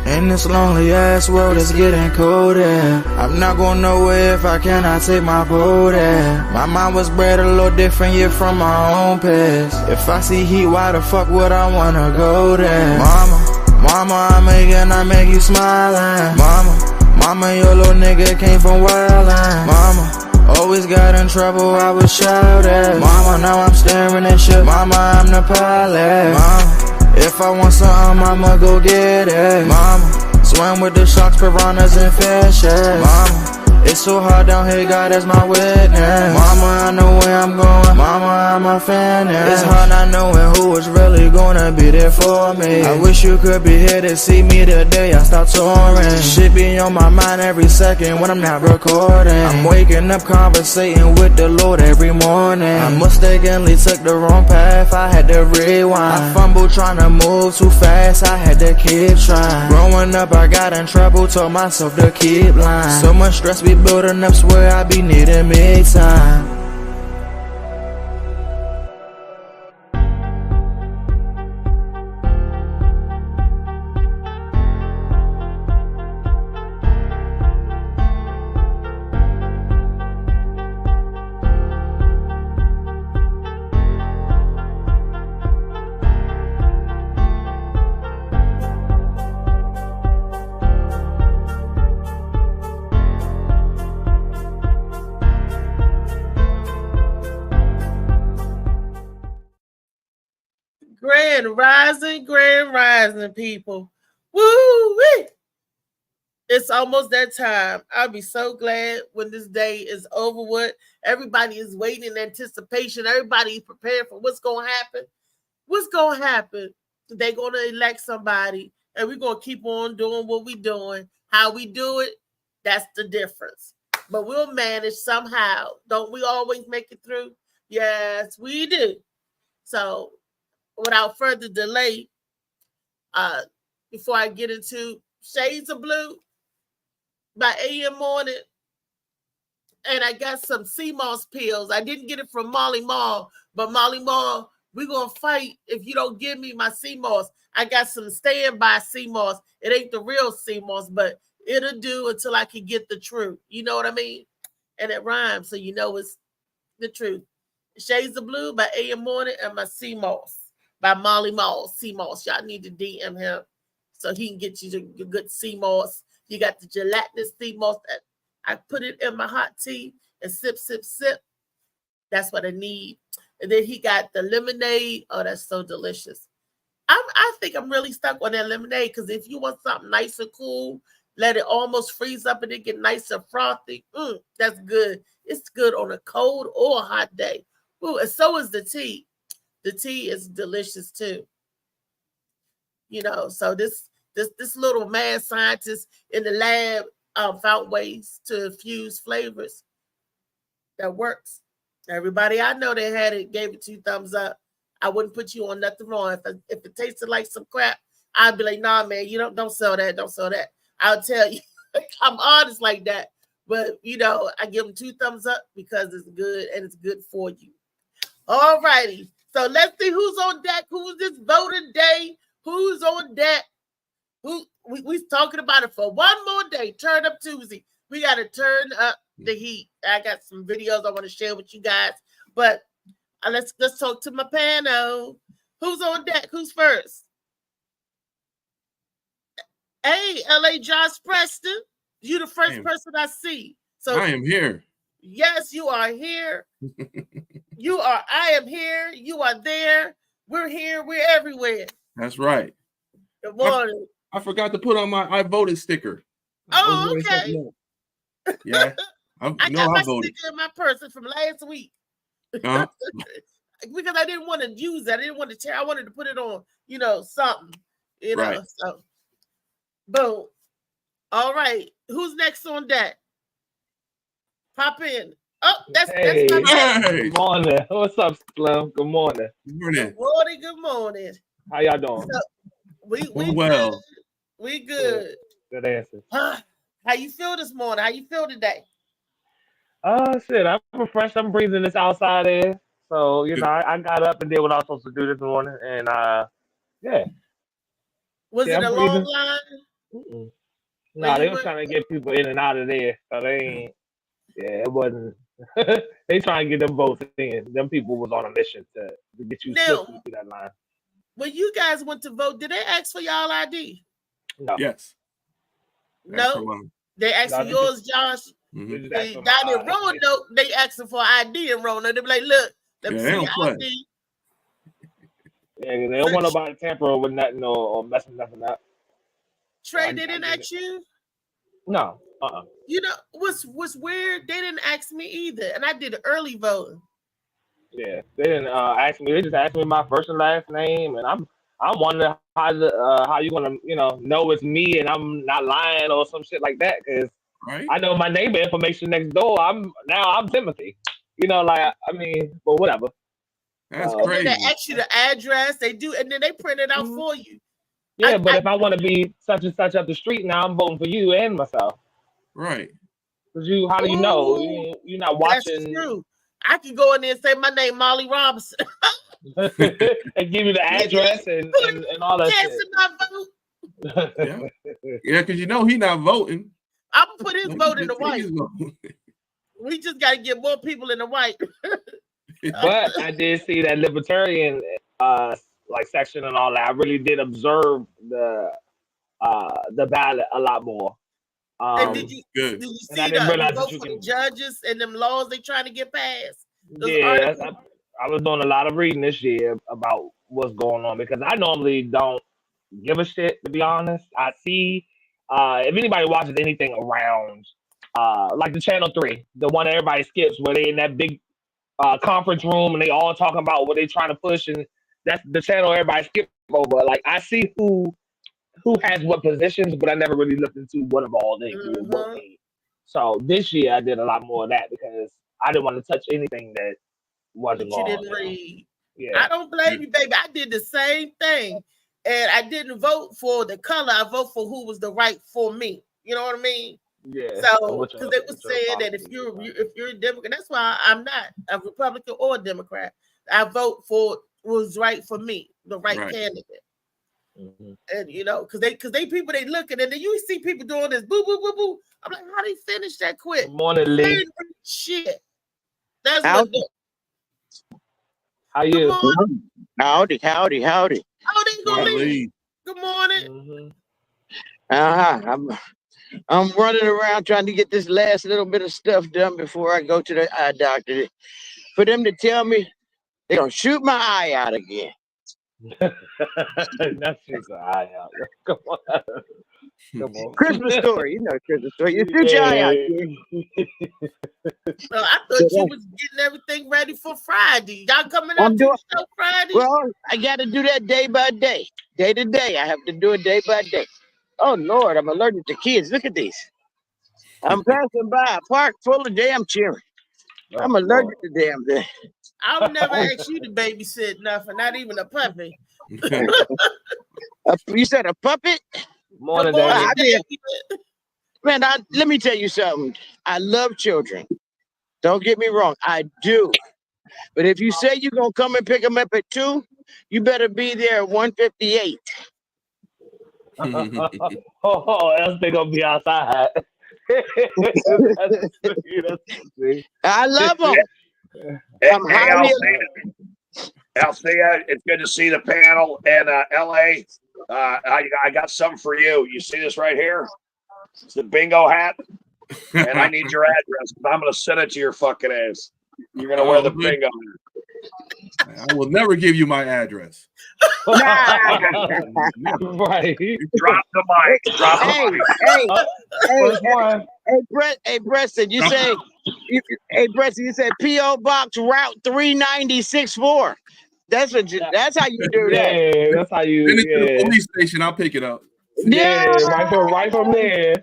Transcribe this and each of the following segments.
In this lonely ass world, it's getting colder. I'm not going nowhere if I cannot take my boat there. My mind was bred a little different, yeah, from my own past. If I see heat, why the fuck would I wanna go there? Mama, I make you smile. Mama, your little nigga came from wildin'. Mama, always got in trouble, I was shouted. Mama, now I'm staring at shit. Mama, I'm the pilot. Mama, if I want something, I'ma go get it. Mama, swim with the sharks, piranhas, and fishes. Mama, it's so hard down here, God is my witness. Mama, I know where I'm going. Mama, I'm a fan. It's hard not knowing who is really gonna be there for me. I wish you could be here to see me the day I start touring. Shit be on my mind every second when I'm not recording. I'm waking up conversating with the Lord every morning. I mistakenly took the wrong path, I had to rewind. I fumbled trying to move too fast, I had to keep trying. Growing up I got in trouble, told myself to keep lying. So much stress be building up, swear I be needing me time. Grand rising, people. Woo-wee! It's almost that time. I'll be so glad when this day is over with. Everybody is waiting in anticipation. Everybody is prepared for what's going to happen. What's going to happen? They're going to elect somebody, and we're going to keep on doing what we're doing. How we do it, that's the difference. But we'll manage somehow. Don't we always make it through? Yes, we do. So, without further delay, before I get into Shades of Blue by AM Morning, and I got some CMOS pills. I didn't get it from Molly Mall, but Molly Mall, we're going to fight if you don't give me my CMOS. I got some standby CMOS. It ain't the real CMOS, but it'll do until I can get the truth. You know what I mean? And it rhymes, so you know it's the truth. Shades of Blue by AM Morning and my CMOS by Molly Mall. CMOS. Y'all need to DM him so he can get you the good CMOS. You got the gelatinous CMOS that I put it in my hot tea and sip, sip, sip. That's what I need. And then he got the lemonade. Oh, that's so delicious. I think I'm really stuck on that lemonade because if you want something nice and cool, let it almost freeze up and it get nice and frothy. That's good. It's good on a cold or a hot day. Ooh, and so is the tea. The tea is delicious too. You know, so this little mad scientist in the lab found ways to infuse flavors that works. Everybody I know that had it gave it 2 thumbs up. I wouldn't put you on nothing wrong. If it tasted like some crap, I'd be like, nah, man, you don't sell that. Don't sell that. I'll tell you. I'm honest like that. But, you know, I give them 2 thumbs up because it's good and it's good for you. All righty. So let's see who's on deck. Who's this voting day? Who's on deck? We're talking about it for one more day. Turn up Tuesday. We got to turn up the heat. I got some videos I want to share with you guys. But let's talk to my panel. Who's on deck? Who's first? Hey, LA Josh Preston. You the first person I see. So I am here. Yes, you are here. I am here. You are there. We're here. We're everywhere. That's right. Good morning. I forgot to put on my I voted sticker. Oh, okay. Yeah. I got my sticker in my person from last week. Uh-huh. Because I didn't want to use that. I didn't want to tear. I wanted to put it on, something. Right. So boom. All right. Who's next on that? Pop in. Oh, that's my Good morning. What's up, Slim? Good morning. Good morning. Good morning. Good morning. How y'all doing? So, we well. Good. We good. Good answer. How you feel this morning? How you feel today? Shit, I'm refreshed. I'm breathing this outside air. So, I got up and did what I was supposed to do this morning. And, yeah. Was Yeah, it I'm a long breathing. line? Mm-mm. Where No, you they was went? trying to get people in and out of there. So they ain't, yeah, it wasn't. They trying to get them votes in. Them people was on a mission to get you Now, swiftly through that line. when you guys went to vote, did they ask for y'all ID? No. Yes. That's No. mine. They asked for No, yours, Josh. Mhm. They just asked for Down in my Roanoke, they asking for ID in Roanoke. They be like, look, let me Yeah, see they your don't play. ID. Yeah, they don't want nobody tampering with nothing or messing nothing up. Trey, I they didn't get ask you? No. You know what's weird? They didn't ask me either, and I did early voting. Yeah, they didn't ask me. They just asked me my first and last name, and I'm wondering how you gonna know it's me and I'm not lying or some shit like that because Right? I know my neighbor information next door. I'm Timothy. But whatever. That's And then they crazy. ask you the address. They do, and then they print it out for you. Yeah, but if I want to be such and such up the street now, I'm voting for you and myself. Right. Cause how do you know? You're not watching. That's true. I can go in there and say my name, Molly Robinson, and give you the address and all that shit. My vote. Yeah, because he not voting. I'm gonna put his vote in the white. We just got to get more people in the white. But I did see that libertarian section and all that. I really did observe the ballot a lot more. And did you good. see I didn't realize the vote for the judges and them laws they trying to get passed? Yeah, I was doing a lot of reading this year about what's going on because I normally don't give a shit, to be honest. I see if anybody watches anything around like the Channel 3, the one that everybody skips where they in that big conference room and they all talking about what they trying to push, and that's the channel everybody skip over. Like I see who has what positions, but I never really looked into what of all they do. What they. So this year I did a lot more of that because I didn't want to touch anything that wasn't you law. didn't read. Yeah. I don't blame you, baby. I did the same thing, and I didn't vote for the color. I vote for who was the right for me. You know what I mean? Yeah. So because they were saying that if you're a Democrat, that's why I'm not a Republican or a Democrat. I vote for what was right for me, the right candidate. Mm-hmm. And because they people they looking and then you see people doing this boo boo boo boo. I'm like, how they finish that quick? Good morning, Lee. Shit. That's what. How you? Howdy. Oh, they gonna Morning, leave. Lee. Good morning. I'm running around trying to get this last little bit of stuff done before I go to the eye doctor. For them to tell me they're gonna shoot my eye out again. Not shoot the eye out. Come on. Christmas story, Christmas story. You shoot your eye out. Well, I thought you was getting everything ready for Friday. Y'all coming out to the show Friday? Well, I got to do that day by day, day to day. I have to do it day by day. Oh Lord, I'm allergic to kids. Look at these. I'm passing by a park full of damn children. I'm allergic to damn things. I would never ask you to babysit nothing, not even a puppy. You said a puppet? Morning, Daddy. Man, let me tell you something. I love children. Don't get me wrong, I do. But if you say you're gonna come and pick them up at 2, you better be there at 1:58. Else they gonna be outside. I love them. Althea, it's good to see the panel in LA. I got something for you. You see this right here? It's the bingo hat. And I need your address because I'm going to send it to your fucking ass. You're going to wear the bingo hat. I will never give you my address. Right. Drop the mic. Drop the mic. Hey, Preston, you say, you said P.O. Box Route 396-4. That's how you do that. Yeah, that's how you. Send it to the police station. I'll pick it up. Yeah, right from there.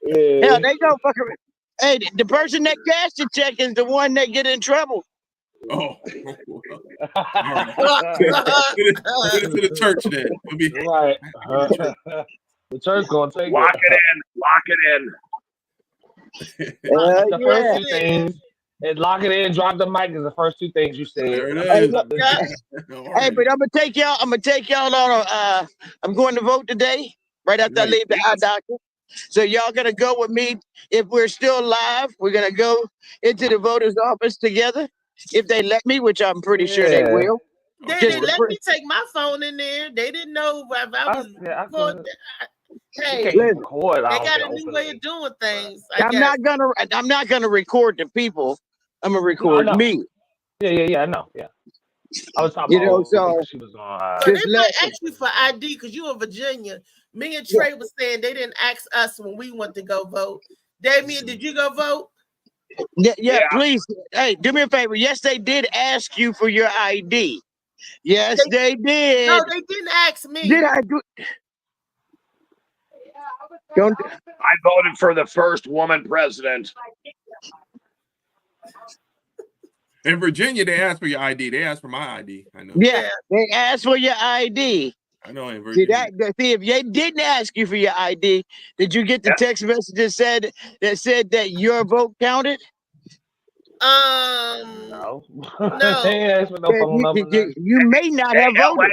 Yeah. Hell, they go fucking. Hey, the person that cashed the check is the one that get in trouble. Oh, all right. Send it to the church then. Right. The church gonna take Lock it in. The first Yeah. two things. And lock it in, drop the mic is the first two things you said. There it Hey, is. look, Yeah. hey, but I'm gonna take y'all on I'm going to vote today, right after I Right. leave the eye doctor. So y'all gonna go with me. If we're still live, we're gonna go into the voter's office together. If they let me, which I'm pretty sure they Yeah. will. They Just didn't let me take my phone in there. They didn't know if I was I going. could. Hey, You they can't record. I don't got a think, new way openly. of doing things. I I'm guess. not gonna record the people. I'm gonna No, I record know. me. Yeah, I know. Yeah. I was talking You know, about so because she was on. So just they let might ask you for ID because you in Virginia. Me and Trey was saying they didn't ask us when we went to go vote. Damien, did you go vote? yeah, please. Hey, do me a favor. Yes, they did ask you for your ID. Yes, they did. No, they didn't ask me. Did I do? Don't. I voted for the first woman president. In Virginia, they asked for your ID. They asked for my ID. I know. Yeah, they asked for your ID. I know in See Virginia. see if they didn't ask you for your ID, did you get the text message that said that your vote counted? No. No. They asked for no phone number. You may not have LA, voted.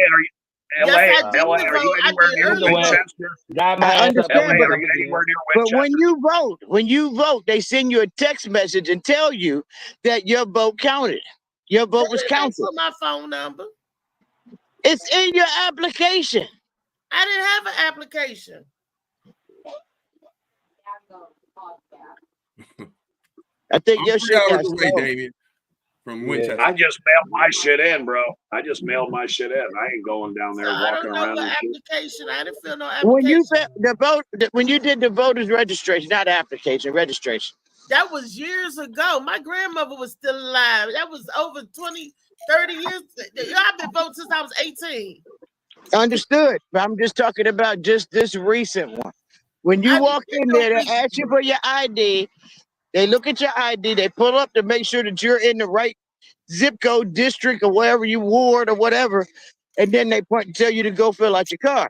LA, Yes, I did LA, vote. are you I anywhere did near early vote. Winchester? Got my I ass up understand, LA, there. are you anywhere near But Winchester? when you vote, they send you a text message and tell you that your vote counted. Your vote was They didn't ask counted. for my phone number. It's in your application. I didn't have an application. I think I'm your 3 shit got hours away, stolen. Damien, from Winchester. I just mailed my shit in, bro. I just mailed my shit in. I ain't going down there I walking don't know around. what and shit. application. I didn't fill no When application. you when you did the voters registration, not application, registration. That was years ago. My grandmother was still alive. That was over 20, 30 years. I've been voting since I was 18. Understood. But I'm just talking about just this recent one. When you walk in there, they ask you for your ID. They look at your ID. They pull up to make sure that you're in the right zip code, district, or wherever you ward or whatever. And then they tell you to go fill out your card.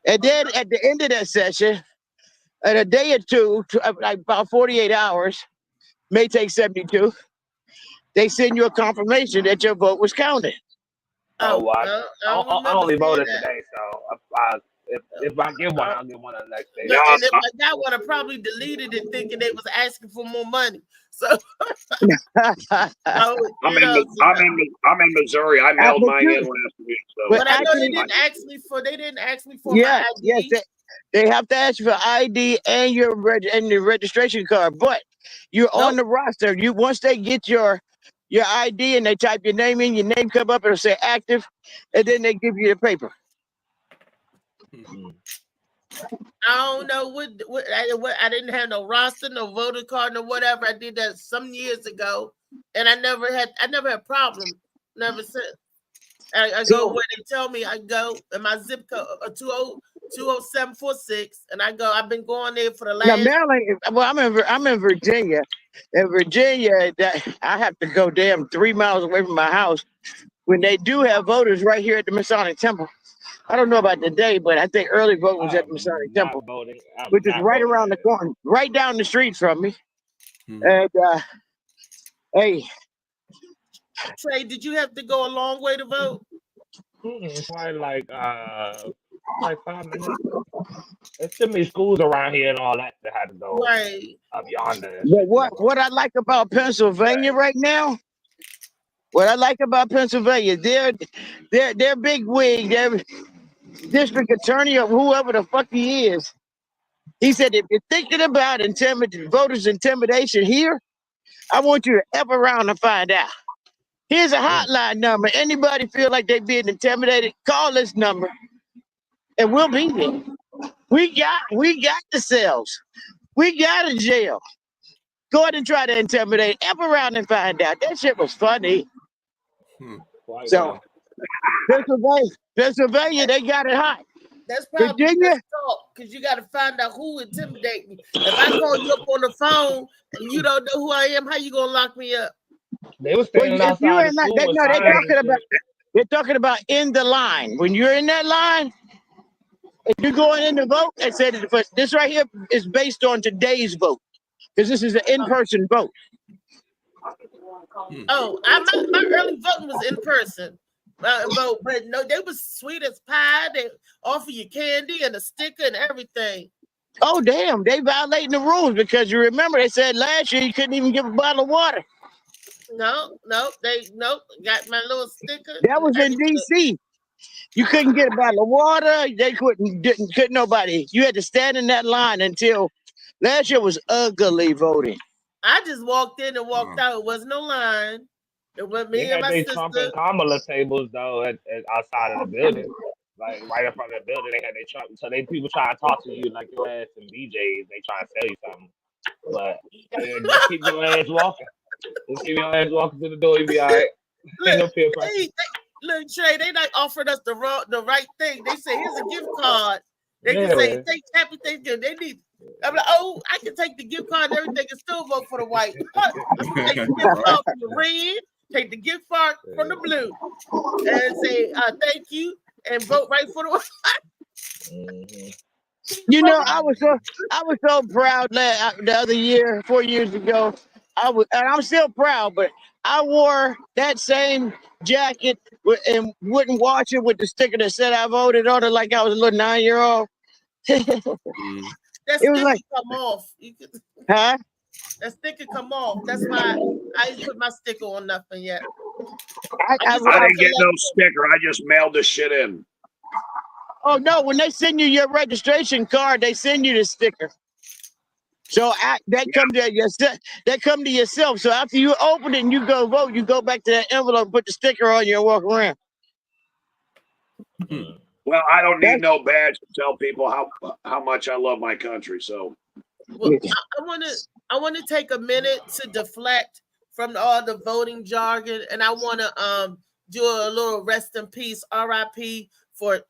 And then at the end of that session, in a day or two, like about 48 hours, may take 72, they send you a confirmation that your vote was counted. Oh, I only voted that. today, so if I get one, I'll get one the next day. No, and if I got one, I probably deleted it thinking they was asking for more money. So I'm in Missouri. I mailed mine in last week. So. But I know they didn't ask me for my ID. Yes, they have to ask you for ID and your registration card, but you're on the roster. Once they get your ID and they type your name in, your name come up, it'll say active, and then they give you the paper. I don't know what I didn't have no roster, no voter card, no whatever. I did that some years ago, and I never had problem. Never since. I go where they tell me I go, and my zip code 20746, and I go. I've been going there for the last. Now, Maryland. Well, I'm in Virginia. In Virginia, I have to go 3 miles away from my house. When they do have voters right here at the Masonic Temple. I don't know about today, but I think early vote was at the Masonic Temple, which is right around the corner, right down the street from me. And hey, Trey, did you have to go a long way to vote? Probably like 5 minutes. There's too many schools around here and all that had to go right up yonder. But what I like about Pennsylvania right now, what I like about Pennsylvania, they're big wig, their district attorney or whoever the fuck he is. He said, if you're thinking about voters intimidation here, I want you to F around and find out. Here's a hotline number. Anybody feel like they're being intimidated, call this number and we'll be there. We got the cells. We got a jail. Go ahead and try to intimidate. F around and find out. That shit was funny. So Pennsylvania, they got it hot. That's probably Virginia, because you got to find out who intimidate me. If I call you up on the phone and you don't know who I am, how you gonna lock me up? They were standing outside the school. They're talking about in the line. When you're in that line, if you're going in to vote, they said this right here is based on today's vote. because this is an in-person vote. Oh, my early voting was in person. Vote, but no, they was sweet as pie. They offer you candy and a sticker and everything. Oh, damn. They violating the rules because you remember they said last year you couldn't even give a bottle of water. No, they got my little sticker. That was in D.C. You couldn't get a bottle of water. They couldn't nobody. You had to stand in that line until last year was ugly voting. I just walked in and walked out. It was no line. It was They me and had my their sister. Trump and Kamala tables though at outside of the building, like right in front of the building. They had their Trump, so they people try to talk to you like your ass and BJ's. They try to sell you something, but just keep your ass walking. Just keep your ass walking to the door. You be all right. Look, look, Trey, they like offered us the right thing. They say here's a gift card. They can say take happy Thanksgiving. They need. I'm like, oh, I can take the gift card and everything and still vote for the white. I can take the gift card from the red, take the gift card from the blue, and say thank you and vote right for the white. You know, I was so proud the other year, 4 years ago. And I'm still proud, but I wore that same jacket and wouldn't wash it with the sticker that said I voted on it like I was a little 9-year-old. That sticker come off. Huh? That sticker come off. That's why I didn't put my sticker on nothing yet. I didn't get no sticker. I just mailed this shit in. Oh no! When they send you your registration card, they send you the sticker. So that come to yourself. So after you open it and you go vote, you go back to that envelope, put the sticker on you, and walk around. Well, I don't need no badge to tell people how much I love my country. So, well, I want to take a minute to deflect from all the voting jargon, and I want to do a little rest in peace, R.I.P. for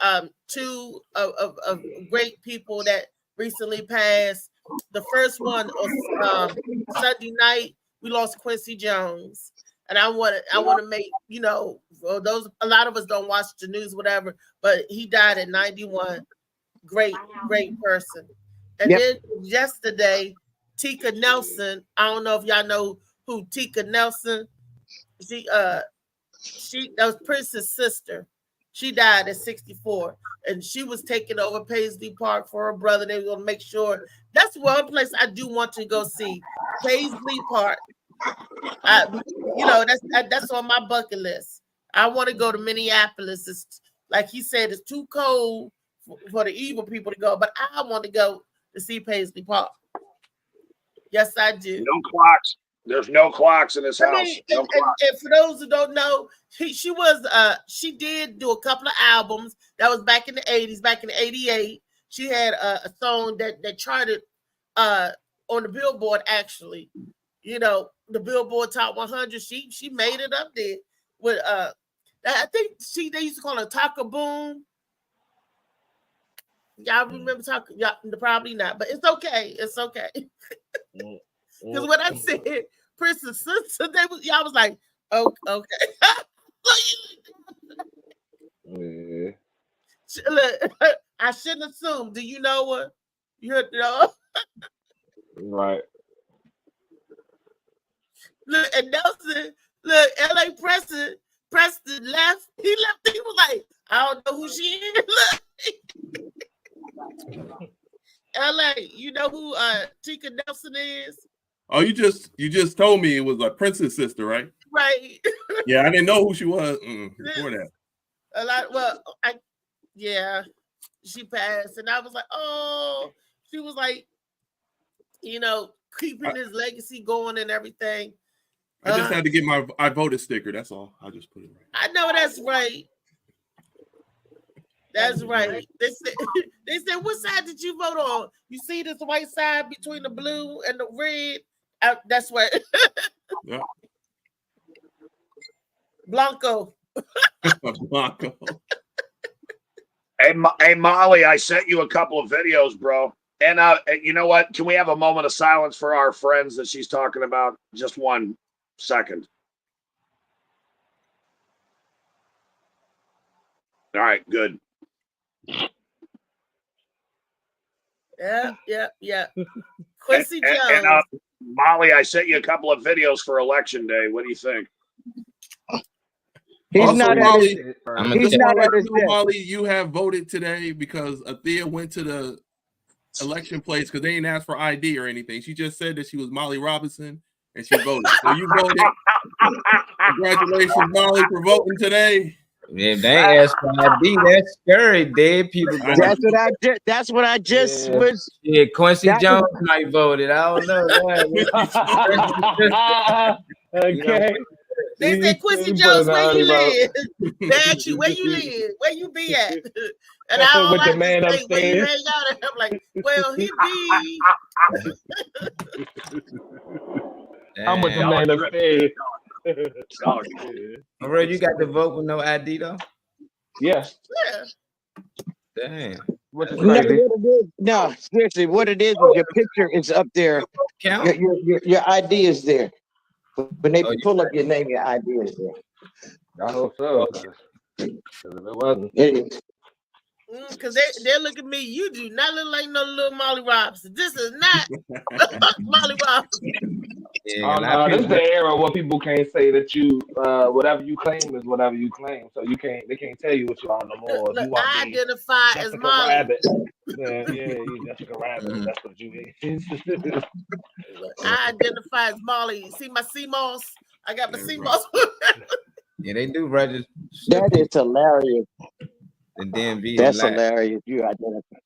two of great people that recently passed. The first one was Sunday night. We lost Quincy Jones, and I want to make those. A lot of us don't watch the news, whatever, but he died at 91. Great person. And then yesterday, Tika Nelson. I don't know if y'all know who Tika Nelson. She that was Prince's sister. She died at 64, and she was taking over Paisley Park for her brother. They were going to make sure. That's one place I do want to go see, Paisley Park. That's on my bucket list. I want to go to Minneapolis. It's like he said, it's too cold for the evil people to go, but I want to go to see Paisley Park. Yes, I do. No clocks. There's no clocks in this house. And for those who don't know, she did do a couple of albums. That was back in the 80s, back in 88. She had a song that charted on the Billboard, actually. The Billboard Top 100. She made it up there with I think they used to call her Taka Boom. Y'all remember Taka? Y'all, probably not, but it's okay. It's okay. Because when I said Prince's sister, y'all was like, oh, okay. Look, I shouldn't assume. Do you know her? You know? Right. Look, and Nelson, L.A. Preston left. He left. He was like, I don't know who she is. Look. L.A., you know who Tika Nelson is? Oh, you just told me it was a Prince's sister, right? Right. Yeah, I didn't know who she was before that. A lot. Well, she passed, and I was like, oh, she was like, keeping his legacy going and everything. I just had to get my I voted sticker. That's all. I just put it right. I know that's right. That's right. They said, what side did you vote on? You see this white side between the blue and the red? That's right. Yeah. Blanco. Blanco. Hey, Molly, I sent you a couple of videos, bro. And you know what? Can we have a moment of silence for our friends that she's talking about? Just 1 second. All right, good. Yeah. Quincy Jones. And Molly, I sent you a couple of videos for election day. What do you think? He's Also, not at Molly, his, I'm he's just not want to at let his you know, desk. Molly, you have voted today because Athea went to the election place because they didn't ask for ID or anything. She just said that she was Molly Robinson and she voted. So you voted. Congratulations, Molly, for voting today. If they ain't ask for ID, that's scary. Dead people. I know. That's what I just Yeah. was. Yeah, Quincy That- Jones might voted. I don't know. Okay. They said, Quincy You Jones, put where an you early live? They ask you, where you live? Where you be at? And I don't With the like man to say, where you upstairs. hang out at. I'm like, well, he be. I'm with the Damn. man upstairs. For real, you got to vote with no ID though? Yeah. Yeah. Damn. Which is No, crazy. no, seriously, what it is your picture is up there. Count? Your ID is there. When they Oh, you pull up your name, your ID is there. I hope so. 'Cause if it wasn't. It is. Because they look at me, you do not look like no little Molly Robinson. This is not Molly Robinson. Yeah, Oh no, this is the era where people can't say that you whatever you claim is whatever you claim. So they can't tell you what you are no more. If you Look, want I to be identify as Jessica Molly. Rabbit, then you Jessica Rabbit. That's what you is. I identify as Molly. See my CMOS? I got my CMOS. Yeah, they do register. That is hilarious. The DMV. That's hilarious. You identify.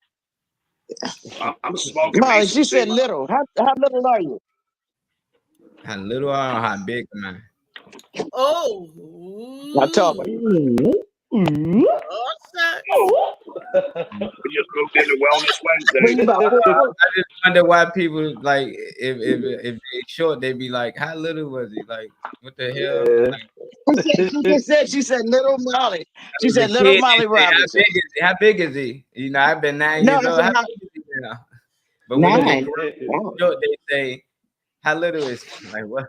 I'm smoking. Molly, me she some said CMOS. little. How little are you? How little or how big, man? Oh. I talk about Oh, shit. We just moved into Wellness Wednesday. Bring about I just wonder why people like if they short, they be like, how little was he? Like, what the hell? She said little Molly. She The said little kid, Molly they say, Robinson. How big is he? You know, I've been 9 No, years I old. said How not- big is he now? But when they 9. Wow. short, they say, how little is he? Like what?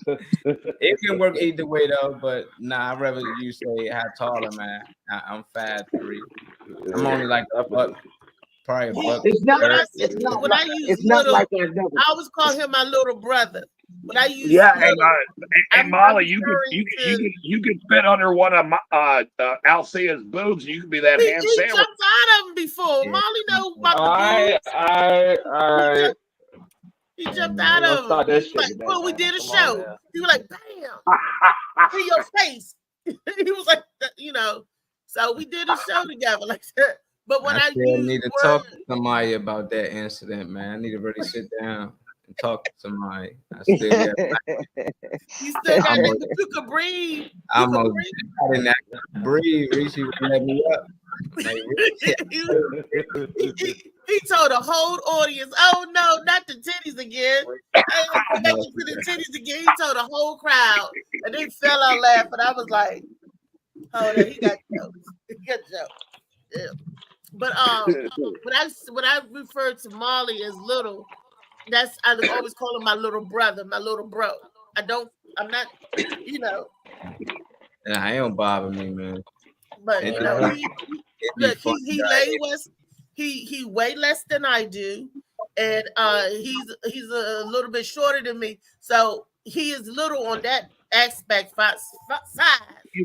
It can work either way though, but nah, I'd rather you say how tall am I? I'm 5'3". I'm only like a buck, probably a buck. It's not. When I It's not. when I use It's not little, like that. No. I always call him my little brother. When I use Yeah, little, and Molly, you referring could fit under one of Althea's boobs. You could be that he ham sandwich. jumped out of him before. Yeah. Molly know about the Alright. He jumped out Don't of start him. that He was shit like, today, well, we man. did a Come on show. now. He was like, bam, in your face. He was like, you know. So we did a show together like that. But when I still use need to words, talk to somebody about that incident, man. I need to really sit down and talk to somebody. I still got you still got I'm that, a- but you could breathe. You I'm could a breathe. I didn't breathe. Reese would let me up. Like, he told the whole audience, "Oh no, not the titties again! I ain't gonna go back into the titties again." He told the whole crowd, and they fell out laughing. I was like, "Oh, no, he got jokes. He got jokes." Yeah. But when I refer to Molly as little, I always call him my little brother, my little bro. I'm not, you know. Nah, it don't bother me, man. But you know, It'd be look, fun, he way less than I do, and he's a little bit shorter than me, so he is little on that aspect side. He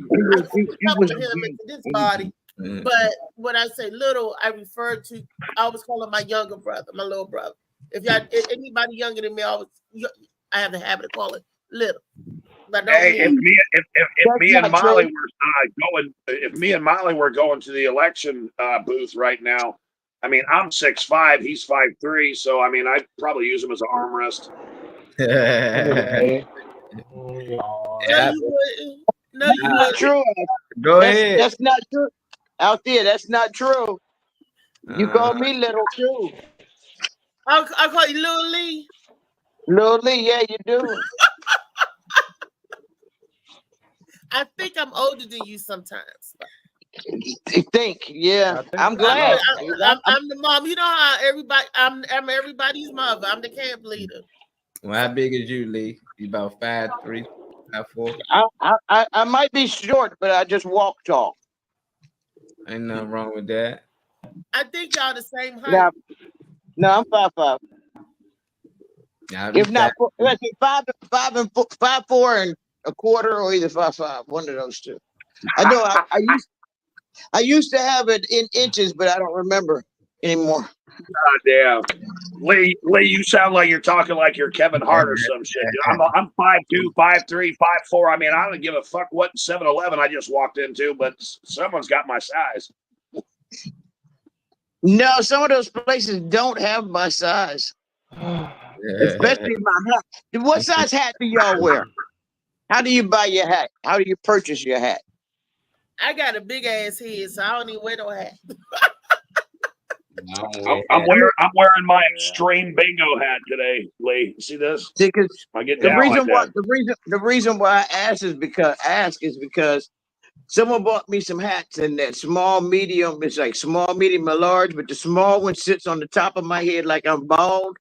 Up was to him into this body, Mm. but when I say little, I always call him my younger brother, my little brother. If anybody younger than me, I have the habit of calling little. But don't Hey, if mean- me and not Molly true. were going to the election booth right now, I mean, I'm 6'5", he's 5'3", so I mean, I'd probably use him as an armrest. Anyway. No, you wouldn't. No, you Not wouldn't. true. Go ahead. That's not true. Out there, that's not true. You call me little too. I'll call you Lil Lee. Little Lee, yeah, you do. I think I'm older than you sometimes. You think, yeah. I think I'm so. glad. I'm the mom. You know how everybody. I'm everybody's mother. I'm the camp leader. Well, how big is you, Lee? You about 5'3", 5'4"? I might be short, but I just walk tall. Ain't nothing wrong with that. I think y'all the same height. Now, No, I'm 5'5". Nah, If not, let's see, 5'4" and a quarter, or either 5'5". One of those two. I know. I used to have it in inches, but I don't remember anymore. God damn. Lee, you sound like you're talking like you're Kevin Hart or some shit. Dude, I'm 5'2", 5'3", 5'4". I mean, I don't give a fuck what 7-Eleven I just walked into, but someone's got my size. No, some of those places don't have my size, especially my hat. What size hat do y'all wear? How do you buy your hat? How do you purchase your hat? I got a big ass head, so I don't even wear no hat. I'm wearing my extreme bingo hat today, Lee. See this? Because I get the down reason like why that. the reason why I ask is because someone bought me some hats, and that small, medium, it's like small, medium, and large, but the small one sits on the top of my head like I'm bald.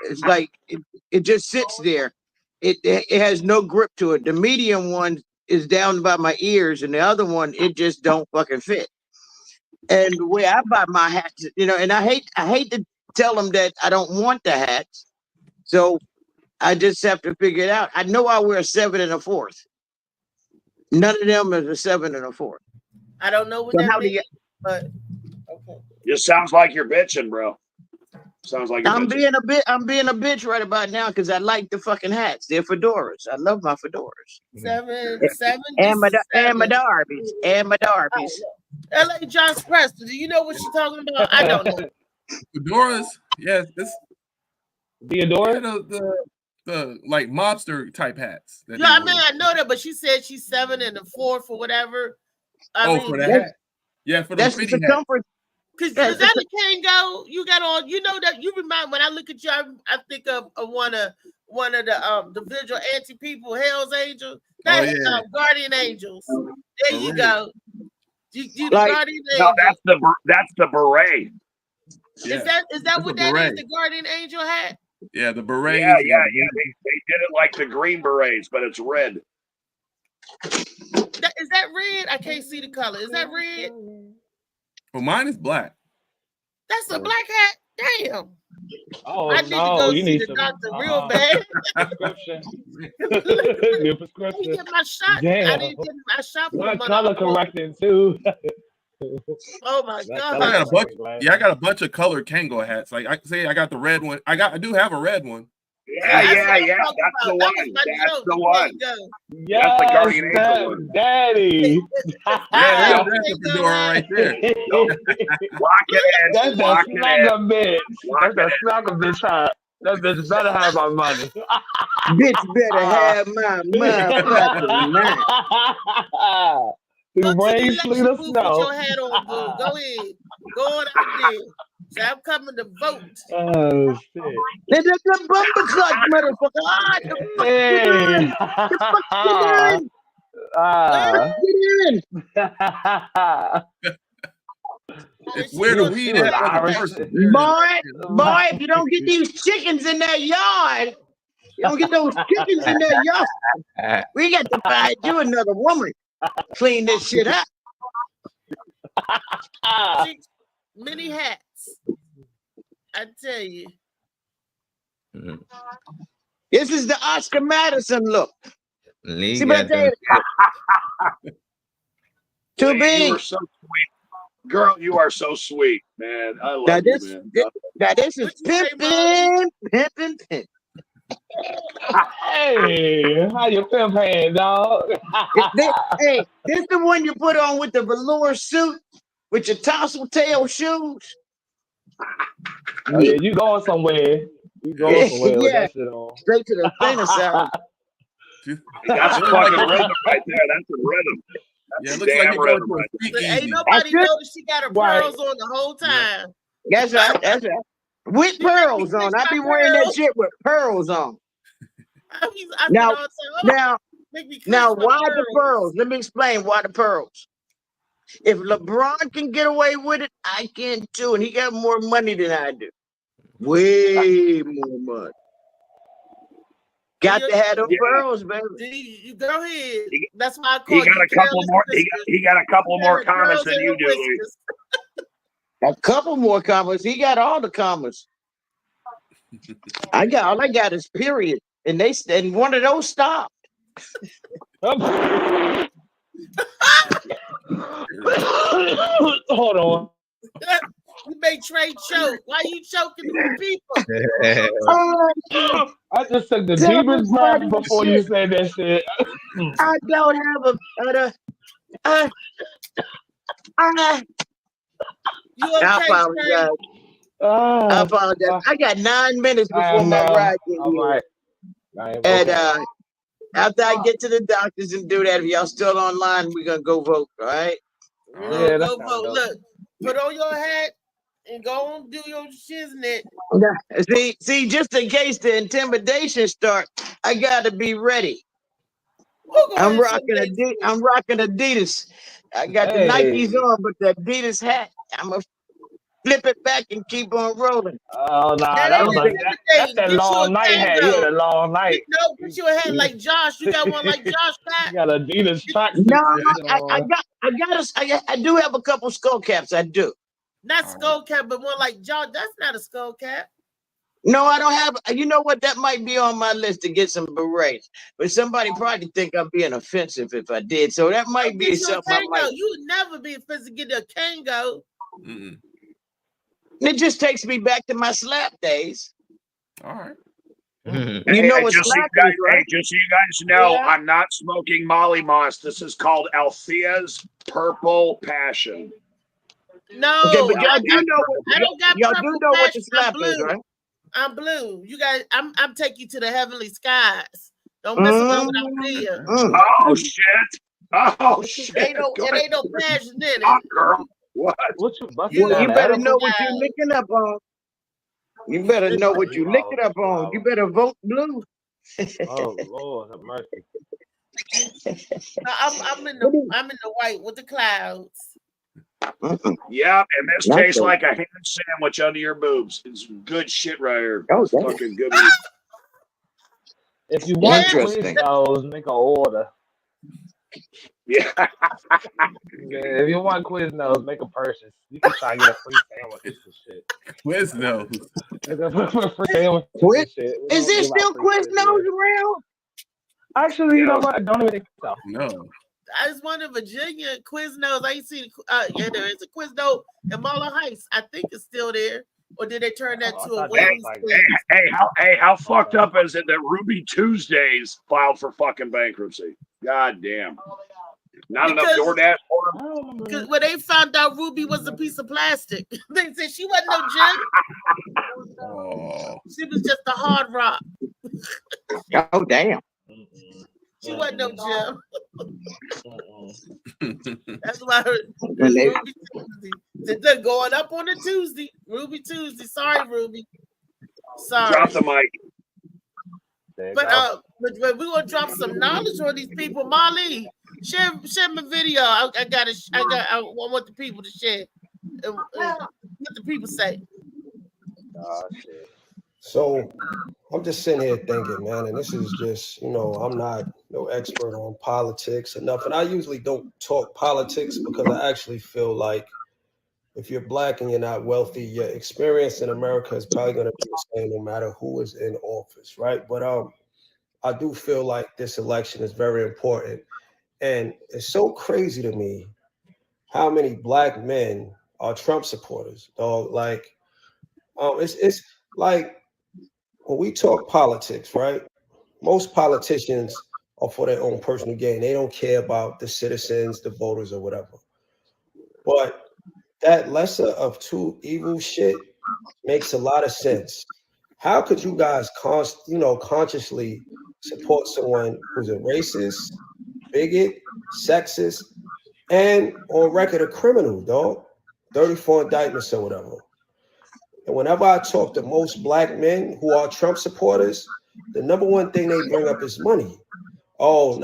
It's like it just sits there. It has no grip to it. The medium one is down by my ears, and the other one, it just don't fucking fit. And the way I buy my hats, and I hate to tell them that I don't want the hats, so I just have to figure it out. I know I wear a 7 1/4. None of them is a 7 1/4. I don't know what So that how do means, you? but okay. Just sounds like you're bitching, bro. Sounds like you're I'm bitching. being a bitch right about now because I like the fucking hats. They're fedoras. I love my fedoras. Seven. And my This is Darbies. And my Darbies. LA Josh Preston. Do you know what she's talking about? I don't know. Fedoras, yes, it's Theodore? the like mobster type hats. that Yeah, they I mean, wear. I know that, but she said she's 7 1/4 or whatever. For the hat. Yeah, for the That's the fitty hat. circumference. Because That's is that a Kango? You got on, that you remind when I look at you, I think of one of the visual anti people, Hell's Angels. That yeah. Guardian Angels. There you go. You the Like- Guardian No, Angels. that's the beret. Yeah. Is that That's what a that beret. is? The Guardian Angel hat? Yeah, the berets. Yeah. They did it like the green berets, but it's red. Is that red? I can't see the color. Is that red? Well, mine is black. That's a black hat. Damn. Oh, I need to no, go you see need the some doctor real bad. prescription. New I didn't prescription. get my shot. Damn. I didn't get my shot for the Not month. color correcting too. Oh my Not god. I got a bunch. color Yeah, I got a bunch of colored Kango hats. Like I got the red one. I do have a red one. Yeah. That's the one. That's the one. Yes, That's the Guardian Angel that, one. Daddy. Yeah, that's a fedora right there. Lock it in. That's the Lock it in. snacker bitch. Lock That's it the snacker bitch hat. That bitch better have my money. Bitch better have my motherfucking mind. Through Go to the rain, election sleet, or booth with snow. your hat on, boo. Go ahead. Go on out there. Say, I'm coming to vote. Oh shit! It's a bumper clutch, motherfucker. Ah, the fuck Hey. get in. Ah. Get in. It's where the weed at. Irish. Boy, if you don't get these chickens in that yard, you don't get those chickens in that yard, we got to find you another woman. Clean this shit up. Many hats. I tell you. This is the Oscar Madison look. Lee See what I got tell you? Too Lee, big. You are so sweet. Girl, you are so sweet, man. I love Now you, this, man. now this is What you say, pimping. Hey, how you pimp hand, dog? Hey, this the one you put on with the velour suit with your tassel tail shoes. Oh, yeah, you going somewhere? You going somewhere with Yeah. that shit on? Straight to the finish side. That's a fucking rhythm right there. That's a rhythm. Yeah, it That's looks a like damn you're going rhythm to a right street But ain't easy. nobody That's noticed she got her Right. pearls on the whole time. That's right. With pearls on. I be wearing that shit with pearls on. I Now- said all the time, Now, make me now, clench my why the pearls? Let me explain why the pearls. If LeBron can get away with it, I can too, and he got more money than I do. Way more money. Got to have them Yeah. pearls, baby. You go ahead. That's why I He call got you a couple careless more. whiskers. He got a couple more Careless comments girls than and you her do, Lee. whiskers. A couple more commas. He got all the commas. All I got is period, and one of those stopped. Hold on. You made Trey choke. Why you choking the people? I just took the Tell deepest me breath funny before you shit. said that shit. I don't have You I okay, Trey? apologize. I Ah, apologize. I got 9 minutes I before am my now. ride get All here. right. I am And okay. after I get to the doctors and do that, if y'all still online, we're gonna go vote. All right. We're Yeah, gonna that's go kinda vote. dope. Look, put on your hat and go on do your shiznit. See, just in case the intimidation start, I gotta be ready. Who gonna I'm rocking intimidate you? I'm rocking Adidas. I got the Nikes Hey. on, but the Adidas hat, I'm gonna flip it back and keep on rolling. Oh, nah, That that ain't was Don't that's intimidating. that Get you a long night hat. He had Kango. a long night. No, put you a hat like Josh. You got one like Josh He got? got Adidas tracksuit No, shit on. I do have a couple skull caps. I do. Not skull cap, but one like Josh. That's not a skull cap. No, I don't have. You know what? That might be on my list to get some berets. But somebody probably think I'm being offensive if I did. So that might be Get you a something I Kango. might. You would never be offensive to get a Kango. Mm-mm. It just takes me back to my slap days. All right. You know what just so you slap guys, is, right? just so you guys know, Yeah. I'm not smoking Molly Moss. This is called Althea's Purple Passion. No, Okay, but y'all I do know what I don't got y'all do purple know what the passion. I'm slap is, blue. right? I'm blue. You guys, I'm taking you to the heavenly skies. Don't mess around with Althea. Oh shit! Oh shit! Ain't no, Go it ahead. ain't no passion in Talk, it. girl. What? What you busting Well, down you the better edible? know what you're licking up on. You better know what you're licking up on. You better vote blue. Oh Lord, have mercy. I'm in the white with the clouds. Yeah, and this Not tastes so. like a ham sandwich under your boobs. It's good shit right here. Oh, It's damn. fucking good. If you want Interesting. Quiznos, make an order. Yeah. If you want Quiznos, make a purchase. You can try and get a free sandwich and shit. Quiznos. Free sandwich Quiz? and shit. We Is don't there give out still free shit Quiznos here. around? Actually, you know what? I don't even think so. No. I just wonder Virginia Quiznos. I ain't seen. Yeah, there is a Quiznos in Marlon Heights. I think it's still there, or did they turn that to a wings place? How fucked up is it that Ruby Tuesdays filed for fucking bankruptcy? God damn. Not enough DoorDash for them? Because when they found out Ruby was a piece of plastic, they said she wasn't no gem. Oh. She was just a hard rock. Oh, damn. She wasn't no gem. That's why When they- Ruby Tuesday. They're going up on a Tuesday. Ruby Tuesday. Sorry, Ruby. Sorry. Drop the mic. But we're gonna drop some knowledge on these people. Molly, share my video. I want the people to share what the people say. Oh shit. So I'm just sitting here thinking, man, and this is just, I'm not no expert on politics or nothing. I usually don't talk politics because I actually feel like if you're black and you're not wealthy, your experience in America is probably going to be the same no matter who is in office, right? But I do feel like this election is very important. And it's so crazy to me how many black men are Trump supporters, dog. Like, it's like when we talk politics, right? Most politicians are for their own personal gain. They don't care about the citizens, the voters, or whatever. But that lesser of two evils shit makes a lot of sense. How could you guys consciously support someone who's a racist, bigot, sexist, and on record a criminal, dog? 34 indictments or whatever. And whenever I talk to most black men who are Trump supporters, the number one thing they bring up is money. Oh,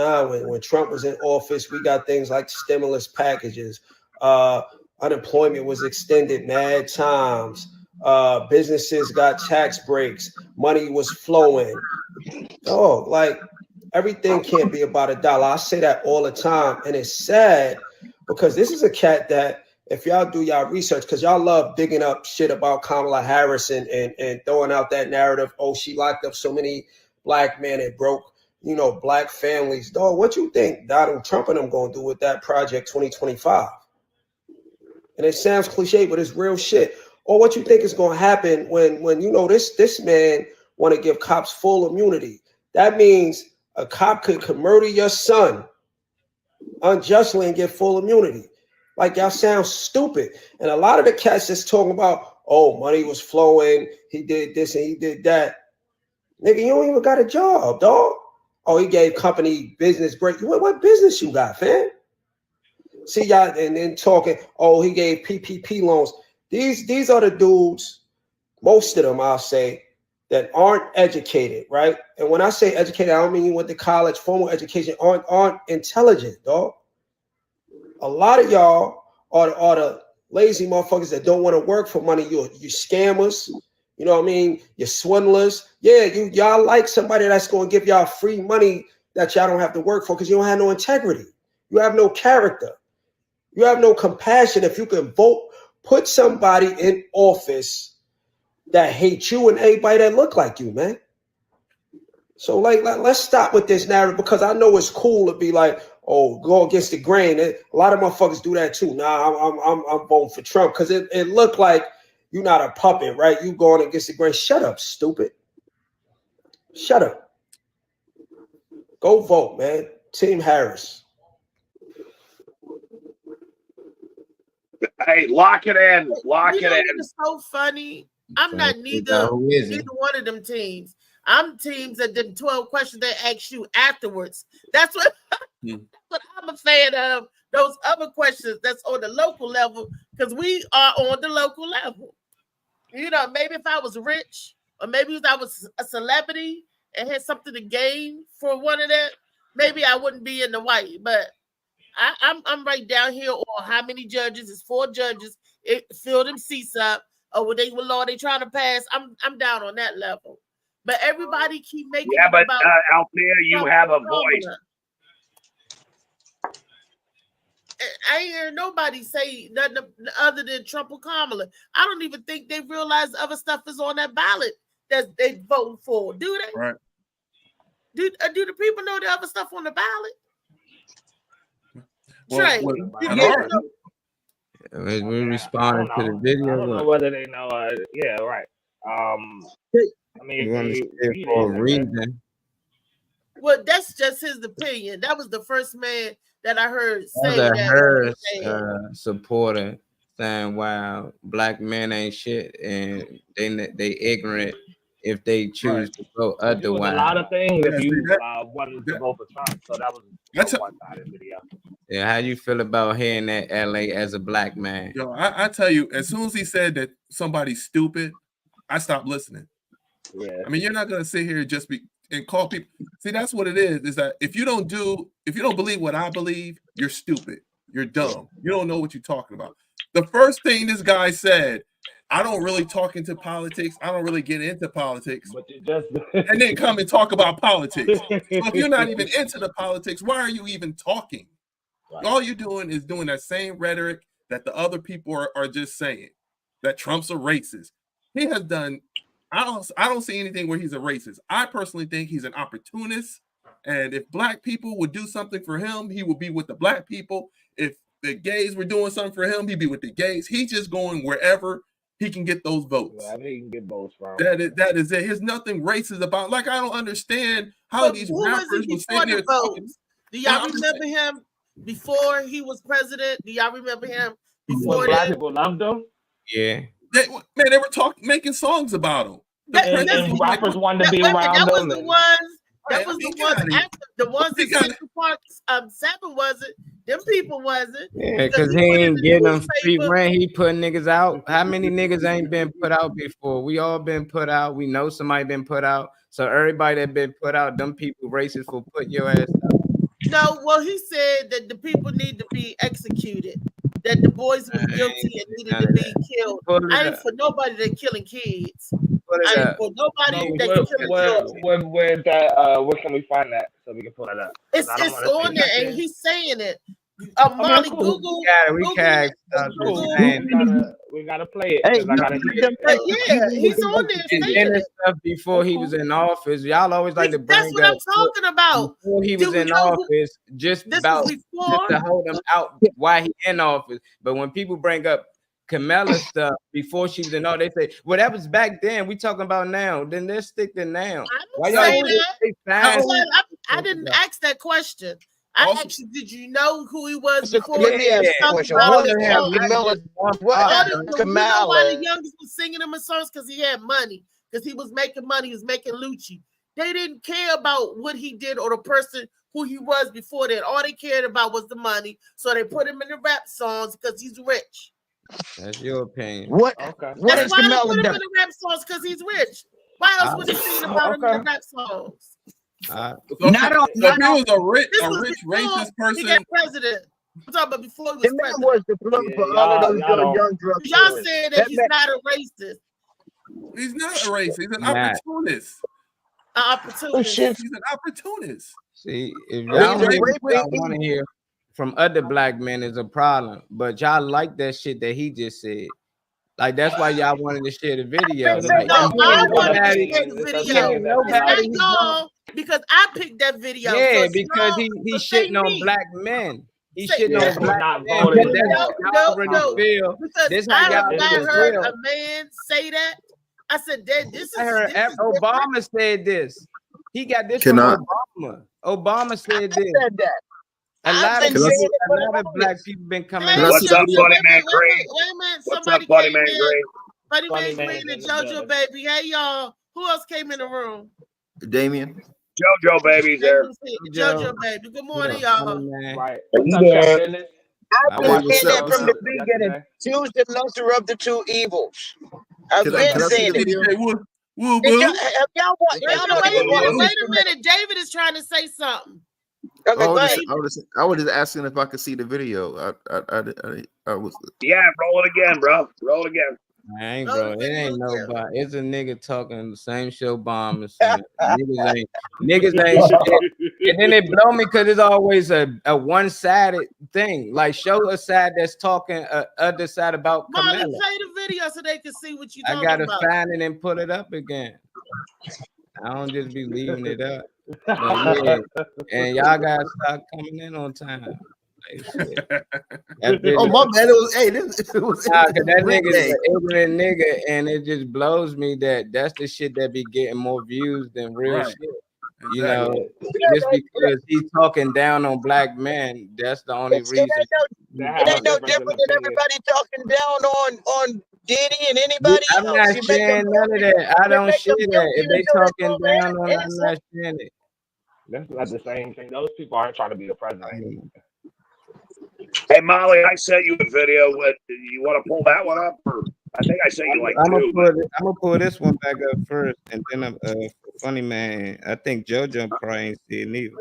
when Trump was in office, we got things like stimulus packages. Unemployment was extended mad times. Businesses got tax breaks. Money was flowing. Oh, like everything can't be about $1. I say that all the time. And it's sad because this is a cat that if y'all do y'all research, because y'all love digging up shit about Kamala Harris and throwing out that narrative, oh, she locked up so many black men and broke, you know, black families. Dog, what you think Donald Trump and them gonna do with that Project 2025? And it sounds cliche, but it's real shit. Or what you think is gonna happen when you know this man want to give cops full immunity? That means a cop could murder your son unjustly and get full immunity. Like, y'all sound stupid. And a lot of the cats that's talking about, oh, money was flowing, he did this and he did that. Nigga, you don't even got a job, dog. Oh, he gave company business break. What business you got, fam? See y'all, and then talking, oh, he gave PPP loans. These are the dudes, most of them, I'll say, that aren't educated, right? And when I say educated, I don't mean you went to college, formal education, aren't intelligent, dog. A lot of y'all are the lazy motherfuckers that don't want to work for money. You scammers, you know what I mean? You're swindlers. Yeah, y'all like somebody that's going to give y'all free money that y'all don't have to work for because you don't have no integrity. You have no character. You have no compassion. If you can vote, put somebody in office that hates you and everybody that look like you, man. So let's stop with this narrative, because I know it's cool to be like, oh, go against the grain. A lot of motherfuckers do that too. Nah, I'm voting for Trump because it looked like you're not a puppet, right? You going against the grain. Shut up, stupid. Shut up. Go vote, man. Team Harris. Hey, lock it in. Lock You it know in. what is so funny? I'm not neither one of them teams. I'm teams that them 12 questions they ask you afterwards. That's what I'm a fan of. Those other questions that's on the local level, because we are on the local level. You know, maybe if I was rich, or maybe if I was a celebrity and had something to gain for one of that, maybe I wouldn't be in the white. But I'm right down here on how many judges. It's 4 judges. It fill them seats up. Or what law they trying to pass. I'm down on that level. But everybody keep making Yeah, but about Althea, you have a voice. I ain't hear nobody say nothing other than Trump or Kamala. I don't even think they realize other stuff is on that ballot that they voting for. Do they? Right. Do the people know the other stuff on the ballot? Well, Trey, we're responding to the video. I don't know whether they know. Yeah, right. I mean, you want to say for a reason. Well, that's just his opinion. That was the first man that I heard say that. Her supporter saying, "Wow, black men ain't shit, and they ignorant if they choose to go otherwise." A lot of things if you wanted to go for Trump. So that was one side of the video. Yeah, how you feel about hearing that, LA, as a black man? Yo, I tell you, as soon as he said that somebody's stupid, I stopped listening. Yeah. I mean, you're not gonna sit here and call people. See, that's what it is that if you don't believe what I believe, you're stupid. You're dumb. You don't know what you're talking about. The first thing this guy said, I don't really talk into politics. I don't really get into politics. But you just and then come and talk about politics. So if you're not even into the politics, why are you even talking? Right. All you're doing is doing that same rhetoric that the other people are just saying, that Trump's a racist. He has done, I don't see anything where he's a racist. I personally think he's an opportunist. And if black people would do something for him, he would be with the black people. If the gays were doing something for him, he'd be with the gays. He's just going wherever he can get those votes. Yeah, he can get votes from. That is it. There's nothing racist about. Like, I don't understand how these rappers will sit here talking. Do y'all remember him before he was president? Do y'all remember him before black people loved him? Yeah. They were making songs about him. And rappers wanted to be around that them. Was the ones. That was the ones after the ones in Central Park 7 wasn't. Them people wasn't. Yeah, because he ain't getting them free rent. He putting niggas out. How many niggas ain't been put out before? We all been put out. We know somebody been put out. So everybody that been put out, them people racist for putting your ass out. No, well, he said that the people need to be executed. That the boys were guilty and needed to be killed. I ain't for nobody that killing kids. I ain't for nobody that killing children. Where can we find that so we can pull that up? It's on there, and he's saying it. Molly, cool. Google. We Google can it. Cool. Google. We gotta play it Hey, because I gotta hear it. But yeah, he's on there his saying inner it. stuff before he was in office. Y'all always like to That's bring what up I'm talking about. before he Do was we in know who office, just this about was just before? to hold him out while he in office. But when people bring up Kamala stuff before she was in office, they say, well, that was back then. We talking about now. Then let's stick to now. I Why didn't y'all say always that. say I, fine? said, I didn't ask that question. I Also- asked you, did you know who he was So, before? let me ask you a Talking question. about What his the songs. hell, Camilla? What You know why Kamala? the youngest was singing him a songs? Because he had money. Because he was making money. He was making Lucci. They didn't care about what he did or the person who he was before that. All they cared about was the money. So they put him in the rap songs because he's rich. That's your opinion. What? Okay. What That's has why they Kamala put him done? in the rap songs, because he's rich. Why else would they sing about him in the rap songs? So Not on- if he not was a rich This was racist before he person, got president. I'm talking about before he was The man president. was the plug for all of those young drug Y'all dealers. saying that That he's man- not a racist, he's not a racist. He's an Nah. opportunist. an opportunist. He's an opportunist. See, if He's y'all a rapist. want to hear from other black men is a problem, but y'all like that shit that he just said. Like that's why y'all wanted to share the video. Like, No, I wanted to nobody- share the video. Yeah, It's nobody. not y'all, because I picked that video. Yeah, So it's because y'all, he's so say shitting on me. black men. He's Say- shitting Yeah, on black not men. voting Because that's what y'all already feel. Because This I how have y'all not niggas heard feel. a man say that. I said that this is. I heard this is Obama said this. He got this Can from I- Obama. Obama said this. said that. A lot been of saying people, it for a lot of the black people been coming. Hey, Can I see the video? Buddy Man Green? Wait a minute. What's Somebody up, Buddy came Man in. Green? Buddy Buddy Man Man Green in and the JoJo building. Baby. Hey y'all. Who else came in the room? Damien. JoJo Baby's there. JoJo Baby. Good morning, y'all. Right. Are What's you up, there? Chef Dennis? I've I been watched saying what's that up? from the What's up? beginning. Choose the lesser of the two evils. I've Can I been see saying the it. video? DJ Woo Woo Did Boo. y'all, have y'all watched? Wait Y'all a don't even want to minute. Wait a minute. David is trying to say something. Okay, I go was, ahead. I was just asking if I could see the video. I was. Yeah, roll it again, bro. Roll it again. I ain't, Oh, bro. the It ain't video, yeah. nobody. It's a nigga talking the same show bomb and saying niggas ain't shit. And then they blow me because it's always a one-sided thing. Like show a side that's talking other side about Molly, Kamala. play the video so they can see what you I talking gotta about. find it and put it up again. I don't just be leaving it up. But yeah, and y'all gotta stop coming in on time. Like, shit. Oh my bad! It was it was Nah, cause that Green nigga is Day. an ignorant nigga, and it just blows me that that's the shit that be getting more views than real Right. shit. You know, Exactly. just because he's talking down on black men, that's the only reason. It ain't no different than everybody talking down on Diddy and anybody I'm else. not You make sharing them- none of that. I you don't make share them that. If they guilty until talking they down on it, I'm innocent. not sharing it. That's not the same thing. Those people aren't trying to be the president. Hey, Molly, I sent you a video. What you want to pull that one up? Or I think I sent you like I'm two. gonna pull this one back up first, and then I'm funny man. I think JoJo probably ain't see it neither.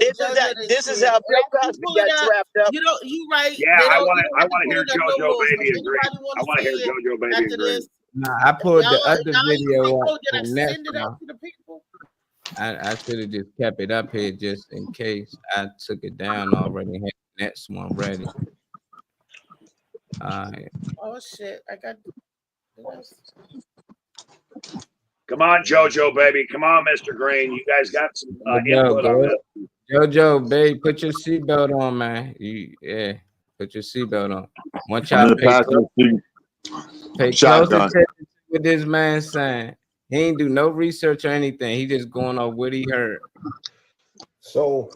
This is how Bill Cosby got trapped up. You don't. You right. Yeah, They I don't- want you to. don't I have want to hear pull it up no JoJo more. So Baby agree. anybody wanna I want to see hear it JoJo Baby after agree. this? Nah, I pulled the other Y'all video think, up did I from that send it out to the people? I should have just kept it up here just in case. I took it down already. Had the next one ready. All right. Oh shit! I got. Come on, JoJo Baby. Come on, Mr. Green. You guys got some input on this. JoJo, babe, put your seatbelt on, man. Put your seatbelt on. Once y'all I'm in the pay passenger seat. close Shotgun. attention to what this man saying. He ain't do no research or anything. He just going off what he heard. So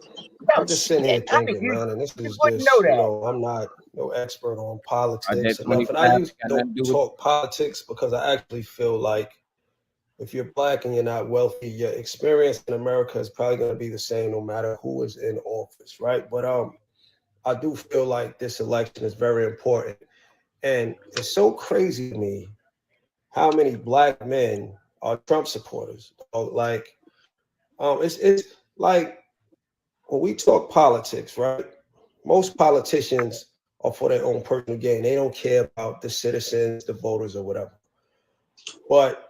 I'm just sitting here thinking, man, and this is just, I'm not no expert on politics or nothing. I usually don't talk politics because I actually feel like if you're black and you're not wealthy, your experience in America is probably going to be the same no matter who is in office, right? But I do feel like this election is very important. And it's so crazy to me how many black men are Trump supporters. It's like when we talk politics, right? Most politicians are for their own personal gain. They don't care about the citizens, the voters, or whatever. But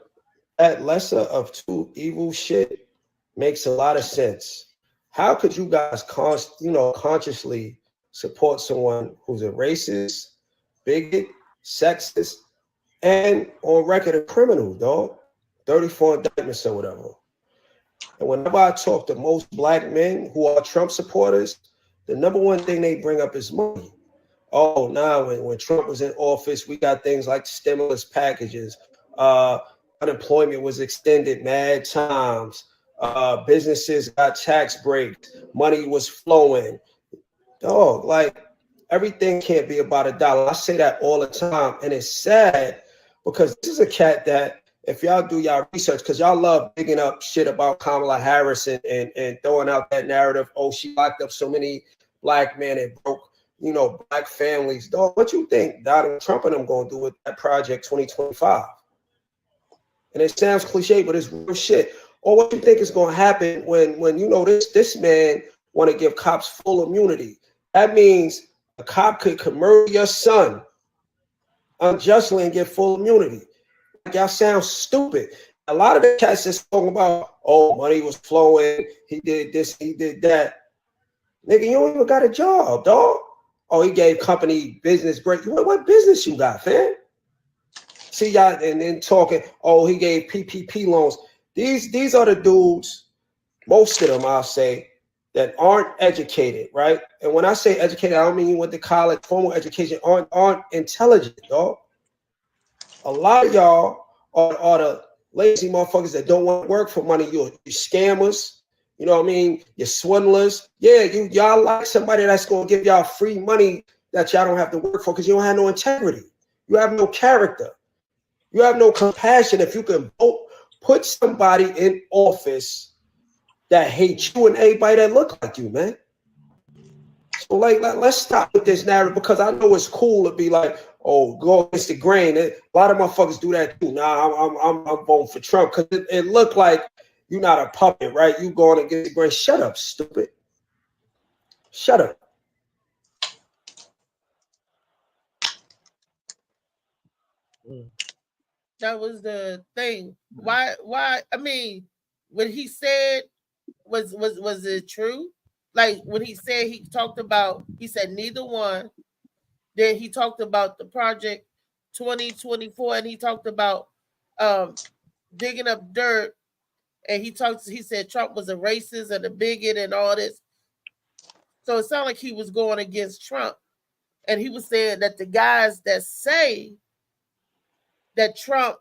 that lesser of two evil shit makes a lot of sense. How could you guys consciously support someone who's a racist, bigot, sexist, and on record a criminal, dog. 34 indictments or whatever. And whenever I talk to most black men who are Trump supporters, the number one thing they bring up is money. Oh, now when Trump was in office, we got things like stimulus packages, unemployment was extended mad times, businesses got tax breaks, money was flowing. Dog, like everything can't be about $1. I say that all the time, and it's sad because this is a cat that, if y'all do y'all research, because y'all love digging up shit about Kamala Harris and throwing out that narrative, oh, she locked up so many black men and broke, black families. Dog, what you think Donald Trump and them gonna do with that Project 2025? And it sounds cliche, but it's real shit. Or what you think is gonna happen when this man want to give cops full immunity? That means a cop could murder your son unjustly and get full immunity. Y'all sound stupid. A lot of the cats just talking about, oh, money was flowing, he did this, he did that. Nigga, you don't even got a job, dog. Oh, he gave company business break. What business you got, fam? See y'all, and then talking, oh, he gave PPP loans. These are the dudes, most of them, I'll say, that aren't educated, right? And when I say educated, I don't mean you went to college, formal education, aren't intelligent, dog. A lot of y'all are the lazy motherfuckers that don't want to work for money. You scammers, you know what I mean? You're swindlers. Yeah, y'all like somebody that's gonna give y'all free money that y'all don't have to work for because you don't have no integrity. You have no character. You have no compassion. If you can put somebody in office that hates you and everybody that look like you, man. So let's stop with this narrative, because I know it's cool to be like, oh, go against the grain. A lot of motherfuckers do that too. Nah, I'm voting for Trump because it looked like you're not a puppet, right? You going against the grain. Shut up, stupid. Shut up. That was the thing. Why? I mean, when he said, was it true? Like when he said, he said neither one. Then he talked about the Project 2024, and he talked about digging up dirt, and he said Trump was a racist and a bigot and all this. So it sounded like he was going against Trump, and he was saying that the guys that say that Trump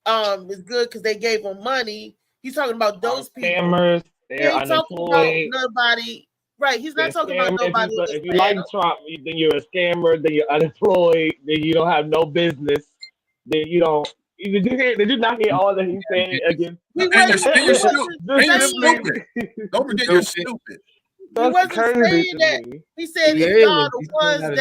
is good because they gave him money, he's talking about those people. Scammers, they're he ain't talking about nobody. Right, he's not talking about nobody. If you like Trump, then you're a scammer, then you're unemployed, then you don't have no business, then you don't. Did you not hear all that he's saying against? You're stupid. Don't forget you're stupid. He wasn't saying that. He said it's y'all the ones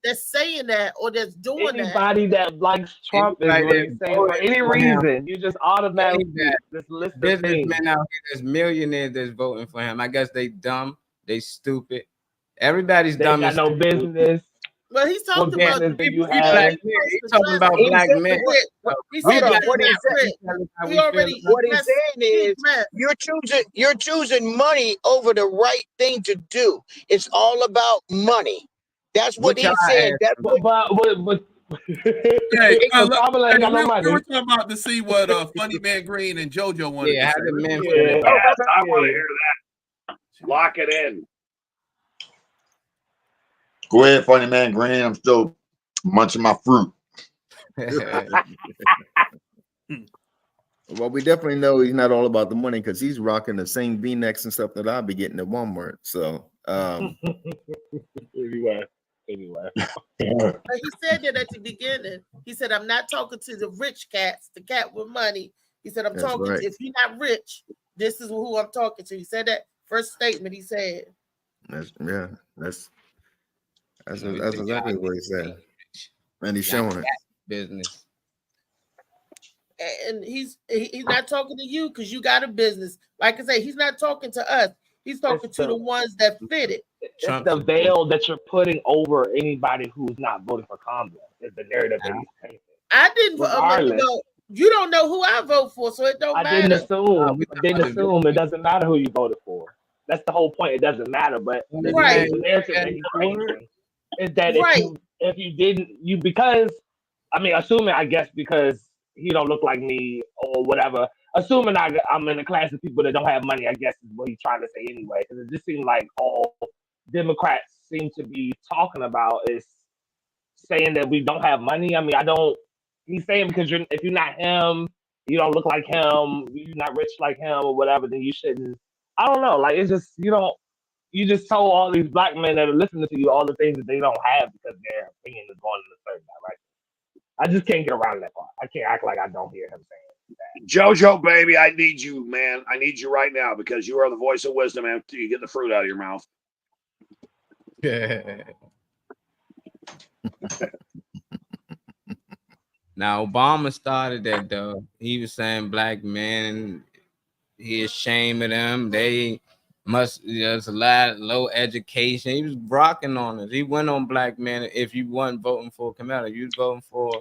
that's saying that or that's doing that. Anybody that likes Trump is what he's saying for any reason. You just automatically just list the businessmen out here, there's millionaires that's voting for him. I guess they dumb, they stupid. Everybody's dumb. They got no business. Well, he's talking about the people. He's talking about black men. He said what he's saying is you're choosing money over the right thing to do. It's all about money. That's what he's saying. Hey, we were talking about to see what Funny Man Green and JoJo wanted to say. I want to hear that. Lock it in. Go ahead, Funny Man Green. I'm still munching my fruit. Well, we definitely know he's not all about the money because he's rocking the same V-necks and stuff that I'll be getting at Walmart. So, anyway. But he said that at the beginning. He said, I'm not talking to the rich cats, the cat with money. He said, I'm talking to, if you're not rich, this is who I'm talking to. He said that first statement he said. That's exactly what he said. And he's showing it. Business. And he's not talking to you because you got a business. Like I say, he's not talking to us. He's talking to the ones that fit it. It's the veil that you're putting over anybody who's not voting for Kamala. Is the narrative that he's painting. I didn't vote. You don't know who I vote for, so it don't matter. I didn't assume. It doesn't matter who you voted for. That's the whole point. It doesn't matter. But the Right. narrative that he's painting is that Right. if you didn't because I mean assuming I guess because he don't look like me or whatever. Assuming I'm in a class of people that don't have money, I guess is what he's trying to say anyway. Because it just seems like all Democrats seem to be talking about is saying that we don't have money. I mean, I don't. He's saying because if you're not him, you don't look like him, you're not rich like him or whatever, then you shouldn't. I don't know. Like it's just you just told all these black men that are listening to you all the things that they don't have because their opinion is going in a certain direction. I just can't get around that part. I can't act like I don't hear him saying that. JoJo, baby, I need you, man. I need you right now because you are the voice of wisdom after you get the fruit out of your mouth. Now Obama started that though. He was saying black men, he ashamed of them. They must there's a lot of low education. He was rocking on us. He went on black men. If you weren't voting for Kamala, you was voting for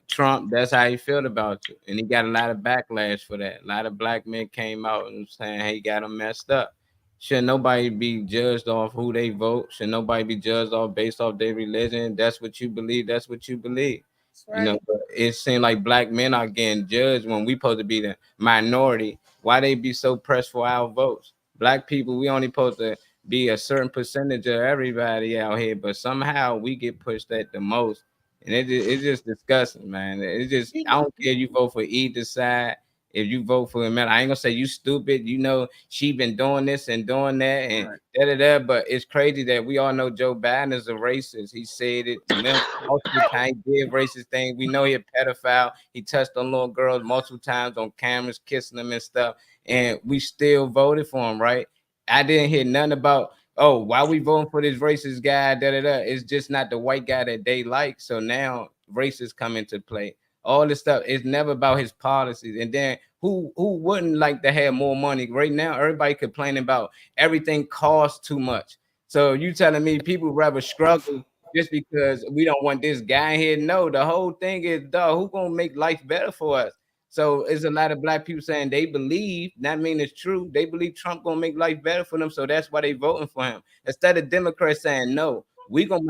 Trump. That's how he felt about you. And he got a lot of backlash for that. A lot of black men came out and saying, hey, he got him messed up. Should nobody be judged off who they vote? Should nobody be judged off based off their religion? That's what you believe. That's what you believe. Right. You know, but it seems like black men are getting judged when we supposed to be the minority. Why they be so pressed for our votes? Black people, we only supposed to be a certain percentage of everybody out here, but somehow we get pushed at the most. And it's just disgusting, man. It's just, I don't care if you vote for either side. If you vote for him, I ain't gonna say you stupid. You know, she been doing this and doing that and but it's crazy that we all know Joe Biden is a racist. He said it multiple times, he did racist things. We know he a pedophile. He touched on little girls multiple times on cameras, kissing them and stuff. And we still voted for him, right? I didn't hear nothing about, oh, why we voting for this racist guy? It's just not the white guy that they like. So now racists come into play. All this stuff is never about his policies. And then who wouldn't like to have more money? Right now, everybody complaining about everything costs too much. So you telling me people rather struggle just because we don't want this guy here? No, the whole thing is, who gonna make life better for us? So it's a lot of black people saying they believe, that mean it's true. They believe Trump gonna make life better for them. So that's why they voting for him. Instead of Democrats saying no. We gonna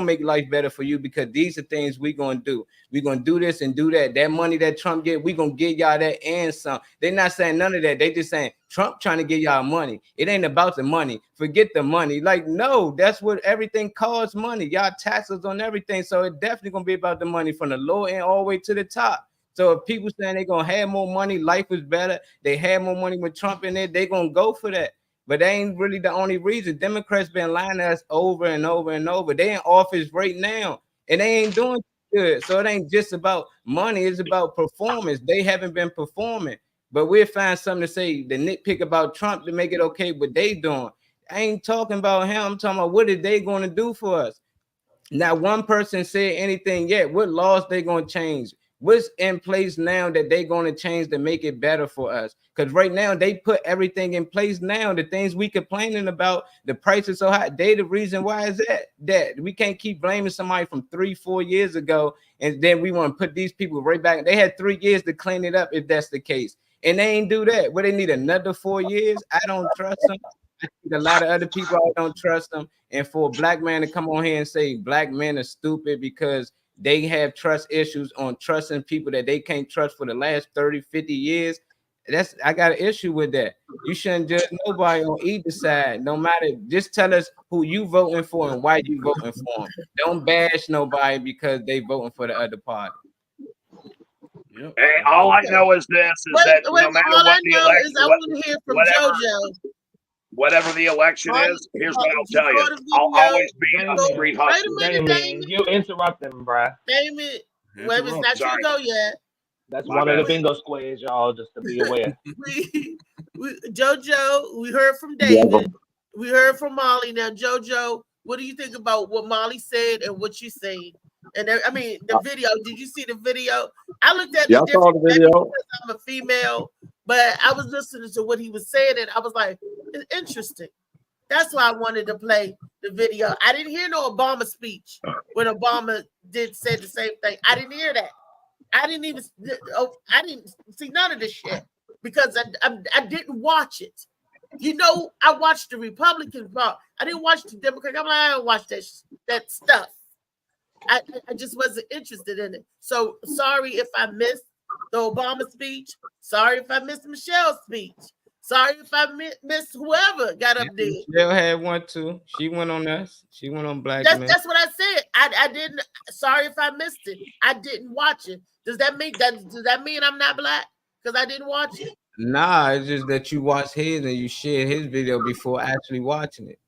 make life better for you because these are things we gonna do. We gonna do this and do that. That money that Trump get, we gonna give y'all that and some. They're not saying none of that. They just saying Trump trying to give y'all money. It ain't about the money. Forget the money. Like, no, that's what everything costs money. Y'all taxes on everything. So it definitely gonna be about the money from the low end all the way to the top. So if people saying they gonna have more money, life is better. They have more money with Trump in it. They gonna go for that. But they ain't really the only reason. Democrats been lying to us over and over and over. They in office right now, and they ain't doing good. So it ain't just about money. It's about performance. They haven't been performing. But we'll find something to say, the nitpick about Trump to make it okay what they doing. I ain't talking about him. I'm talking about what are they going to do for us? Not one person said anything yet. What laws they going to change? What's in place now that they're going to change to make it better for us? Because right now they put everything in place now. The things we complaining about, the price is so high. They the reason why is that we can't keep blaming somebody from 3-4 years ago, and then we want to put these people right back. They had 3 years to clean it up if that's the case, and they ain't do that. Well, they need another 4 years. I don't trust them. I think a lot of other people I don't trust them. And for a black man to come on here and say black men are stupid because they have trust issues on trusting people that they can't trust for the last 30-50 years. I got an issue with that. You shouldn't judge nobody on either side, no matter. Just tell us who you voting for and why you voting for them. Don't bash nobody because they voting for the other party. Yep. Hey, all I know is this: that no matter what the election, I want to hear from JoJo. Whatever the election is, here's what I'll tell you: I'll always be a street hustler. Damon, you interrupt them, bruh. Damon, wait, it's not your go yet. That's one of the bingo squares, y'all, just to be aware. JoJo, we heard from David. We heard from Molly. Now, JoJo, what do you think about what Molly said and what you saying? And I mean, the video. Did you see the video? I looked at the video because I'm a female, but I was listening to what he was saying, and I was like, it's interesting. That's why I wanted to play the video. I didn't hear no Obama speech when Obama said the same thing. I didn't hear that. I didn't see none of this shit because I didn't watch it. You know, I watched the Republican part. I didn't watch the Democrat. I'm like, I don't watch that stuff. I just wasn't interested in it. So sorry if I missed the Obama speech. Sorry if I missed Michelle's speech. Sorry if I missed whoever got up there. Michelle had one too. She went on us. She went on Black Men. That's what I said. I didn't. Sorry if I missed it. I didn't watch it. Does that mean I'm not black because I didn't watch it? Nah, it's just that you watched his and you shared his video before actually watching it.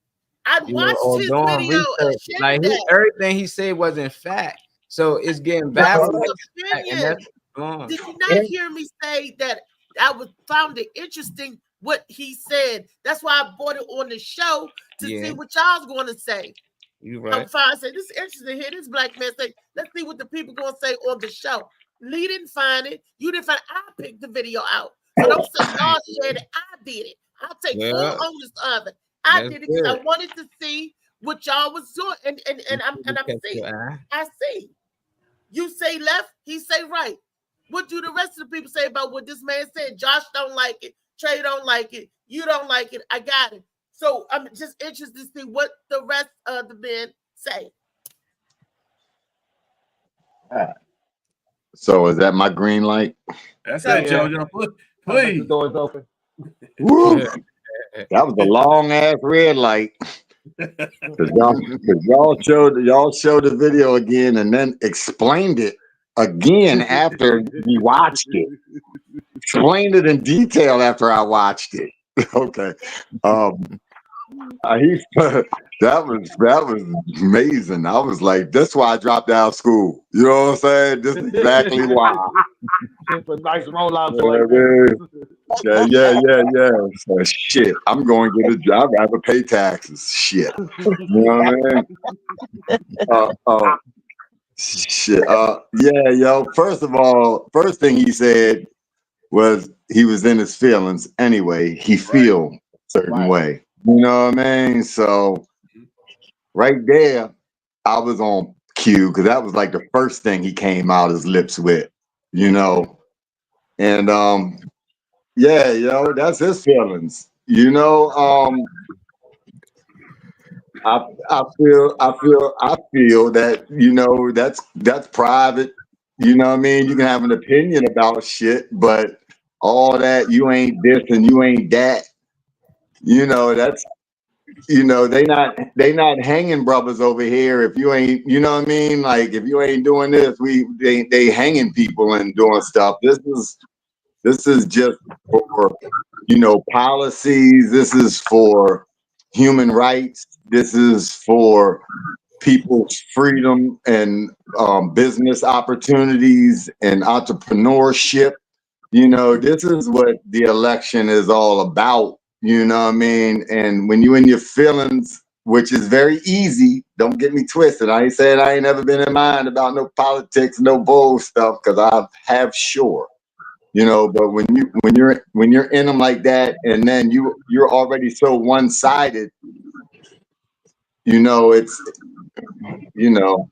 I watched his video and shared like that. everything he said wasn't fact. So it's getting baffled. Did you not hear me say that I found it interesting what he said? That's why I brought it on the show to see what y'all's going to say. You right. I'm fine. I said, this is interesting. Hear this black man say, let's see what the people going to say on the show. Lee didn't find it. You didn't find it. I picked the video out. So don't say y'all shared it. I did it. I'll take full ownership of it. I did it because I wanted to see what y'all was doing. And I'm seeing. I see. You say left, he say right. What do the rest of the people say about what this man said? Josh don't like it. Trey don't like it. You don't like it. I got it. So I'm just interested to see what the rest of the men say. So is that my green light? That's it, JoJo. Please. The door's open. Woo. That was a long ass red light. Cause y'all showed the video again and then explained it again after we watched it. Explained it in detail after I watched it. Okay. That was amazing. I was like, that's why I dropped out of school. You know what I'm saying? This is exactly why. It's a nice rollout. Yeah. So, shit, I'm going to get a job. I have to pay taxes. Shit. You know what I mean? Shit. Yeah, yo. First of all, first thing he said was he was in his feelings anyway. He feel a certain way. You know what I mean? So right there, I was on cue because that was like the first thing he came out his lips with, you know. And yeah, yo, that's his feelings. You know, I feel that, you know, that's private. You know what I mean? You can have an opinion about shit, but all that, you ain't this and you ain't that. You know, that's, you know, they not hanging brothers over here if you ain't, you know what I mean? Like if you ain't doing this, they hanging people and doing stuff. This is just for, you know, policies. This is for human rights. This is for people's freedom and business opportunities and entrepreneurship. You know, this is what the election is all about. You know what I mean? And when you in your feelings, which is very easy, don't get me twisted. I ain't saying I ain't never been in mind about no politics, no bull stuff, because I have sure. You know, but when you're in them like that, and then you're already so one-sided, you know, it's, you know,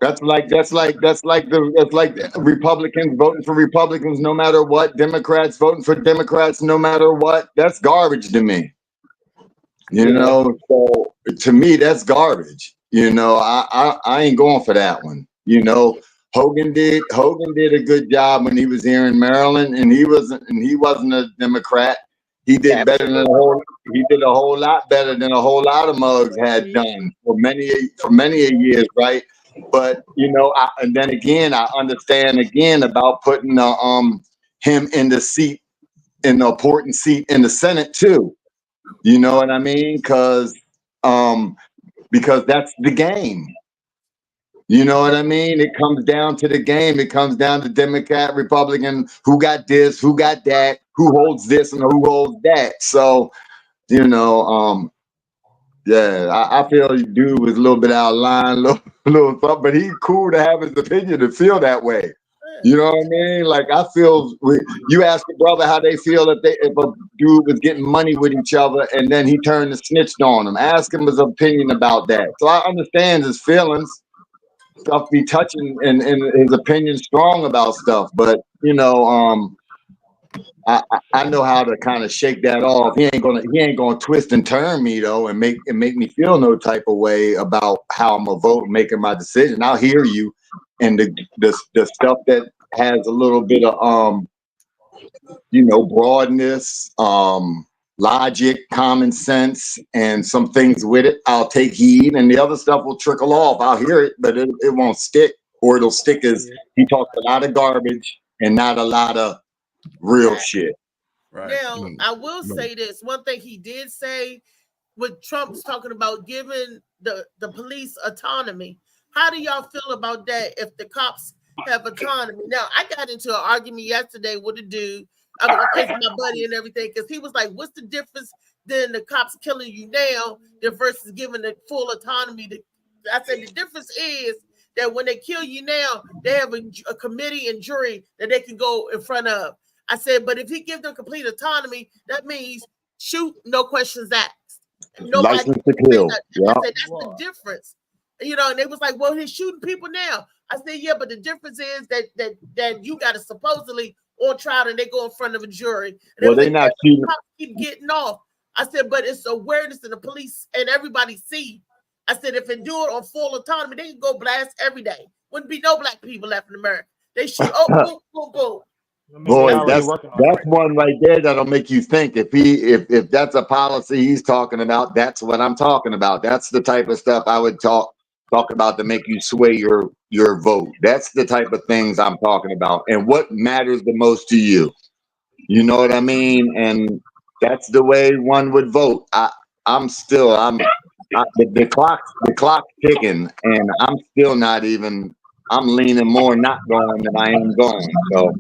that's like the Republicans voting for Republicans no matter what, Democrats voting for Democrats no matter what. That's garbage to me. You know, so to me that's garbage. You know, I ain't going for that one. You know, Hogan did a good job when he was here in Maryland, and he wasn't a Democrat. He did better than he did a whole lot better than a whole lot of mugs had done for many years, right? But you know, and then again, I understand again about putting him in the seat, in the important seat in the Senate too. You know what I mean? Because that's the game. You know what I mean? It comes down to the game. It comes down to Democrat, Republican, who got this, who got that, who holds this and who holds that. So, you know, yeah, I feel dude was a little bit out of line, little something, but he's cool to have his opinion and feel that way. You know what I mean? Like I feel, you ask a brother how they feel if a dude was getting money with each other and then he turned and snitched on him. Ask him his opinion about that. So I understand his feelings. Stuff be touching and his opinion strong about stuff, but you know, I know how to kind of shake that off. He ain't gonna twist and turn me though, and make me feel no type of way about how I'm gonna vote, and making my decision. I'll hear you, and the stuff that has a little bit of broadness, logic, common sense, and some things with it, I'll take heed, and the other stuff will trickle off. I'll hear it, but it won't stick, or it'll stick as he talks a lot of garbage and not a lot of real shit. Right. Now, I will say this. One thing he did say, when Trump's talking about giving the police autonomy, how do y'all feel about that if the cops have autonomy? Now, I got into an argument yesterday with a dude. I mean, with my buddy and everything, because he was like, what's the difference then the cops killing you now versus giving the full autonomy? I said, the difference is that when they kill you now, they have a committee and jury that they can go in front of. I said, but if he gives them complete autonomy, that means shoot, no questions asked. License to kill. I said, that's the difference. And they was like, well, he's shooting people now. I said, yeah, but the difference is that you got to supposedly on trial and they go in front of a jury. And well, they're not shooting. Keep getting off. I said, but it's awareness in the police and everybody see. I said, if they do it on full autonomy, they can go blast every day. Wouldn't be no black people left in America. They shoot, boom, boom, boom. Boy, that's one right there that'll make you think. If that's a policy he's talking about, that's what I'm talking about. That's the type of stuff I would talk about to make you sway your vote. That's the type of things I'm talking about. And what matters the most to you. You know what I mean? And that's the way one would vote. The clock's ticking, and I'm still not even. I'm leaning more not going than I am going. So,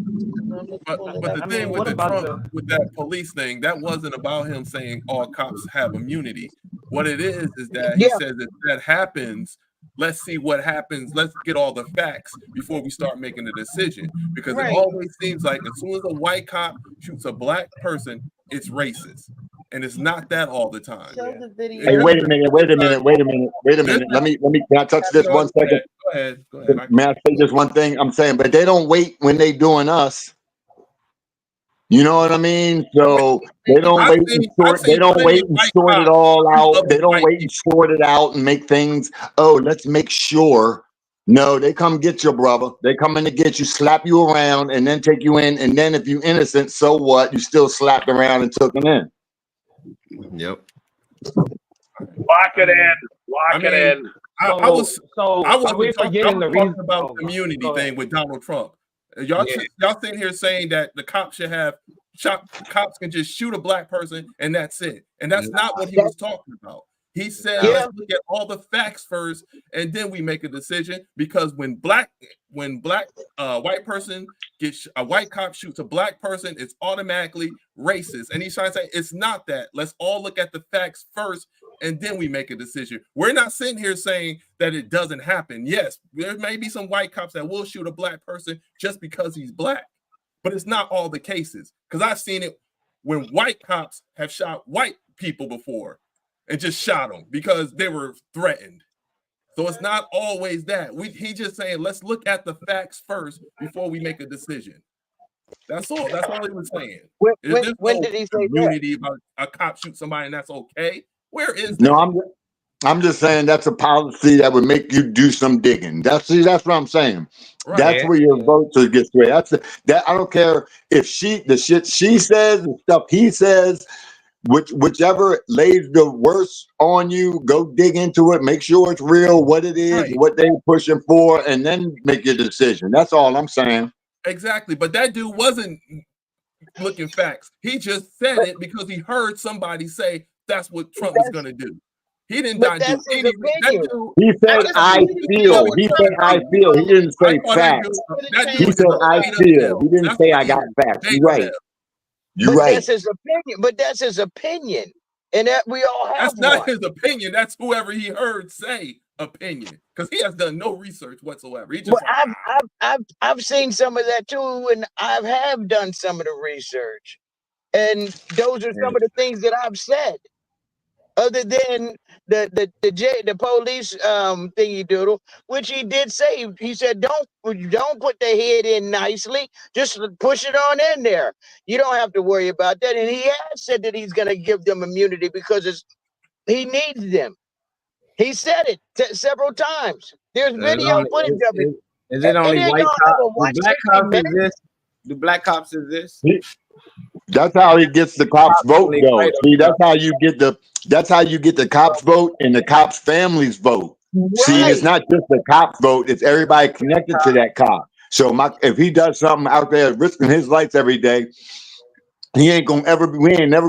but the thing with with that police thing, that wasn't about him saying all cops have immunity. What it is that he says if that happens, let's see what happens. Let's get all the facts before we start making a decision. Because it always seems like as soon as a white cop shoots a black person, it's racist. And it's not that all the time. Hey, wait a minute. Let me can I touch this 1 second? Go ahead. May I say just one thing? I'm saying, but they don't wait when they doing us. You know what I mean? So they don't wait and sort. They don't wait and sort it all out. They don't wait and sort it out and make things. Oh, let's make sure. No, they come get your brother. They come in to get you, slap you around, and then take you in. And then if you innocent, so what? You still slapped around and took it in. Yep. Lock it in. Lock it in. I wasn't talking about the immunity thing with Donald Trump. Y'all sitting here saying that the cops should have cops can just shoot a black person and that's it. And that's not what he was talking about. He said, let's look at all the facts first, and then we make a decision. Because when white person gets a white cop shoots a black person, it's automatically racist. And he's trying to say it's not that. Let's all look at the facts first, and then we make a decision. We're not sitting here saying that it doesn't happen. Yes, there may be some white cops that will shoot a black person just because he's black, but it's not all the cases. Because I've seen it when white cops have shot white people before. And just shot them because they were threatened. So it's not always that. He just saying, let's look at the facts first before we make a decision. That's all. That's all he was saying. When did he say immunity about a cop shoot somebody and that's okay? Where is that? No, I'm just saying that's a policy that would make you do some digging. That's what I'm saying. Right. That's where your votes get swayed. That I don't care if the shit she says, the stuff he says. Whichever lays the worst on you, go dig into it, make sure it's real, what it is, what they're pushing for, and then make your decision. That's all I'm saying. Exactly. But that dude wasn't looking facts. He just said it because he heard somebody say that's what Trump is going to do. He didn't do anything. He said, I feel. He said, I feel. He didn't say facts. He said, I feel. He didn't say, I got facts. You're right. You're right. That's his opinion. But that's his opinion, and that we all have. That's not his opinion. That's whoever he heard say opinion, because he has done no research whatsoever. He just. I've seen some of that too, and I have done some of the research, and those are some of the things that I've said. other than the police thingy doodle, which he did say. He said, don't put the head in nicely, just push it on in there. You don't have to worry about that. And he has said that he's going to give them immunity because he needs them. He said it several times. There's video footage of it. Is it only ain't white gonna cops? have a Do white black chicken, cops man. exist? Do black cops exist? That's how he gets the cops vote, Only though. white See, that's how you get the cops vote and the cops' families vote. See, it's Right. not just the cops vote; it's everybody connected to that cop. So, if he does something out there risking his life every day, we ain't never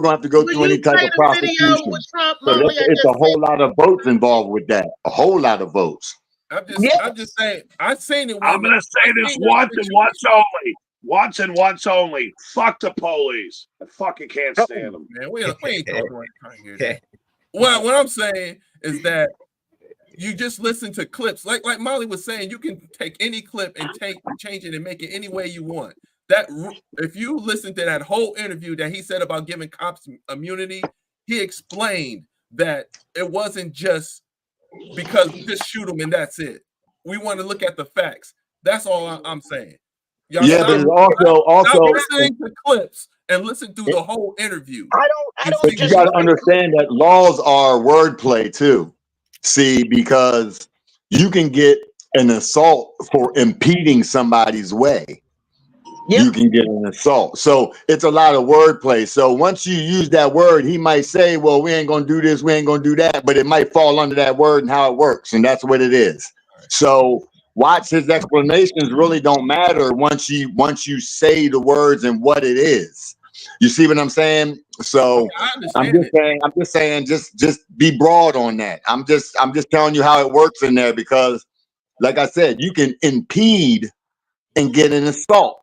gonna have to go Will through any you type play of the video prosecution. with Trump, So Molly? I it's a just whole sent lot of votes involved with that. A whole lot of votes. I'm just saying. I've seen it. I'm gonna say this once and once only. Once and once only. Fuck the police. I fucking can't stand them. Man, we ain't talking right here. Well, what I'm saying is that you just listen to clips, like Molly was saying. You can take any clip and change it and make it any way you want. That if you listen to that whole interview that he said about giving cops immunity, he explained that it wasn't just because just shoot them and that's it. We want to look at the facts. That's all I'm saying. Y'all Yeah, but stop listening to clips and listen through the whole interview. But you got to understand that laws are wordplay too. See, because you can get an assault for impeding somebody's way. You can get an assault. So it's a lot of wordplay. So once you use that word, he might say, well, we ain't going to do this, we ain't going to do that, but it might fall under that word and how it works. And that's what it is. So watch his explanations really don't matter once you say the words and what it is. You see what I'm saying? So I'm just saying, just be broad on that. I'm just telling you how it works in there because, like I said, you can impede and get an assault.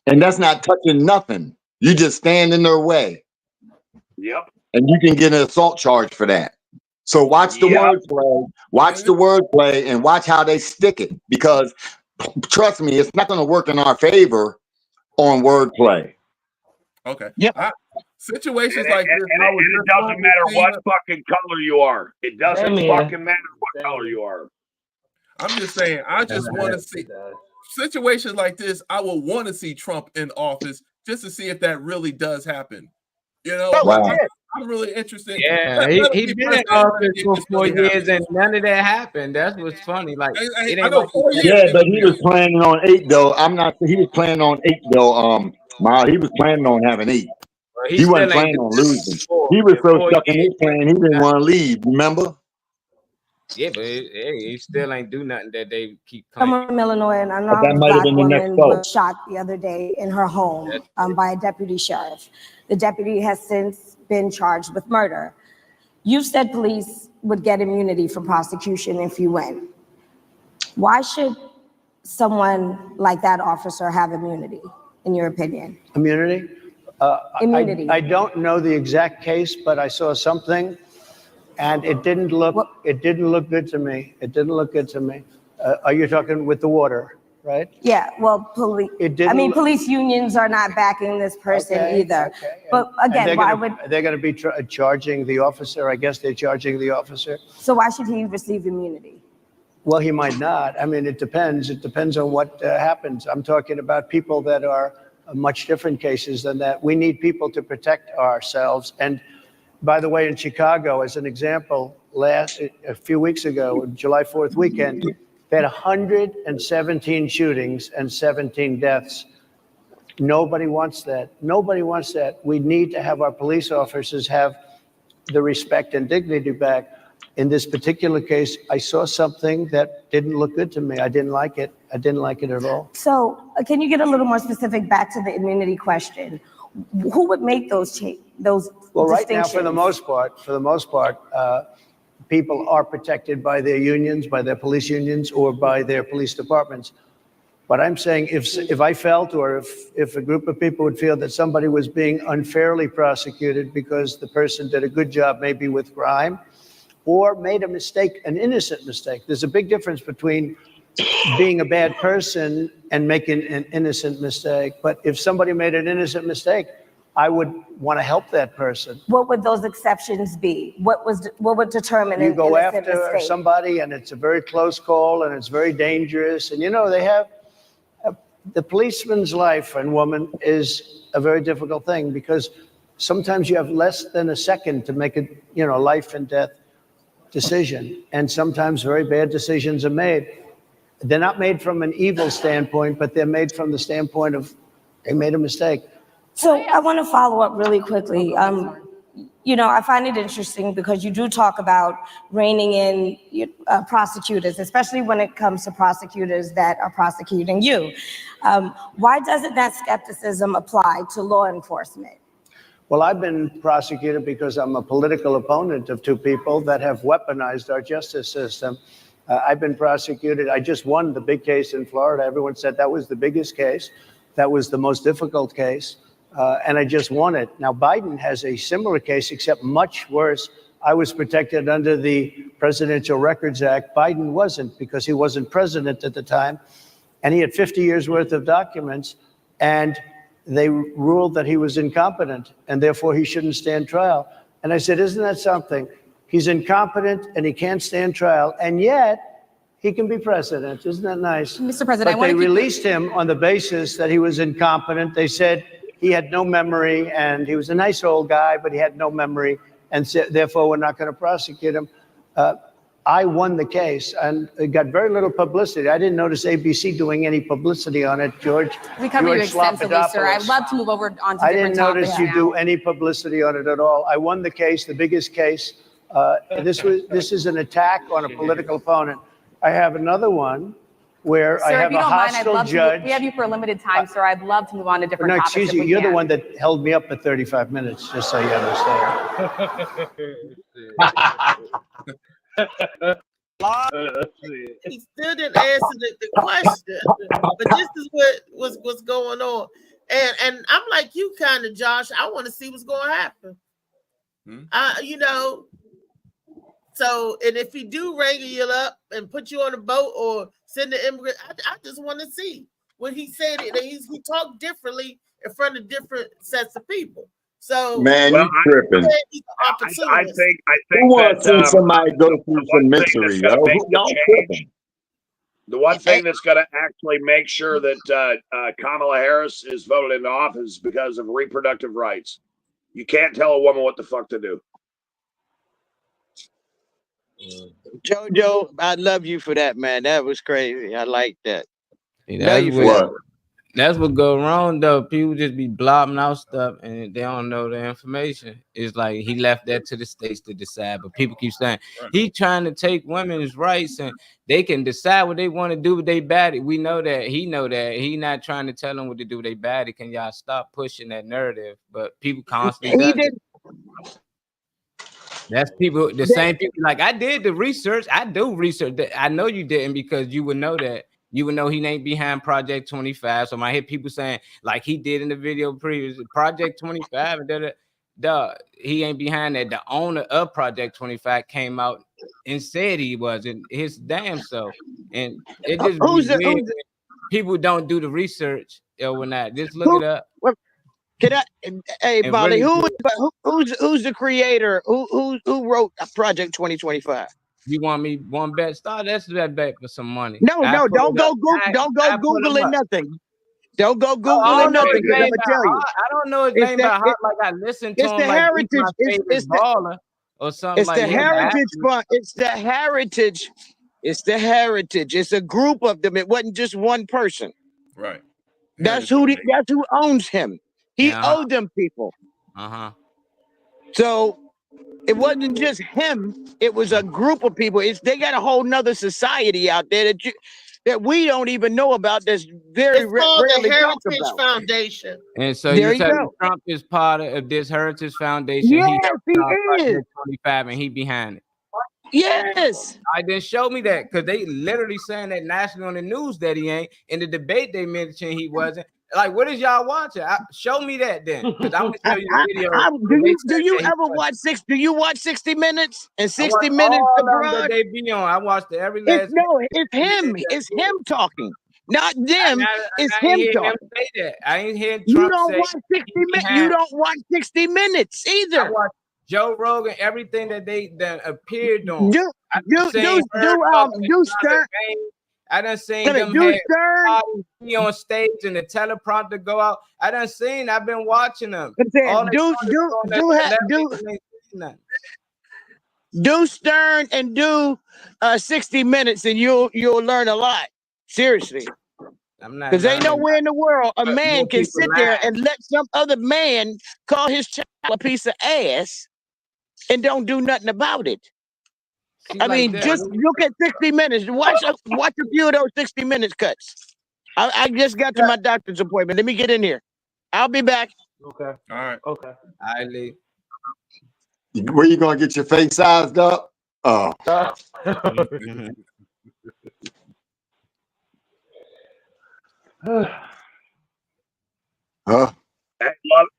And that's not touching nothing. You just stand in their way. Yep. And you can get an assault charge for that. So watch the wordplay. Watch the wordplay and watch how they stick it. Because trust me, it's not going to work in our favor on wordplay. Okay. Yeah. Situations like this, it doesn't matter what fucking color you are. It doesn't fucking matter what color you are. I'm just saying, I just want to see situations like this. I will want to see Trump in office just to see if that really does happen. You know, I'm really interested. Yeah, he been in office for 4 years and none of that happened. That's what's funny. Like, it ain't like but he was planning on 8 though. He was planning on 8 though. He was planning on having 8. He wasn't planning on losing. He was so stuck in his plan, he didn't want to leave. Remember? Yeah, but he still ain't do nothing that they keep coming. I'm from Illinois, and I know a black woman was shot the other day in her home by a deputy sheriff. The deputy has since been charged with murder. You said police would get immunity from prosecution if you win. Why should someone like that officer have immunity, in your opinion? Immunity? Immunity. I don't know the exact case, but I saw something, and it didn't look good to me. It didn't look good to me. Are you talking with the water, right? Yeah. Well, police unions are not backing this person either. Okay. But again, why would they're going to be charging the officer? I guess they're charging the officer. So why should he receive immunity? Well, he might not. I mean, it depends. It depends on what happens. I'm talking about people that are much different cases than that. We need people to protect ourselves. And by the way, in Chicago, as an example, a few weeks ago, July 4th weekend, they had 117 shootings and 17 deaths. Nobody wants that. Nobody wants that. We need to have our police officers have the respect and dignity back. In this particular case, I saw something that didn't look good to me. I didn't like it. I didn't like it at all. So can you get a little more specific back to the immunity question? Who would make those Well, right now, for the most part, people are protected by their unions, by their police unions, or by their police departments. But I'm saying if I felt, or if a group of people would feel that somebody was being unfairly prosecuted because the person did a good job maybe with crime, or made a mistake, an innocent mistake. There's a big difference between being a bad person and making an innocent mistake. But if somebody made an innocent mistake, I would want to help that person. What would those exceptions be? What would determine You an go innocent after mistake? somebody and it's a very close call and it's very dangerous. And, you know, they have the policeman's life and woman is a very difficult thing because sometimes you have less than a second to make a, you know, life and death decision. And sometimes very bad decisions are made. They're not made from an evil standpoint, but they're made from the standpoint of they made a mistake. So I want to follow up really quickly. You know, I find it interesting because you do talk about reining in prosecutors, especially when it comes to prosecutors that are prosecuting you. Why doesn't that skepticism apply to law enforcement? Well, I've been prosecuted because I'm a political opponent of two people that have weaponized our justice system. I've been prosecuted. I just won the big case in Florida. Everyone said that was the biggest case. That was the most difficult case. And I just won it. Now, Biden has a similar case, except much worse. I was protected under the Presidential Records Act. Biden wasn't because he wasn't president at the time. And he had 50 years worth of documents. And they ruled that he was incompetent and therefore he shouldn't stand trial. And I said, isn't that something? He's incompetent and he can't stand trial. And yet he can be president. Isn't that nice? Mr. President, but they released him on the basis that he was incompetent. They said he had no memory and he was a nice old guy, but he had no memory. And therefore, we're not going to prosecute him. I won the case and it got very little publicity. I didn't notice ABC doing any publicity on it, George. We covered you George extensively, sir. I'd love to move over onto I different didn't notice topics you do any publicity on it at all. I won the case, the biggest case. This is an attack on a political opponent. I have another one where I Sir, have if you a don't mind, I'd hostile love to judge. we have you for a limited time, sir. I'd love to move on to different No, topics. excuse if you. we You're the can. one that held me up for 35 minutes, just so you understand. He still didn't answer the question, but this is what's going on, and I'm like you, kind of, Josh. I want to see what's going to happen. You know, so and if he do wrangle you up and put you on a boat or send the immigrant, I just want to see when he said it. He talked differently in front of different sets of people. So man, you tripping. I think Who wants to that see somebody go through some misery, yo? Y'all tripping. the one thing that's going to actually make sure that Kamala Harris is voted into office is because of reproductive rights. You can't tell a woman what the fuck to do. Jojo, I love you for that, man. That was crazy. I like that. That's what go wrong though. People just be blobbing out stuff and they don't know the information. It's like he left that to the states to decide, but people keep saying he trying to take women's rights and they can decide what they want to do with their body. We know that he he not trying to tell them what to do with their body. Can y'all stop pushing that narrative? But people constantly that's people, the same people. Like I did the research. I do research. I know you didn't because you would know that. You would know he ain't behind Project 25. So I hear people saying, like he did in the video previous, Project 25, and he ain't behind that. The owner of Project 25 came out and said he wasn't his damn self. And it just people don't do the research or not. Just look it up. Can I? Hey, Molly, who's the creator? Who wrote Project 2025? You want me one bet? Start that bet for some money. No, don't go Googling nothing. Don't go Googling nothing. I'm gonna tell you. I don't know his name by heart. Like I listened to him. It's the heritage. It's baller or something. It's the heritage fund. It's the heritage. It's the heritage. It's a group of them. It wasn't just one person. Right. That's who owns him. He owed them people. So it wasn't just him. It was a group of people. They got a whole nother society out there that we don't even know about. That's very called rarely the talked Heritage about. Foundation. And so you tell me Trump is part of this Heritage Foundation. Yes, he is. 25 and he behind it. Yes. I didn't show me that because they literally saying that national on the news that he ain't. In the debate they mentioned he wasn't. Like, what is y'all watching? Show me that then, because I'm gonna show you the video. Do you ever watch Do you watch 60 Minutes and 60 Minutes all abroad? that they be on. I watched every last. It's him. It's him talking. not them. It's I ain't him hear him talking. say that. I ain't hear You Trump don't say watch 60 he minutes. had- You don't watch 60 Minutes I either. watch Joe Rogan, everything that they that appeared on. Do I done seen Stern. I done seen Come them here, do have Stern. parties, be on stage and the teleprompter go out. I done seen. I've been watching them. I'm saying, All they do doing is do throwing do that ha- celebrity do and ain't saying nothing. do Stern and do 60 Minutes, and you'll learn a lot. Seriously. I'm not Because ain't learning. nowhere in the world a But man more can people sit there lying. and let some other man call his child a piece of ass and don't do nothing about it. See, I like mean, that, just look at 60 Minutes. Watch a few of those 60 Minutes cuts. I just got to my doctor's appointment. Let me get in here. I'll be back. Okay. All right. Okay. I leave. Where you gonna get your face sized up? Oh, huh? Hey,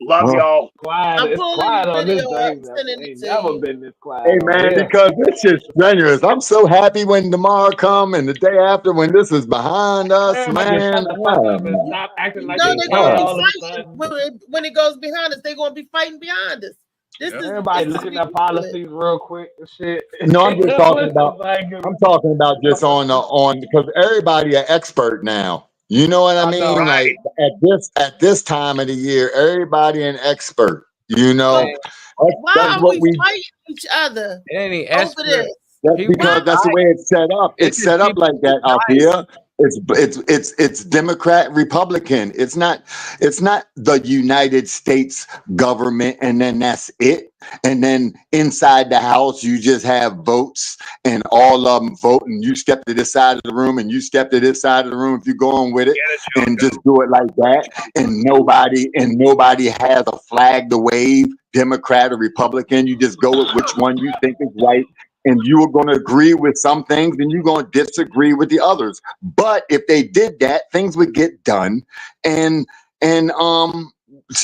love Huh? y'all. Quiet. I'm It's pulling quiet the on this video up, thing. Man. sending it Ain't to never you. been this quiet Hey on man, here. because this shit's strenuous. I'm so happy when tomorrow come and the day after when this is behind us, Everybody just man. shut the fuck up and stop acting like No, they they're care gonna be all of a fighting sudden. when it goes behind us. They're gonna be fighting behind us. This Yep. is Everybody this is looking at ridiculous. policies real quick and shit. No, I'm just talking What about. the fuck? I'm talking about just on because everybody an expert now. You know what I I mean? know. Like at this time of the year, everybody an expert. You know, Man, Why that's are what we we. fighting each other it ain't any over expert. this? That's People because Why? that's the way it's set up. It's It's just set up people like that, divided. Althea. It's Democrat, Republican. It's not the United States government, and then that's it. And then inside the house, you just have votes, and all of them vote, and you step to this side of the room, and you step to this side of the room if you're going with it, and just do it like that. And nobody has a flag to wave, Democrat or Republican. You just go with which one you think is right. And you are going to agree with some things and you're going to disagree with the others. But if they did that, things would get done. And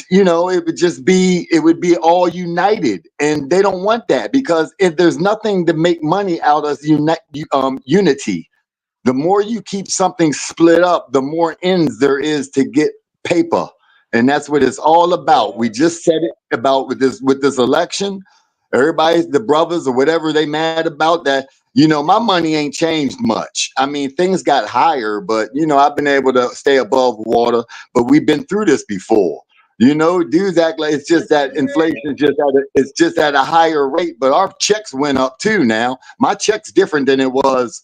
you know, it would be all united. And they don't want that because if there's nothing to make money out of unity, the more you keep something split up, the more ends there is to get paper. And that's what it's all about. We just said it about with this election. Everybody's the brothers or whatever they mad about that. You know, my money ain't changed much. I mean, things got higher, but you know, I've been able to stay above water. But we've been through this before. You know, dudes act like it's just that inflation it's just at a higher rate. But our checks went up too now. My check's different than it was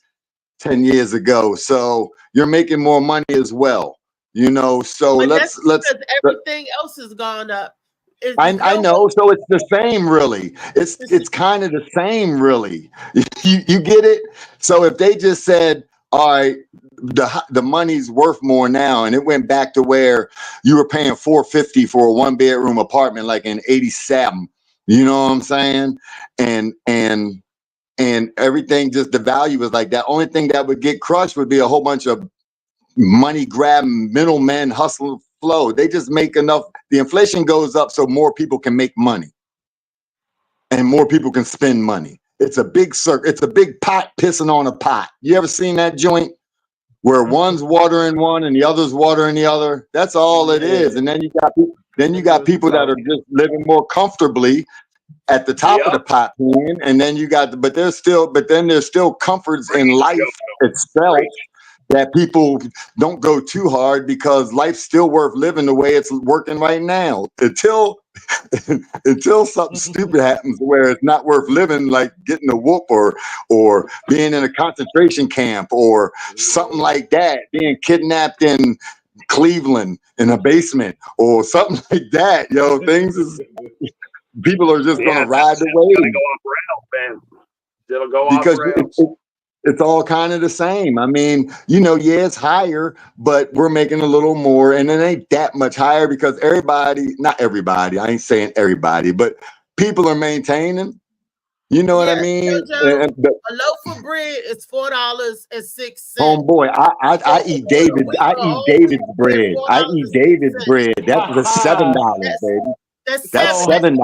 10 years ago. So you're making more money as well. You know, so But let's because everything else has gone up. I know, so it's the same, really. It's kind of the same, really. You get it? So if they just said, all right, the money's worth more now, and it went back to where you were paying $450 for a 1-bedroom apartment, like in '87. You know what I'm saying? And everything, just the value is like that. Only thing that would get crushed would be a whole bunch of money grab middlemen hustle flow. They just make enough. The inflation goes up so more people can make money and more people can spend money. It's a big circle. It's a big pot pissing on a pot. You ever seen that joint where one's watering one and the other's watering the other? That's all it is. And then you got people that are just living more comfortably at the top of the pot pan, and then there's still comforts in life itself that people don't go too hard because life's still worth living the way it's working right now until something stupid happens where it's not worth living, like getting a whoop or being in a concentration camp or something like that, being kidnapped in Cleveland in a basement or something like that. People are just gonna ride the wave. Gonna go off rails, man. It'll go Because off rails. it's all kind of the same. I mean, you know, yeah, it's higher, but we're making a little more, and it ain't that much higher because not everybody, I ain't saying everybody, but people are maintaining. You know what I mean? Jojo, a loaf of bread is $4.06. Homeboy, I eat David's bread. I eat David's bread. That was $7, baby. That's $7.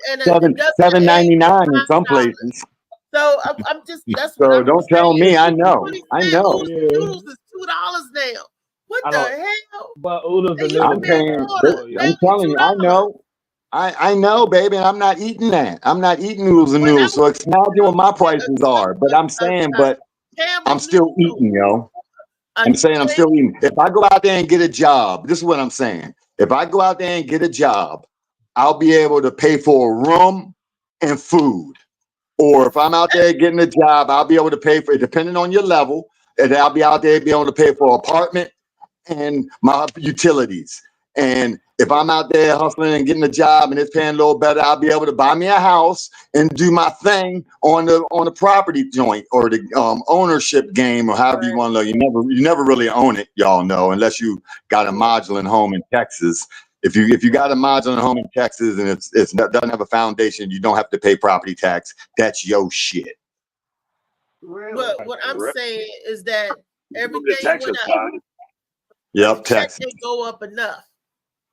And it doesn't $7.99 in some places. So I'm just that's what So I'm don't tell saying. me I know. I Oodles know. and noodles is $2 now. What I the don't. hell? But oodles They and used to I'm be a paying. quarter, yeah. I'm maybe telling you, I $2. know. I know, baby, and I'm not eating that. I'm not eating noodles and When I noodles. So was imagine what my prices are. But I'm saying, but I'm Campbell's still noodle, eating, yo. a I'm saying I'm plate, still eating. If I go out there and get a job, this is what I'm saying. If I go out there and get a job, I'll be able to pay for a room and food. Or if I'm out there getting a job, I'll be able to pay for it, depending on your level, and I'll be out there be able to pay for an apartment and my utilities. And if I'm out there hustling and getting a job and it's paying a little better, I'll be able to buy me a house and do my thing on the property joint or the ownership game or however you want to. You never really own it, y'all know, unless you got a modular home in Texas. If you got a modular home in Texas and it's not, doesn't have a foundation, you don't have to pay property tax. That's your shit. But what I'm saying is that everything Texas, went up. son. Yep, Check Texas. didn't go up enough.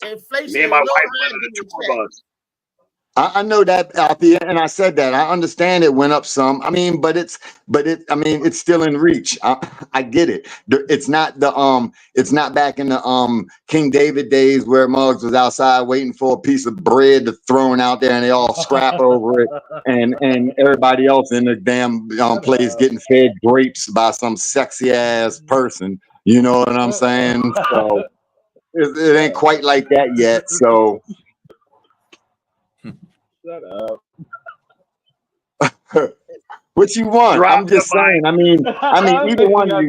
Inflation Me is and my a wife little higher live in than a the tour check. bus. I know that out there, and I said that. I understand it went up some. I mean, but it's still in reach. I get it. It's not back in the King David days where Muggs was outside waiting for a piece of bread to thrown out there, and they all scrap over it, and everybody else in the damn place getting fed grapes by some sexy ass person. You know what I'm saying? So it ain't quite like that yet. So. Shut up. What you want? Drop I'm just the mic. saying. I mean, either one of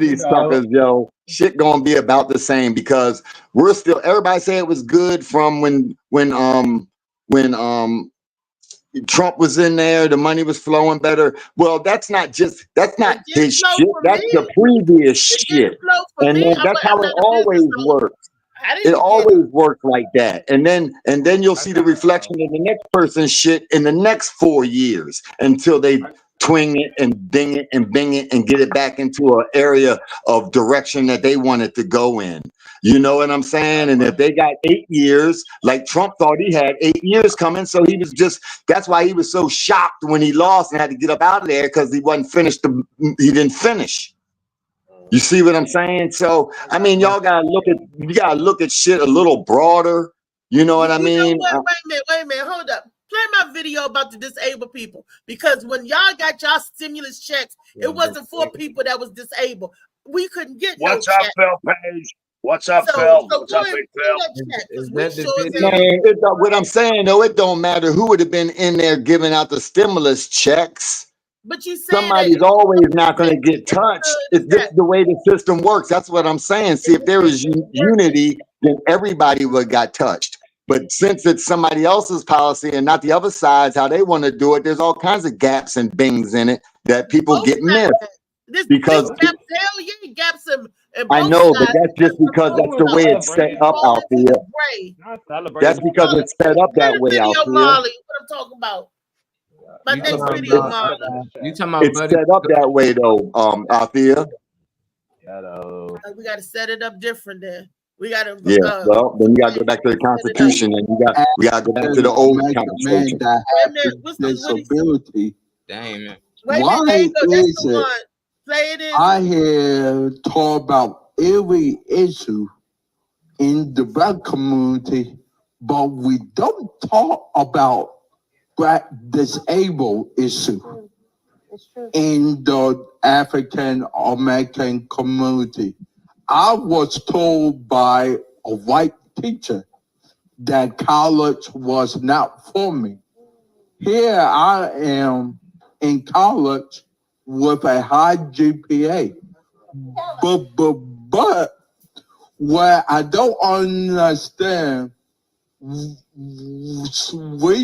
these suckers, yo, shit gonna be about the same because we're still. Everybody say it was good from when Trump was in there, the money was flowing better. Well, that's not his shit. That's the previous shit, and then that's how it always works. It always works like that, and then you'll see the reflection of the next person's shit in the next 4 years until they twing it and ding it and bing it and get it back into an area of direction that they want it to go in. You know what I'm saying? And if they got 8 years, like Trump thought he had 8 years coming, so he was that's why he was so shocked when he lost and had to get up out of there because he wasn't finished. He didn't finish. You see what I'm saying? So I mean, you gotta look at shit a little broader. You know what I mean? Wait a minute, hold up. Play my video about the disabled people because when y'all got y'all stimulus checks, it wasn't for people that was disabled. We couldn't get What's no up, check. Phil Page? What's up, Phil? What's up, Big Phil? Man, what I'm saying though, it don't matter who would have been in there giving out the stimulus checks. But you saying Somebody's always not going to get touched. It's just the way the system works. That's what I'm saying. See, if there was unity, then everybody would have got touched. But since it's somebody else's policy and not the other side's how they want to do it, there's all kinds of gaps and things in it that people get missed. Because gaps, hell yeah, gaps in I know, but that's just because that's the way it's set up out there. That's because it's set up that way out there. Molly, what I'm talking about. My next video, Molly. You talking about it's set up that way though, out there. We got to set it up different then. We got to. Well, then you got to go back to the Constitution, and we got to go back to the old Constitution. Disability. Damn it. Why is it? I hear talk about every issue in the black community, but we don't talk about black disabled issue in the African American community. I was told by a white teacher that college was not for me. Here I am in college with a high GPA. But what I don't understand, we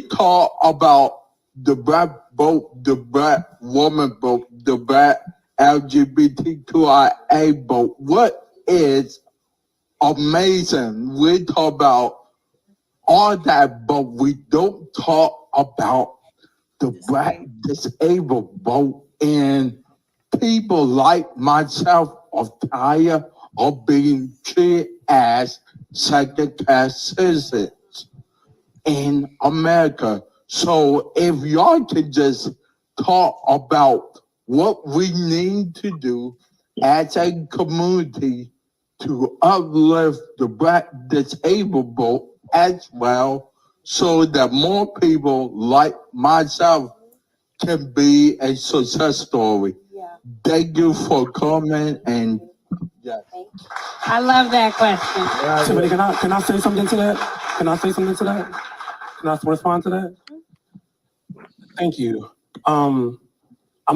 talk about the black vote, the black woman vote, the black LGBTQIA vote. What is amazing, we talk about all that, but we don't talk about the black disabled vote, and people like myself are tired of being treated as second-class citizens in America. So if y'all could just talk about what we need to do as a community to uplift the Black disabled as well, so that more people like myself can be a success story. Thank you for coming, and yes. I love that question. Tiffany, can I say something to that? Can I say something to that? Can I respond to that? Thank you. I'm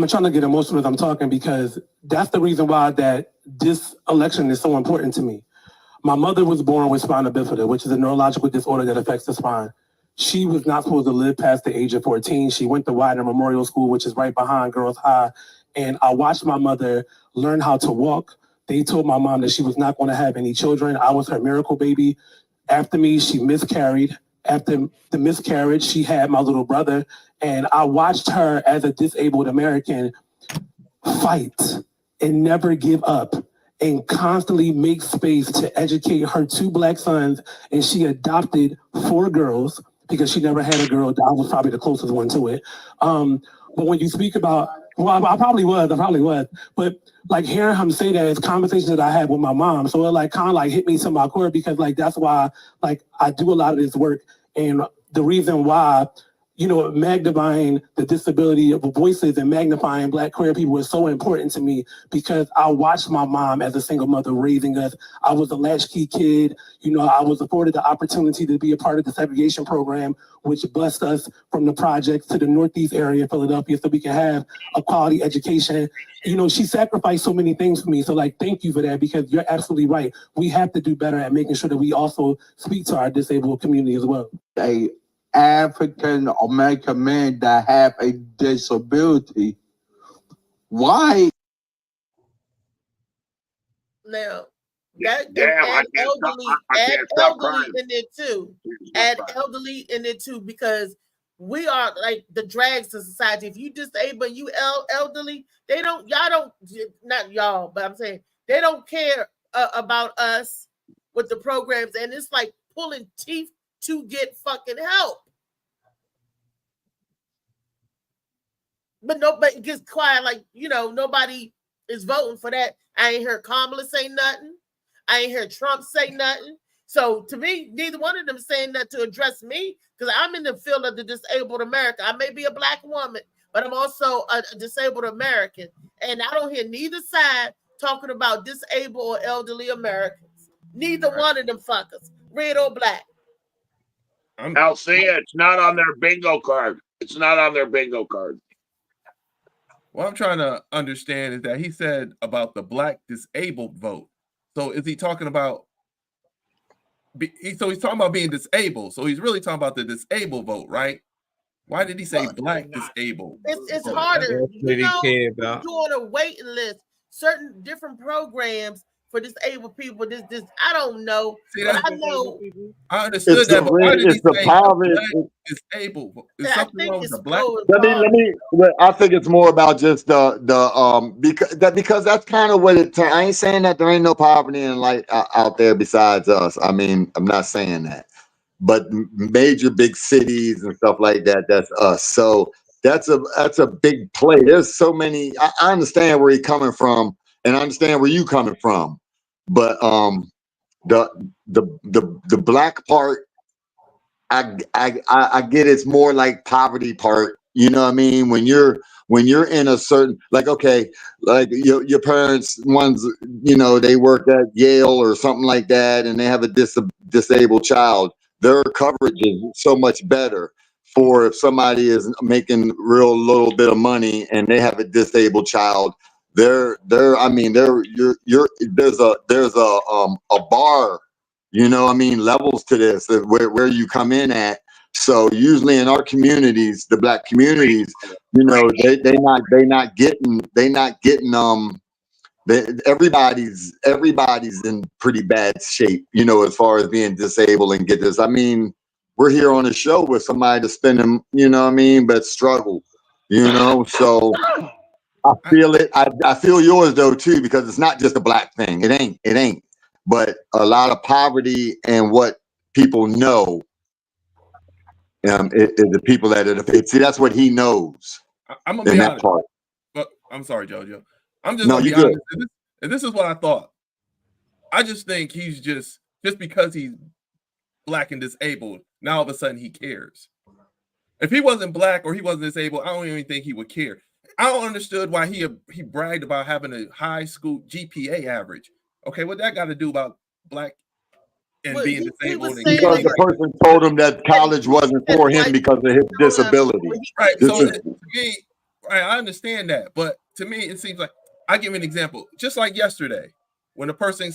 trying to get emotional as I'm talking because that's the reason why that this election is so important to me. My mother was born with spina bifida, which is a neurological disorder that affects the spine. She was not supposed to live past the age of 14. She went to Widener Memorial School, which is right behind Girls High. And I watched my mother learn how to walk. They told my mom that she was not going to have any children. I was her miracle baby. After me, she miscarried. After the miscarriage, she had my little brother. And I watched her as a disabled American fight and never give up and constantly make space to educate her 2 Black sons. And she adopted 4 girls because she never had a girl. I was probably the closest one to it. But when you speak about, well, I probably was. But like hearing him say that is conversations that I had with my mom. So it like kind of like hit me to my core because like that's why like I do a lot of this work. And the reason why, you know, magnifying the disability of voices and magnifying Black queer people is so important to me because I watched my mom as a single mother raising us. I was a latchkey kid. You know, I was afforded the opportunity to be a part of the segregation program, which bused us from the projects to the Northeast area of Philadelphia so we can have a quality education. You know, she sacrificed so many things for me. So like, thank you for that because you're absolutely right. We have to do better at making sure that we also speak to our disabled community as well. A African American man that have a disability, why? Now, that Damn, add I add can't stop elderly crying. in there too. Add elderly in there too, because we are like the drags of society. If you disabled, you elderly, y'all don't, not y'all, but I'm saying they don't care about us with the programs, and it's like pulling teeth to get fucking help. But nobody gets quiet, like, you know, nobody is voting for that. I ain't heard Kamala say nothing. I ain't heard Trump say nothing. So to me, neither one of them saying that to address me, because I'm in the field of the disabled America. I may be a Black woman, but I'm also a disabled American. And I don't hear neither side talking about disabled or elderly Americans. Neither one of them fuckers, red or Black. Althea, it's not on their bingo card. It's not on their bingo card. What I'm trying to understand is that he said about the Black disabled vote. So is he talking about? So he's talking about being disabled. So he's really talking about the disabled vote, right? Why did he say Black disabled? It's vote? harder. That's what he cared about. Doing a waiting list, certain different programs for disabled people. This I don't know. See, but that's- I know. I understood It's that, the but why did he it's the say poverty. Black disabled? Is I something think wrong with it's the Black? Let me. I think it's more about just because that's kind of what it. I ain't saying that there ain't no poverty and light out there besides us. I mean, I'm not saying that, but major big cities and stuff like that. That's us. So that's a big play. There's so many. I understand where he's coming from, and I understand where you coming from, but the Black part. I get it's more like poverty part. You know what I mean? When you're in a certain, like, okay, like your parents, ones, you know, they work at Yale or something like that, and they have a disabled child. Their coverage is so much better for if somebody is making real little bit of money and they have a disabled child. There's a bar. You know, I mean, levels to this, where you come in at. So usually in our communities, the Black communities, you know, everybody's in pretty bad shape, you know, as far as being disabled and get this. I mean, we're here on a show with somebody to spend them, you know what I mean, but struggle, you know. So I feel it. I feel yours though too, because it's not just a Black thing. It ain't. But a lot of poverty and what people know the people that it affects. See, that's what he knows. I'm gonna in be that honest. part. But I'm sorry, JoJo. I'm just No, gonna be you're good. honest. And this is what I thought. I just think he's just because he's black and disabled, now all of a sudden he cares. If he wasn't black or he wasn't disabled, I don't even think he would care. I don't understood why he bragged about having a high school GPA average. Okay, what that got to do about black and being disabled? Because the person told him that college wasn't for him because of his disability. Right. This So is- to me, right, I understand that, but to me, it seems like I give you an example. Just like yesterday, when a person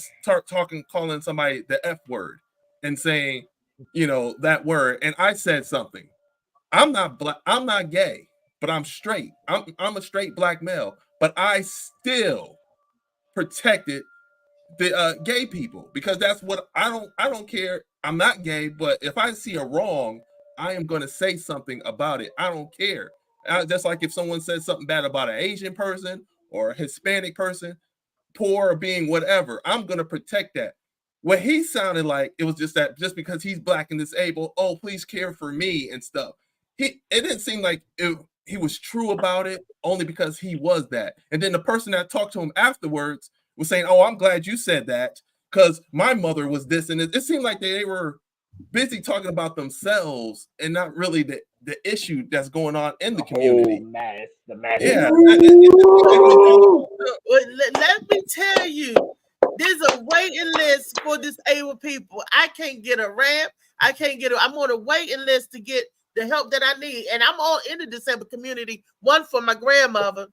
calling somebody the F word and saying, that word, and I said something. I'm not black. I'm not gay, but I'm straight. I'm a straight black male, but I still protected the gay people because that's what I don't care. I'm not gay, but if I see a wrong, I am going to say something about it. I don't care. Just like if someone says something bad about an Asian person or a Hispanic person, poor or being whatever, I'm going to protect that. What he sounded like, it was just that just because he's black and disabled, oh, please care for me and stuff. It didn't seem like he was true about it only because he was that. And then the person that talked to him afterwards was saying, oh, I'm glad you said that because my mother was this. And it seemed like they were busy talking about themselves and not really the issue that's going on in the community. The mass. Yeah. Let me tell you, there's a waiting list for disabled people. I can't get a ramp. I'm on a waiting list to get the help that I need. And I'm all in the disabled community. One for my grandmother.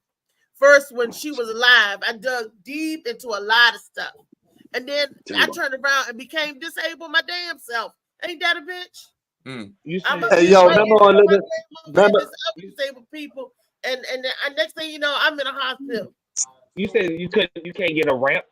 First, when she was alive, I dug deep into a lot of stuff. And then I turned around and became disabled my damn self. Ain't that a bitch? Hey, yo, remember disabled people. And next thing you know, I'm in a hospital. You said you can't get a ramp.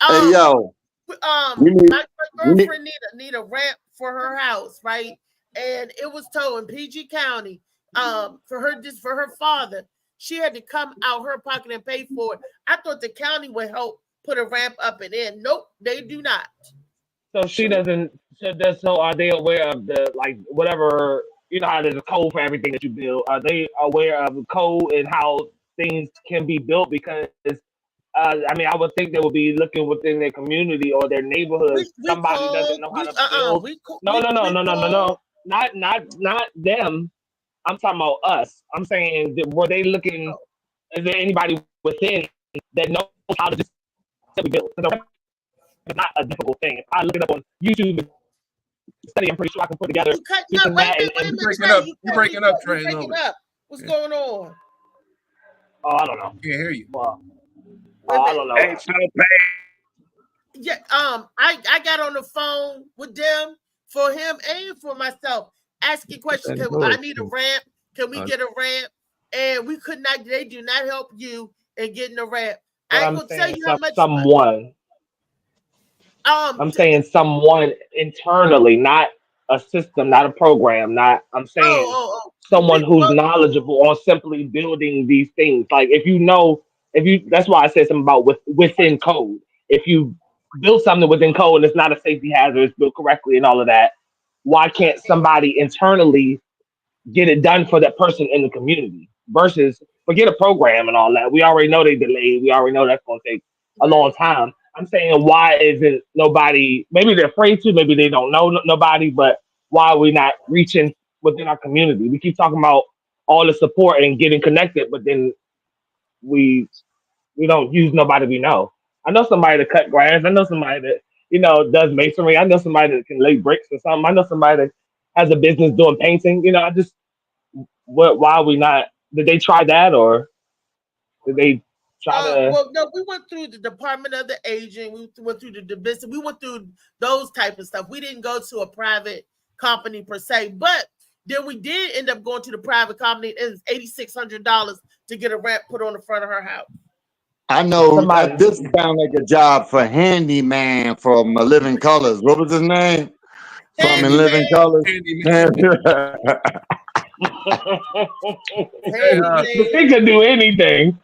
Hey, yo. My girlfriend need a ramp for her house, right? And it was told in PG County, for her father, she had to come out her pocket and pay for it. I thought the county would help put a ramp up and in. Nope, they do not. So she doesn't. So are they aware of the whatever? You know how there's a code for everything that you build. Are they aware of the code and how things can be built? Because I would think they would be looking within their community or their neighborhood. Somebody doesn't know how to build. No. Not them. I'm talking about us. I'm saying, were they looking? Is there anybody within that knows how to just build? It's not a difficult thing. If I look it up on YouTube and study, I'm pretty sure I can put together. You're breaking up, Trey. What's going on? Oh, I don't know. Can't hear you. Well, I don't know. Yeah, I got on the phone with them for him and for myself, asking questions. I need a ramp. Can we get a ramp? And we could not. They do not help you in getting a ramp. I ain't gonna tell you how much. Someone. I'm saying someone internally, not a system, not a program. I'm saying someone who's knowledgeable on simply building these things. Like that's why I said something about within code. If you build something within code and it's not a safety hazard, it's built correctly and all of that, why can't somebody internally get it done for that person in the community versus forget a program and all that? We already know they delayed. We already know that's going to take a long time. I'm saying, why isn't nobody, maybe they're afraid to, maybe they don't know nobody, but why are we not reaching within our community? We keep talking about all the support and getting connected, but then we don't use nobody we know. I know somebody that cut grass. I know somebody that, does masonry. I know somebody that can lay bricks or something. I know somebody that has a business doing painting. Why are we not, did they try that or did they try to? Well, no, we went through the Department of the Aging. We went through the business. We went through those type of stuff. We didn't go to a private company per se, but then we did end up going to the private company. It was $8,600 to get a ramp put on the front of her house. I know this sounds like a job for Handyman from Living Colors. What was his name? From In Living Colors. He could do anything.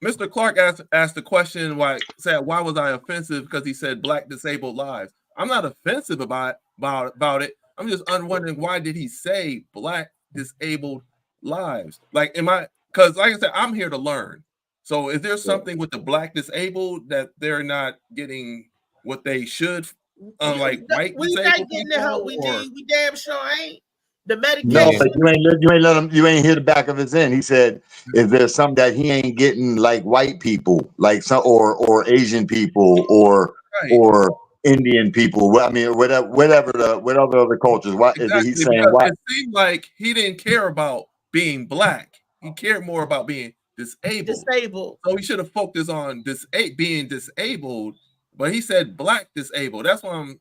Mr. Clark asked the question why was I offensive because he said black disabled lives. I'm not offensive about about it. I'm just wondering, why did he say Black disabled lives? Like, because like I said, I'm here to learn. So is there something with the Black disabled that they're not getting what they should, unlike white We disabled not getting the help we people? Or need. We damn sure ain't. The No, medication. but you ain't let him. You ain't hear the back of his end. He said, "Is there some that he ain't getting like white people, like some or Asian people or Indian people? Well, I mean, whatever other cultures. Why is he exactly, saying because why? it seemed like he didn't care about being Black. He cared more about being disabled. So he should have focused on being disabled, but he said Black disabled. That's why I'm.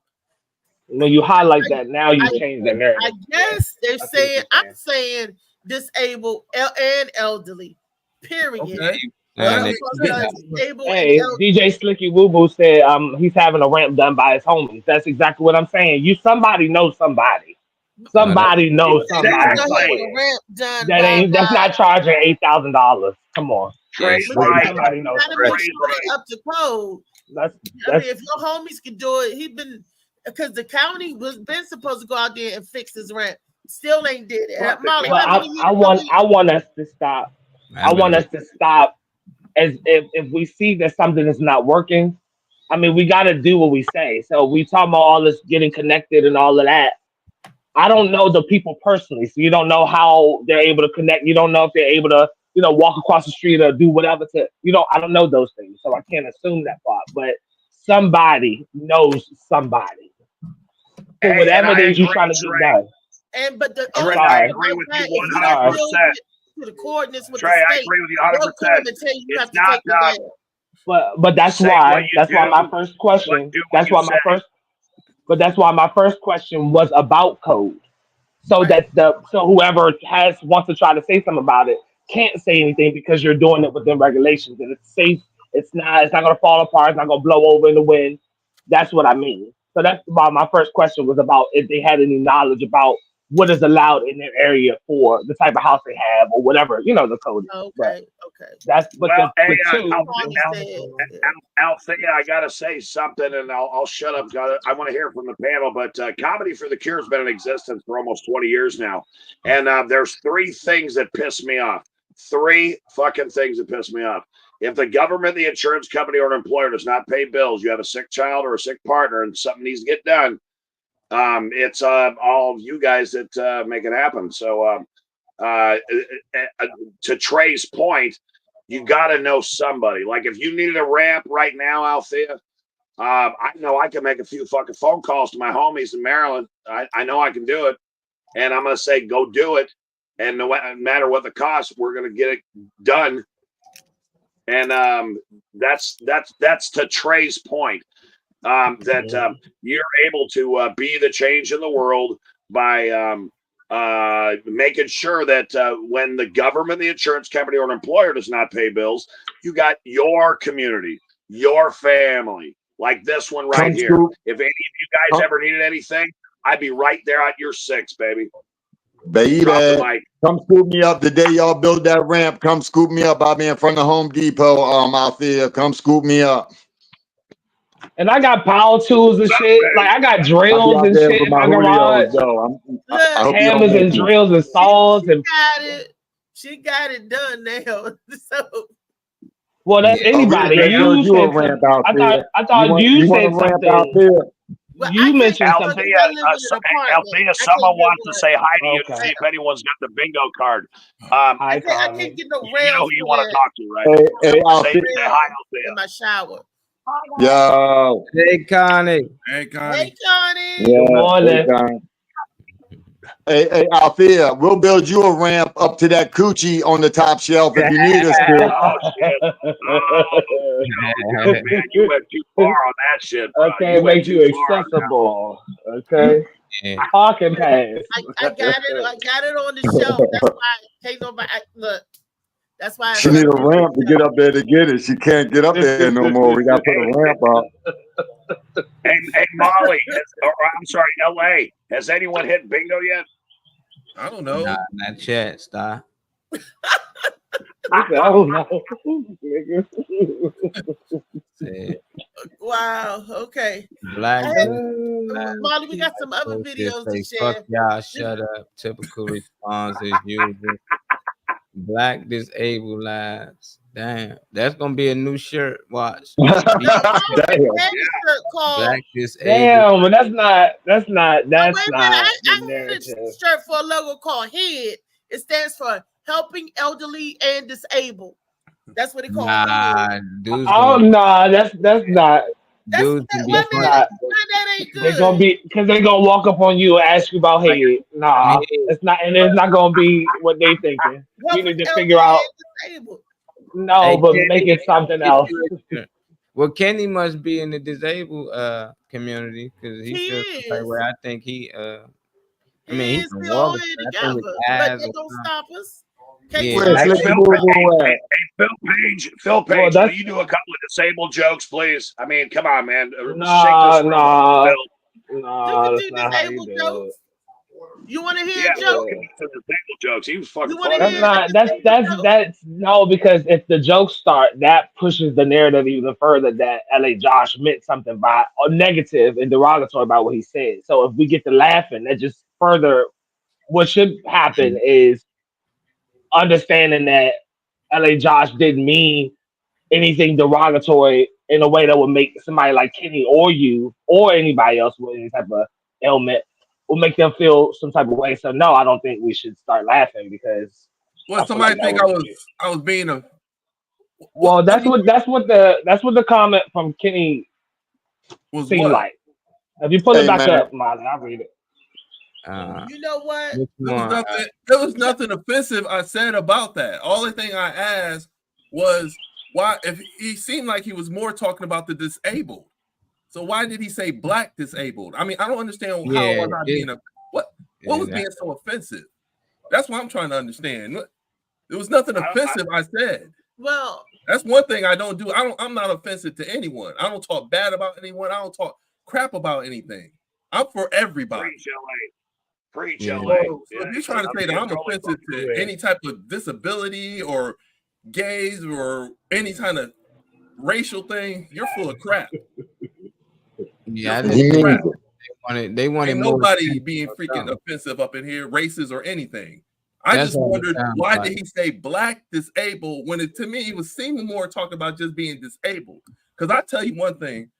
When you highlight that, now you change the narrative. I guess they're I see what saying, you're I'm saying disabled and elderly. Period. Okay. Disabled Hey, and elderly. DJ Slicky Woo Boo said he's having a ramp done by his homies. That's exactly what I'm saying. Somebody knows somebody. Somebody knows somebody somewhere. That's not charging $8,000. Come on. Somebody knows somebody. Up to code. I mean, if your homies can do it, because the county been supposed to go out there and fix his rent. Still ain't did it. Molly, I want us to stop. I want us to stop as if we see that something is not working. I mean, we got to do what we say. So we talk about all this getting connected and all of that. I don't know the people personally, so you don't know how they're able to connect. You don't know if they're able to, walk across the street or do whatever I don't know those things, so I can't assume that part. But somebody knows somebody. For whatever it is you're trying to get done. But I agree with you 100%. To the coordinates with Trey, the state, I agree with you 100%. You have to take it down. But that's why my first question. That's why my first question was about code. So that whoever wants to try to say something about it can't say anything because you're doing it within regulations and it's safe. It's not gonna fall apart. It's not gonna blow over in the wind. That's what I mean. So that's why my first question was about if they had any knowledge about what is allowed in their area for the type of house they have or whatever, the code is. Okay. That's but well, Althea, I gotta say something, and I'll shut up. I want to hear from the panel. But Comedy for the Cure has been in existence for almost 20 years now, and there's 3 things that piss me off. 3 fucking things that piss me off. If the government, the insurance company, or an employer does not pay bills, you have a sick child or a sick partner, and something needs to get done. It's all of you guys that make it happen. So to Trey's point, you got to know somebody. Like if you needed a ramp right now, Althea, I know I can make a few fucking phone calls to my homies in Maryland. I know I can do it, and I'm gonna say go do it. And no matter what the cost, we're gonna get it done. And that's to Trey's point. That you're able to be the change in the world by making sure that when the government, the insurance company, or an employer does not pay bills, you got your community, your family, like this one right here. If any of you guys ever needed anything, I'd be right there at your 6, baby. Baby, come scoop me up the day y'all build that ramp. Come scoop me up. I'll be in front of Home Depot. Out there. Come scoop me up. And I got power tools and shit. Like I got drills and shit in my garage. Hammers and drills and saws and. She got it done now. So. Well, that's anybody. I thought you said something. You mentioned something. Althea, someone wants to say hi to you and see if anyone's got the bingo card. I can't get no rails. You know who you want to talk to, right? Say hi, Althea. In my shower. Yo. Hey, Connie. Hey, Connie. Yeah, good morning. Hey, Althea, we'll build you a ramp up to that coochie on the top shelf if you need us to. Oh, shit. Man, you went too far on that shit. Okay, make you accessible. Okay. Parking pass. I got it on the shelf. That's why can't nobody look. That's why she need a ramp to get up there to get it. She can't get up there no more. We got to put a ramp up. Hey, Molly, I'm sorry, LA. Has anyone hit bingo yet? I don't know. Nah, not yet, Star. I don't know. Well, wow. Okay. Black. Hey, Molly, we got some other Just videos say, to fuck share. y'all, shut up. Typical response as usual. Black disabled lives. Damn, that's gonna be a new shirt. Watch. Black disabled. Damn, but that's not wait a minute, I the have a narrative. shirt for a logo called HEAD. It stands for Helping Elderly and Disabled. That's what it called. Nah, dudes. Oh no, that's not. Dudes can be Why funny. that ain't They're good? gonna be because they're gonna walk up on you and ask you about head. Nah, it's not, and it's not gonna be what they thinking. You need to figure out. No, Hey, but Kenny, make it something else. Well, Kenny must be in the disabled community because he feels the type where I think he I mean he can walk. But they don't stop us. Phil Page, that's- will you do a couple of disabled jokes, please? I mean, come on, man. Nah, Shake this room up, Phil. Nah, You that's can do not how you disabled do jokes. it. You want to hear Yeah, a joke? some disabled jokes. He was fucking wanna funny. That's no, because if the jokes start, that pushes the narrative even further that LA Josh meant something by or negative and derogatory about what he said. So if we get to laughing, that just further what should happen is understanding that LA Josh didn't mean anything derogatory in a way that would make somebody like Kenny or you or anybody else with any type of ailment will make them feel some type of way. So no, I don't think we should start laughing because Well, somebody think I was being a. Well, that's what the comment from Kenny was seemed what? like. If you pull it Hey, back man. up, Molly, I'll read it. You know what? There was nothing offensive I said about that. All the thing I asked was why, if he seemed like he was more talking about the disabled. So why did he say black disabled? I mean, I don't understand how was I being a what was being so offensive? That's what I'm trying to understand. There was nothing offensive I said. Well, that's one thing I don't do. I'm not offensive to anyone. I don't talk bad about anyone. I don't talk crap about anything. I'm for everybody. Preach, So, LA. so if you're trying to say that I'm offensive to any type of disability or gays or any kind of racial thing, you're full of crap. Yeah, they wanted Ain't more. nobody being freaking offensive up in here, racist or anything. I That's just all it wondered sounds why like. did he say black disabled when it to me he was seeming more talking about just being disabled. Because I tell you one thing,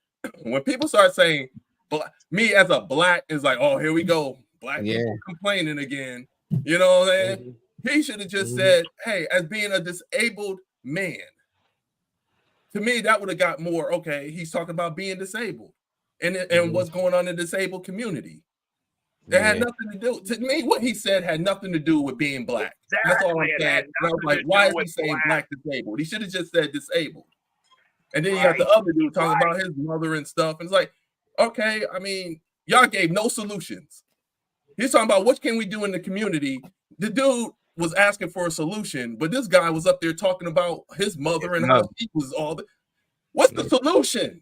when people start saying me as a black is like, oh, here we go, black people complaining again. You know what I'm saying? He should have just said, hey, as being a disabled man. To me, that would have got more, okay, he's talking about being disabled and what's going on in the disabled community. It had nothing to do. To me, what he said had nothing to do with being black. That's all I'm saying. And I was like, why is he saying black disabled? He should have just said disabled. And then you got the other dude talking about his mother and stuff. And it's like, okay, I mean, y'all gave no solutions. He's talking about what can we do in the community. The dude was asking for a solution, but this guy was up there talking about his mother and how he was all the. What's the solution?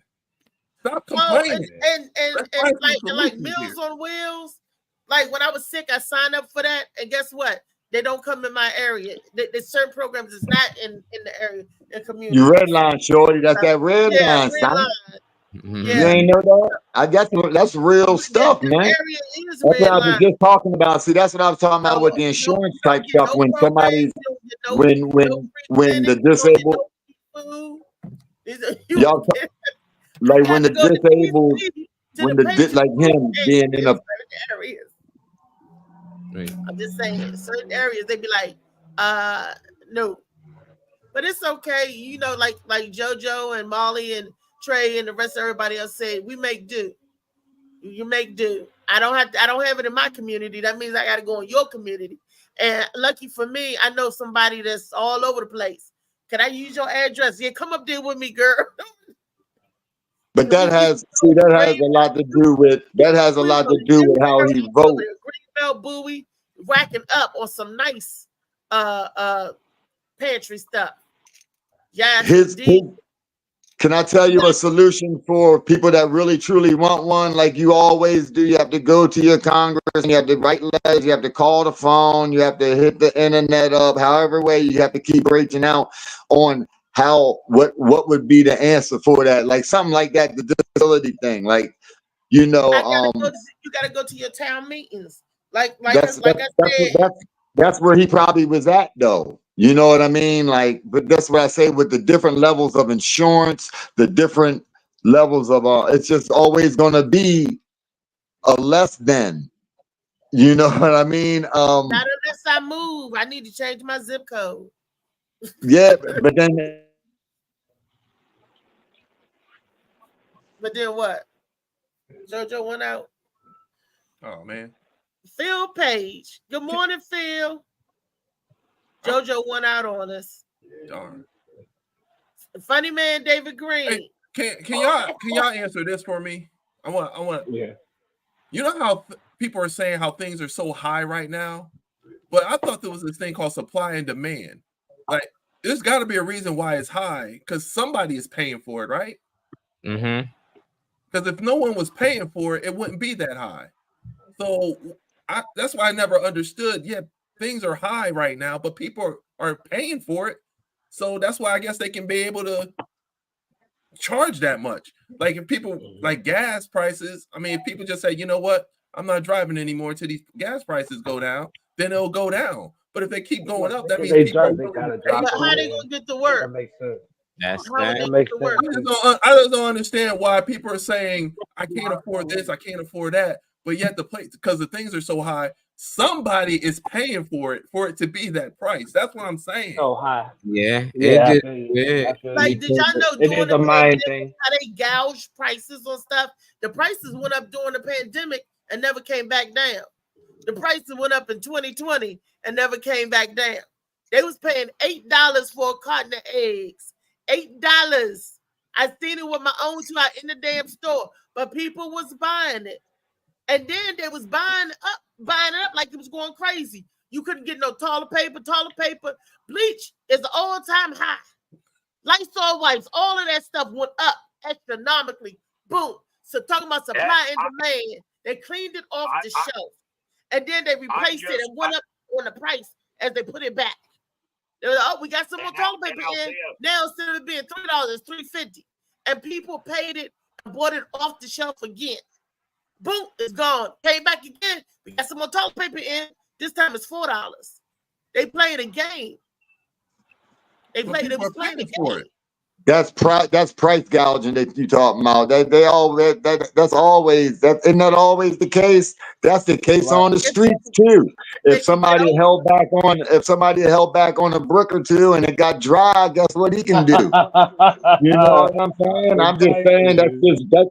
Stop complaining. And like Meals on Wheels. Like when I was sick, I signed up for that, and guess what? They don't come in my area. There's certain programs that's not in the area, the community. You red line, shorty. That's that red line, red son. line. You ain't know that? I guess that's real stuff, man. That's what I was just talking about. See, that's what I was talking about with the insurance type stuff. When somebody's when the disabled y'all like when the disabled like him being in a areas. I'm just saying, certain areas they be like, no, but it's okay. You know, like JoJo and Molly and Trey and the rest of everybody else say, we make do. You make do. I don't have it in my community. That means I got to go in your community. And lucky for me, I know somebody that's all over the place. Can I use your address? Yeah, come up there with me, girl. But that has a lot to do with how he votes. Greenbelt Bowie racking up on some nice pantry stuff. Yeah. Can I tell you a solution for people that really truly want one? Like you always do, you have to go to your Congress and you have to write letters, you have to call the phone, you have to hit the internet up, however way you have to keep reaching out on what would be the answer for that? Like something like that, the disability thing. Like, you know, you gotta go to your town meetings. Like that's I said, that's where he probably was at though. You know what I mean? Like, but that's what I say with the different levels of insurance, the different levels of it's just always gonna be a less than. You know what I mean? Not unless I move. I need to change my zip code. Yeah, but then what? JoJo went out. Oh man. Phil Page. Good morning, Phil. JoJo went out on us. Darn. Funny man, David Green. Hey, can y'all answer this for me? I want. Yeah. You know how people are saying how things are so high right now, but I thought there was this thing called supply and demand. Like, there's got to be a reason why it's high, because somebody is paying for it, right? Mm-hmm. Because if no one was paying for it, it wouldn't be that high. So that's why I never understood. Yeah, things are high right now, but people are paying for it. So that's why I guess they can be able to charge that much. Like if people like gas prices, I mean, if people just say, you know what, I'm not driving anymore until these gas prices go down, then it'll go down. But if they keep going up, that means people gotta drop. But how they gonna get to work? That makes sense. That makes sense. I just don't understand why people are saying I can't afford this, I can't afford that, but yet the place, because the things are so high, somebody is paying for it to be that price. That's what I'm saying. So high. Yeah. Like, did y'all know during the pandemic how they gouged prices on stuff? The prices went up during the pandemic and never came back down. The prices went up in 2020 and never came back down. They was paying $8 for a carton of eggs. $8. I seen it with my own two out in the damn store, but people was buying it. And then they was buying it up like it was going crazy. You couldn't get no toilet paper. Bleach is an all-time high. Lysol wipes, all of that stuff went up astronomically. Boom. So talking about supply and demand, they cleaned it off the shelf. And then they replaced it and went up on the price as they put it back. They were like, oh, we got some more toilet paper in. Now instead of it being $3, it's $3.50. And people paid it and bought it off the shelf again. Boom, it's gone. Came back again. We got some more toilet paper in. This time it's $4. They played a game. They played a game. That's price gouging that you talking about. That's always isn't that always the case? That's the case on the streets too. If somebody held back on a brick or two and it got dry, guess what he can do? You know what I'm saying? I'm just saying that's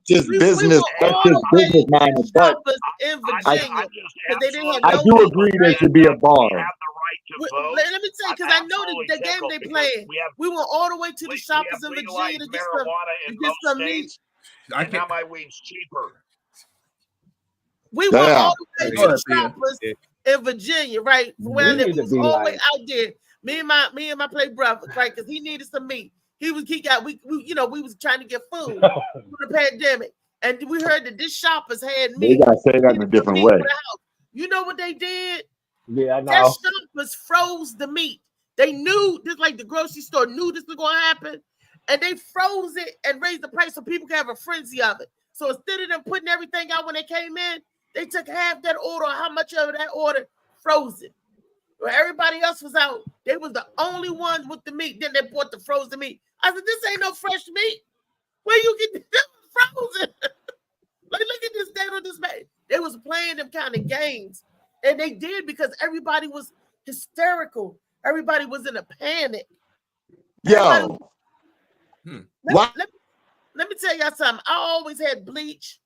just business. That's just business minded. But in Virginia, they didn't have I do agree there should be a bar. Let me tell you, because I know the game they playing. We went all the way to the shoppers in Virginia to get some meat. And now my weed's cheaper. We went all the way to the shoppers in Virginia, right? When I lived, we was all the way out there. Me and my play brother, right? Because he needed some meat. We was trying to get food for the pandemic, and we heard that this shoppers had meat. You gotta say that in a different way. You know what they did? Yeah, I know. That shoppers froze the meat. They knew this, like the grocery store knew this was going to happen, and they froze it and raised the price so people could have a frenzy of it. So instead of them putting everything out when they came in, they took half that order, how much of that order, froze it. Where everybody else was out, they was the only ones with the meat. Then they bought the frozen meat. I said, this ain't no fresh meat. Where you get this frozen? Look at this date on this man. They was playing them kind of games. And they did because everybody was hysterical. Everybody was in a panic. Yo. Let me tell y'all something. I always had bleach.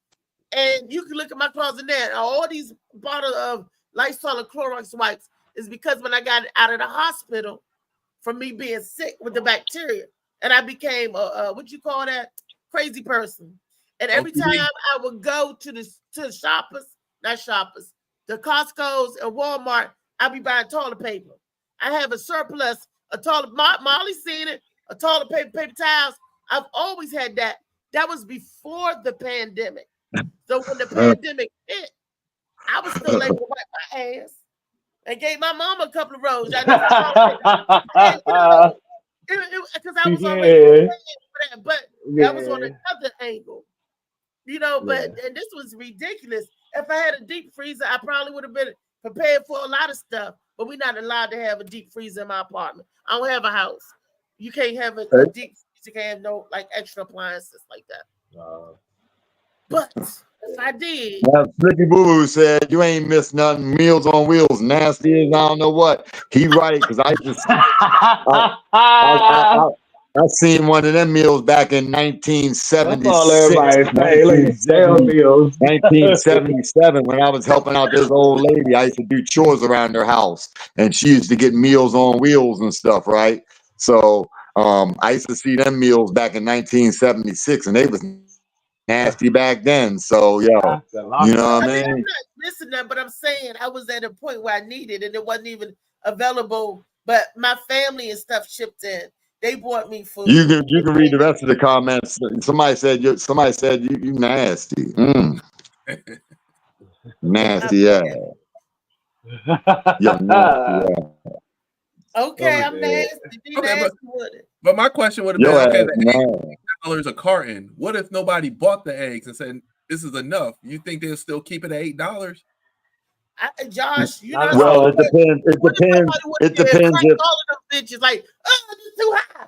And you can look at my closet now. All these bottles of Lysol and Clorox wipes is because when I got out of the hospital from me being sick with the bacteria. And I became what you call that? Crazy person. And every time I would go to the shoppers, not shoppers, the Costco's and Walmart, I'll be buying toilet paper. I have a surplus of toilet. Molly seen it. A toilet paper towels. I've always had that. That was before the pandemic. So when the pandemic hit, I was still able to wipe my ass and gave my mom a couple of rolls. Because I was already Yeah. for that, but Yeah. that was on another angle. You know, but and this was ridiculous. If I had a deep freezer, I probably would have been prepared for a lot of stuff. But we're not allowed to have a deep freezer in my apartment. I don't have a house. You can't have a deep freezer. You can't have no like extra appliances like that. But if I did, Slicky Boo Boo said, "You ain't missed nothing. Meals on Wheels, nasty as I don't know what." He right, because I just I seen one of them meals back in 1976, That's all everybody say. Like, damn meals. 1977, when I was helping out this old lady. I used to do chores around her house, and she used to get Meals on Wheels and stuff, right? So I used to see them meals back in 1976, and they was nasty back then. So you know what I mean? I'm not missing that, but I'm saying I was at a point where I needed it. It wasn't even available, but my family and stuff shipped in. They bought me food. You can read the rest of the comments. Somebody said you nasty. Nasty, yeah. You're nasty, yeah. Okay, I'm nasty. Be nasty with it. But my question would have been, okay, the $8 a carton. What if nobody bought the eggs and said this is enough? You think they'll still keep it at $8? Josh, you know. Well, it depends. It depends. It depends if all of them bitches like, oh, this is too high.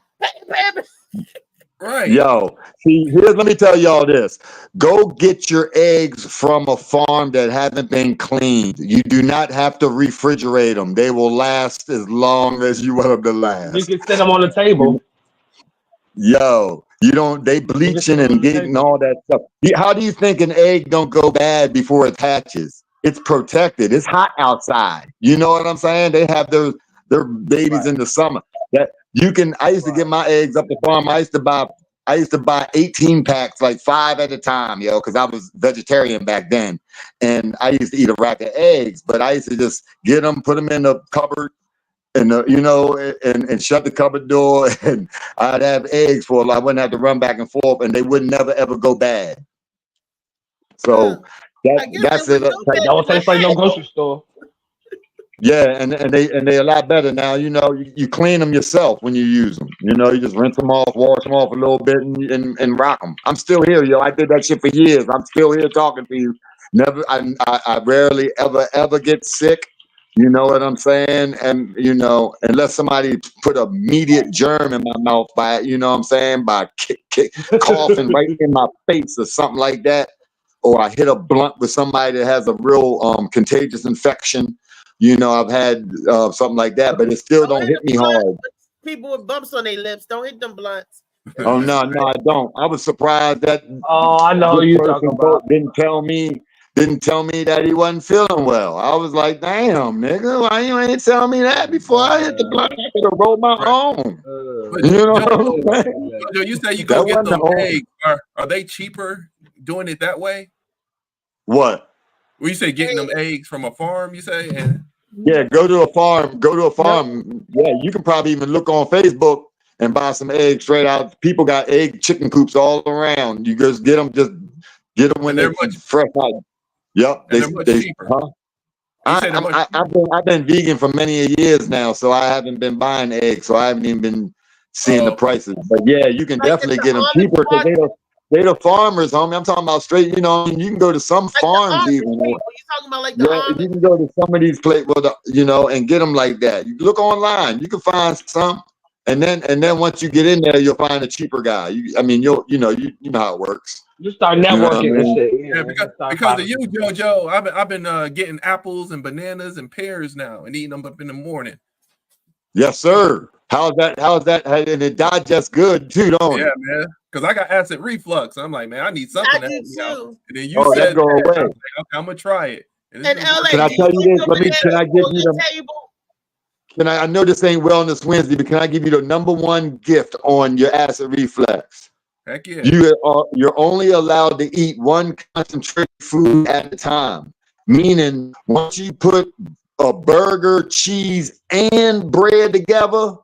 Right. Yo, see, let me tell y'all this. Go get your eggs from a farm that haven't been cleaned. You do not have to refrigerate them. They will last as long as you want them to last. You can set them on the table. Yo, they bleaching and getting all that stuff. How do you think an egg don't go bad before it hatches? It's protected. It's hot outside. You know what I'm saying? They have their babies in the summer. That you can. I used to get my eggs up the farm. I used to buy 18 packs, like 5 at a time, yo, because I was vegetarian back then, and I used to eat a rack of eggs. But I used to just get them, put them in the cupboard, and and shut the cupboard door, and I'd have eggs for a lot. I wouldn't have to run back and forth, and they would never ever go bad. So that's it. That don't taste like no grocery store. Yeah, and they a lot better now. You know, you clean them yourself when you use them. You know, you just rinse them off, wash them off a little bit, and rock them. I'm still here, yo. I did that shit for years. I'm still here talking to you. I rarely ever get sick. You know what I'm saying? And unless somebody put an immediate germ in my mouth by by coughing right in my face or something like that, or I hit a blunt with somebody that has a real contagious infection. I've had something like that, but it still don't hit me hard. People with bumps on their lips, don't hit them blunts. Oh no, I don't. I was surprised that. Oh, I know you talking about. Didn't tell me that he wasn't feeling well. I was like, damn, nigga, why you ain't tell me that before I hit the blunt? I could have rolled my own. You say you go get them eggs. Are they cheaper doing it that way? What? Well, you say getting them eggs from a farm, you say? Yeah, go to a farm. Yeah, you can probably even look on Facebook and buy some eggs straight out. People got chicken coops all around. You just get them when they're fresh out. Yep, they're much cheaper. Huh? I've been vegan for many years now, so I haven't been buying eggs, so I haven't even been seeing the prices. But yeah, you can definitely get them cheaper because they the farmers, homie. I'm talking about straight. You can go to some farms even. You talking about like you can go to some of these places, and get them like that. You look online, you can find some, and then once you get in there, you'll find a cheaper guy. You know how it works. You start networking and shit. Yeah, because of you, JoJo, I've been getting apples and bananas and pears now and eating them up in the morning. Yes, sir. How's that? And it digests good too, don't it? Yeah, man. Because I got acid reflux. I'm like, man, I need something. I do too. And then you said, go away. Okay, I'm gonna try it. And LA, can I tell you this? Can I give you the? I know this ain't Wellness Wednesday, but can I give you the number one gift on your acid reflux? Heck yeah. You're only allowed to eat one concentrated food at a time. Meaning, once you put a burger, cheese, and bread together,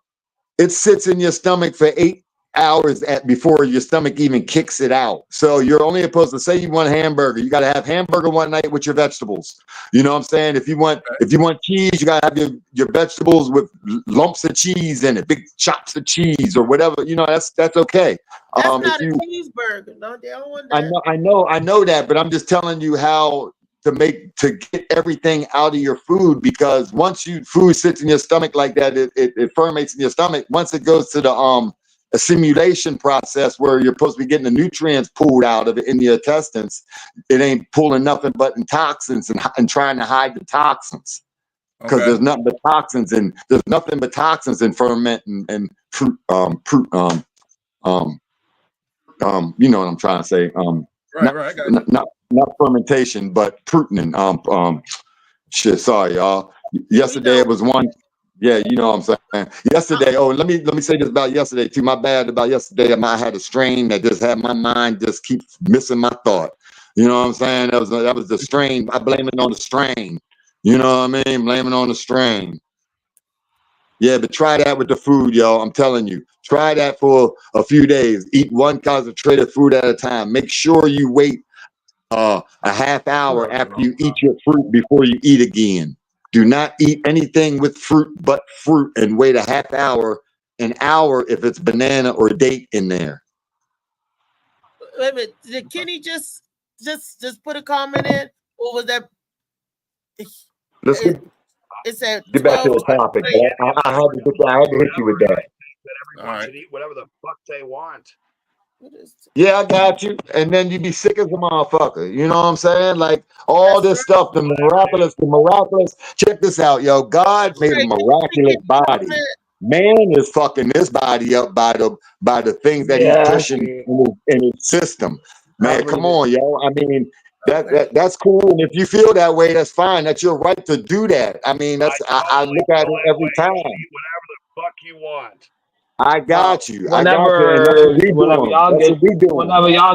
it sits in your stomach for 8 hours before your stomach even kicks it out. So you're only supposed to say you want hamburger. You got to have hamburger one night with your vegetables. You know what I'm saying? If you want cheese, you got to have your vegetables with lumps of cheese in it, big chops of cheese or whatever. You know, that's okay. That's not a cheeseburger. No, they don't want that. I know that, but I'm just telling you how to get everything out of your food, because once food sits in your stomach like that, it fermentates in your stomach. Once it goes to the assimilation process where you're supposed to be getting the nutrients pulled out of it in your intestines, it ain't pulling nothing but toxins and trying to hide the toxins, because there's nothing but toxins in ferment and fruit. You know what I'm trying to say. Right. I got you. Not fermentation, but fruiting. Shit, sorry, y'all. Yesterday it was one. Yeah, you know what I'm saying. Yesterday, let me say this about yesterday too. My bad about yesterday. I had a strain that just had my mind just keep missing my thought. You know what I'm saying? That was the strain. I blame it on the strain. You know what I mean? Blame it on the strain. Yeah, but try that with the food, y'all. I'm telling you. Try that for a few days. Eat one concentrated food at a time. Make sure you wait a half hour after you eat your fruit before you eat again. Do not eat anything with fruit but fruit, and wait a half hour, an hour if it's banana or date in there. Wait a minute. Did Kenny just put a comment in? Or was that? Let's get back to the topic. I had to hit you with that. Everyone should eat whatever the fuck they want. Yeah, I got you. And then you be sick as a motherfucker. You know what I'm saying? Like all this stuff, the miraculous. Check this out, yo. God made a miraculous body. Man is fucking this body up by the things that he's pushing in his system. Man, come on, yo. I mean, that's cool. And if you feel that way, that's fine. That's your right to do that. I mean, I look at it every time. Whatever the fuck you want. I got you. Whenever y'all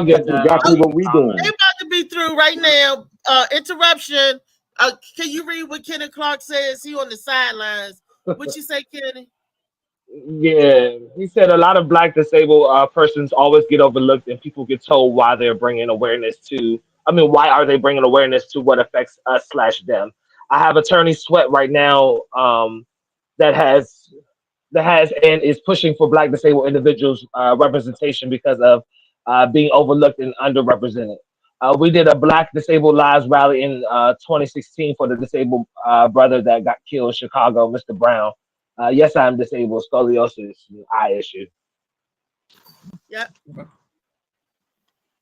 get that's exactly what we doing. They about to be through right now. Interruption. Can you read what Kenny Clark says? He on the sidelines. What you say, Kenny? Yeah, he said a lot of Black disabled persons always get overlooked, and people get told why they're bringing awareness to. Why are they bringing awareness to what affects us/them? I have Attorney Sweat right now that has and is pushing for Black disabled individuals representation because of being overlooked and underrepresented. We did a Black Disabled Lives rally in 2016 for the disabled brother that got killed in Chicago, Mr. Brown. Yes, I'm disabled, scoliosis, eye issue. Yeah.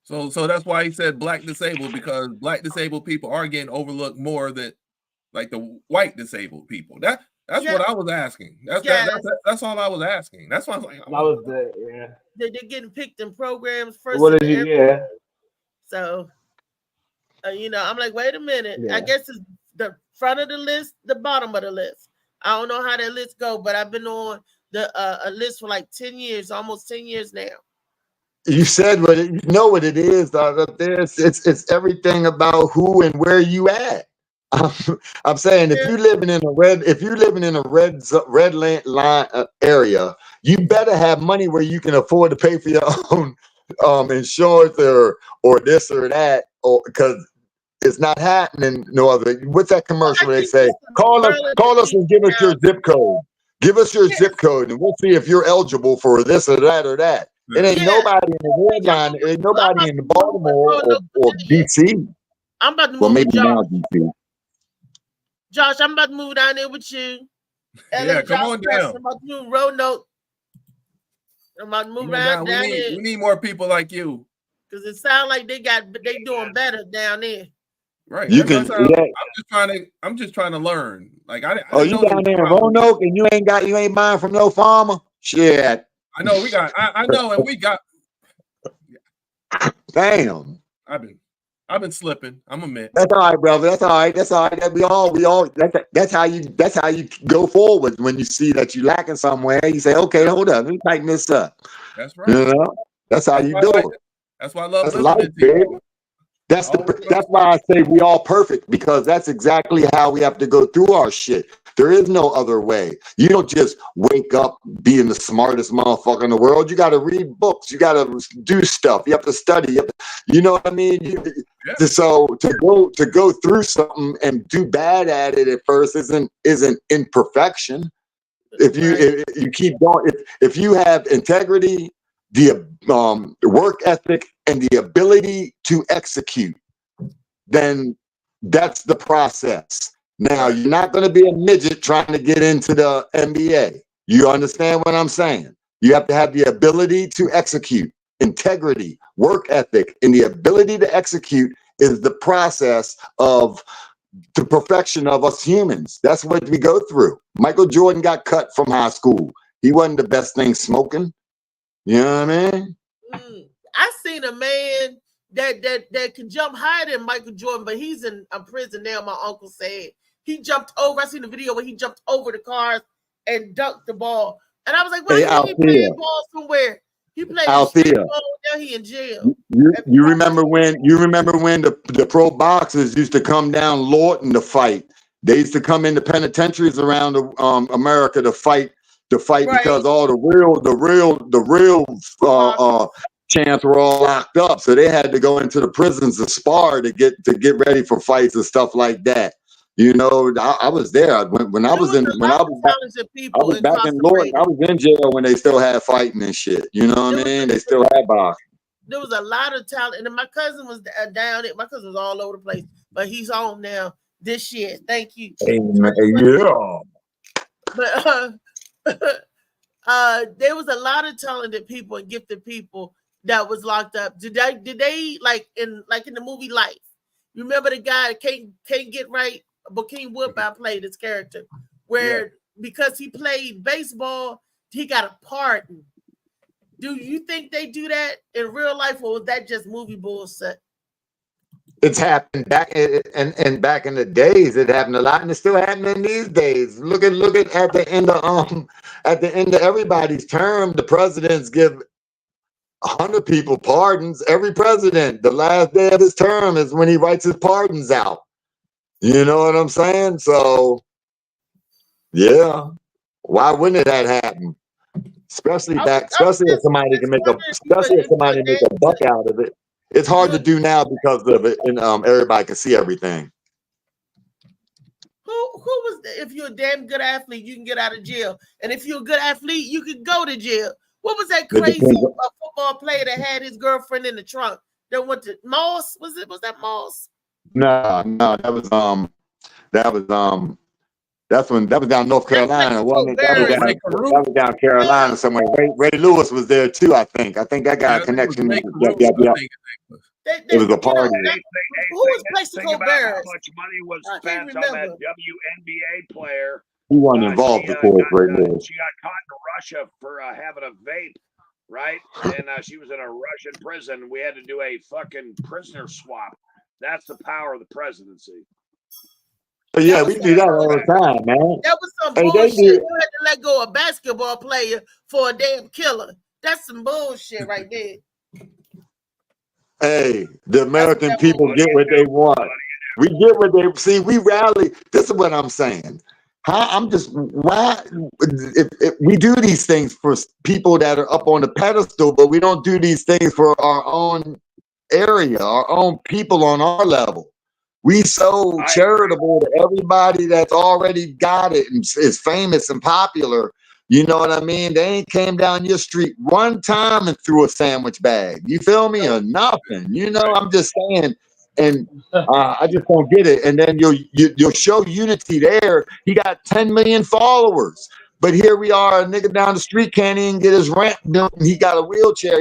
So that's why he said Black disabled, because Black disabled people are getting overlooked more than like the white disabled people. That's what I was asking. That's all I was asking. That's why I was like, They're getting picked in programs first. What did you? So, I'm like, wait a minute. Yeah. I guess it's the front of the list, the bottom of the list. I don't know how that list go, but I've been on a list for like 10 years, almost 10 years now. You said you know what it is, dog. It's everything about who and where you at. I'm saying if you're living in a red line area, you better have money where you can afford to pay for your own insurance or this or that, or because it's not happening no other. What's that commercial where they say, call us and give us your zip code. Give us your zip code and we'll see if you're eligible for this or that or that. It ain't nobody in the red line. It ain't nobody in Baltimore or DC. I'm about to move. Well, maybe now DC. Josh, I'm about to move down there with you. Yeah, come on down. I'm about to move Roanoke. I'm about to move down there. We need more people like you. Because it sounds like they doing better down there. Right. You can. I'm just trying to learn. Like you down there in Roanoke and you ain't buying from no farmer? Shit. I know we got. I know, and we got. Damn. I've been slipping. I'm admit. That's all right, brother. That's all right. That's all right. We all. That's how you go forward when you see that you're lacking somewhere. You say, okay, hold up, let me tighten this up. That's right. You know, that's how you do it. That's why I love life, baby. That's why I say we all perfect, because that's exactly how we have to go through our shit There is no other way. You don't just wake up being the smartest motherfucker in the world. You got to read books. You got to do stuff. You have to study. You know what I mean? So to go through something and do bad at it at first isn't imperfection. If you keep going, if you have integrity, the work ethic, and the ability to execute, then that's the process. Now, you're not going to be a midget trying to get into the NBA. You understand what I'm saying? You have to have the ability to execute. Integrity, work ethic, and the ability to execute is the process of the perfection of us humans. That's what we go through. Michael Jordan got cut from high school. He wasn't the best thing smoking. You know what I mean? I seen a man that can jump higher than Michael Jordan, but he's in a prison now. My uncle said he jumped over. I seen the video where he jumped over the cars and dunked the ball. And I was like, well, he played ball somewhere. He played ball. Now he in jail. You remember when the pro boxers used to come down Lawton to fight? They used to come into penitentiaries around America to fight because all the real champs were all locked up, so they had to go into the prisons to spar to get ready for fights and stuff like that. You know, I was there when I was back in Lawton. I was in jail when they still had fighting and shit. You know what I mean? They still had boxing. There was a lot of talent, and my cousin was down there. My cousin was all over the place, but he's home now this year. Thank you. Yeah. But there was a lot of talented people and gifted people that was locked up. Did they like in the movie Life? You remember the guy that can't get right? Bokeem Woodbine played his character, where because he played baseball, he got a pardon. Do you think they do that in real life, or was that just movie bullshit? It's happened back in the days. It happened a lot, and it's still happening these days. Look at at the end of everybody's term, the presidents give 100 people pardons. Every president, the last day of his term is when he writes his pardons out. You know what I'm saying? So, yeah, why wouldn't that happen? Especially if somebody can make a buck out of it. It's hard to do now because of it, and everybody can see everything. Who was if you're a damn good athlete, you can get out of jail, and if you're a good athlete, you can go to jail. What was that crazy football player that had his girlfriend in the trunk? That went to Moss? Was that Moss? No, that was down North Carolina, wasn't it? That was down Carolina somewhere. Ray Lewis was there too, I think. I think that got a connection. It was a party. Who was Plaxico Burress? How much money was spent on that WNBA player? He wasn't involved, of course, Ray Lewis. She got caught in Russia for having a vape, right? And she was in a Russian prison. We had to do a fucking prisoner swap. That's the power of the presidency. But yeah, we do that all the time, man. That was some bullshit. You had to let go of a basketball player for a damn killer. That's some bullshit right there. Hey, the American people get what they want. We get what they see. We rally. This is what I'm saying. Why if we do these things for people that are up on the pedestal, but we don't do these things for our own area, our own people on our level. We so charitable to everybody that's already got it and is famous and popular. You know what I mean? They ain't came down your street one time and threw a sandwich bag. You feel me? Or nothing. You know, I'm just saying. And I just don't get it. And then you'll show unity there. He got 10 million followers. But here we are, a nigga down the street can't even get his rent done. He got a wheelchair.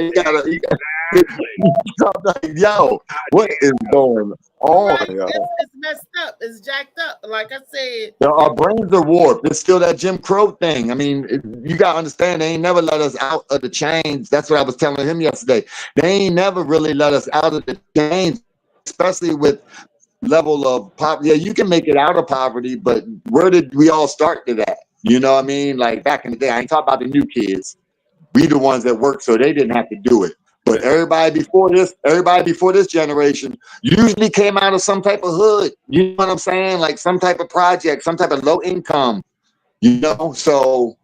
Yo, what is going on? It's messed up. It's jacked up. Like I said, our brains are warped. It's still that Jim Crow thing. I mean, you got to understand, they ain't never let us out of the chains. That's what I was telling him yesterday. They ain't never really let us out of the chains, especially with level of poverty. Yeah, you can make it out of poverty, but where did we all start to that? You know what I mean? Like back in the day, I ain't talking about the new kids. We the ones that work, so they didn't have to do it. But everybody before this generation usually came out of some type of hood. You know what I'm saying? Like some type of project, some type of low income. You know, so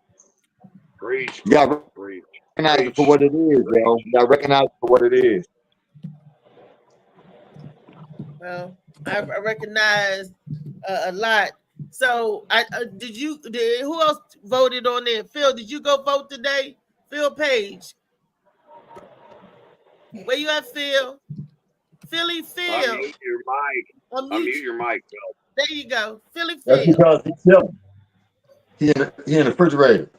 you got recognize it for what it is, yo. You got to recognize it for what it is. Well, I recognize a lot. So, who else voted on there? Phil, did you go vote today? Phil Page. Where you at, Phil? Philly Phil. Unmute your mic. Unmute your mic, Phil. There you go. Philly That's Phil. because he's chilling. He in the refrigerator.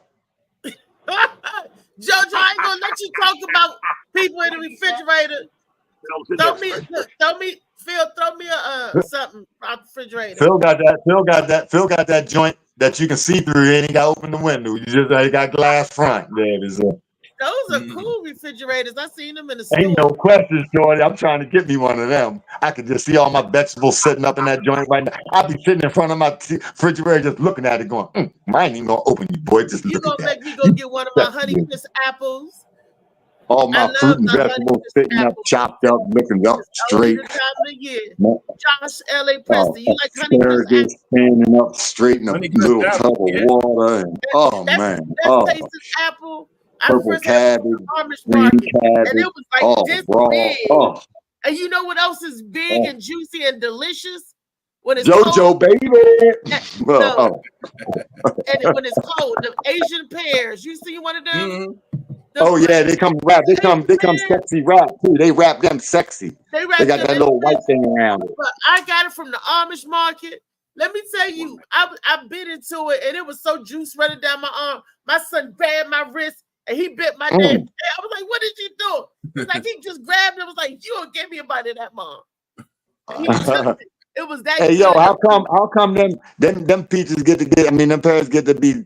Jojo, I ain't gonna let you talk about people in the refrigerator. Throw me, Phil. Throw me a something out the refrigerator. Phil got that joint that you can see through. And he got to open the window. You just got glass front. There it is. Those are cool refrigerators. I seen them in the store. Ain't no question, Shorty. I'm trying to get me one of them. I could just see all my vegetables sitting up in that joint right now. I'll be sitting in front of my refrigerator just looking at it going, mine ain't going to open, you boy. Just You look gonna at make me go get one of my Honeycrisp apples? all my fruit and vegetables sitting up, chopped up, looking up straight. Time of the year. Josh L.A. Preston, you like Honeycrisp Asparagus standing up straight in a little tub of water. And, man. Tastes apple. Purple cabbage, green cabbage, and it was like this raw. big. And you know what else is big and juicy and delicious? When it's JoJo, cold, baby. And when it's cold, the Asian pears. You see one of them? Yeah, they come wrapped. They come sexy wrapped too. They wrap them sexy. They got that little white thing around it. But I got it from the Amish market. Let me tell you, I bit into it and it was so juice running down my arm. My son grabbed my wrist. And he bit my damn head. I was like, what did you do? He's like, he just grabbed it. I was like, you don't give me a bite of that, Mom. And he took it. It was that. Hey, yo, how come them peaches them parents get to be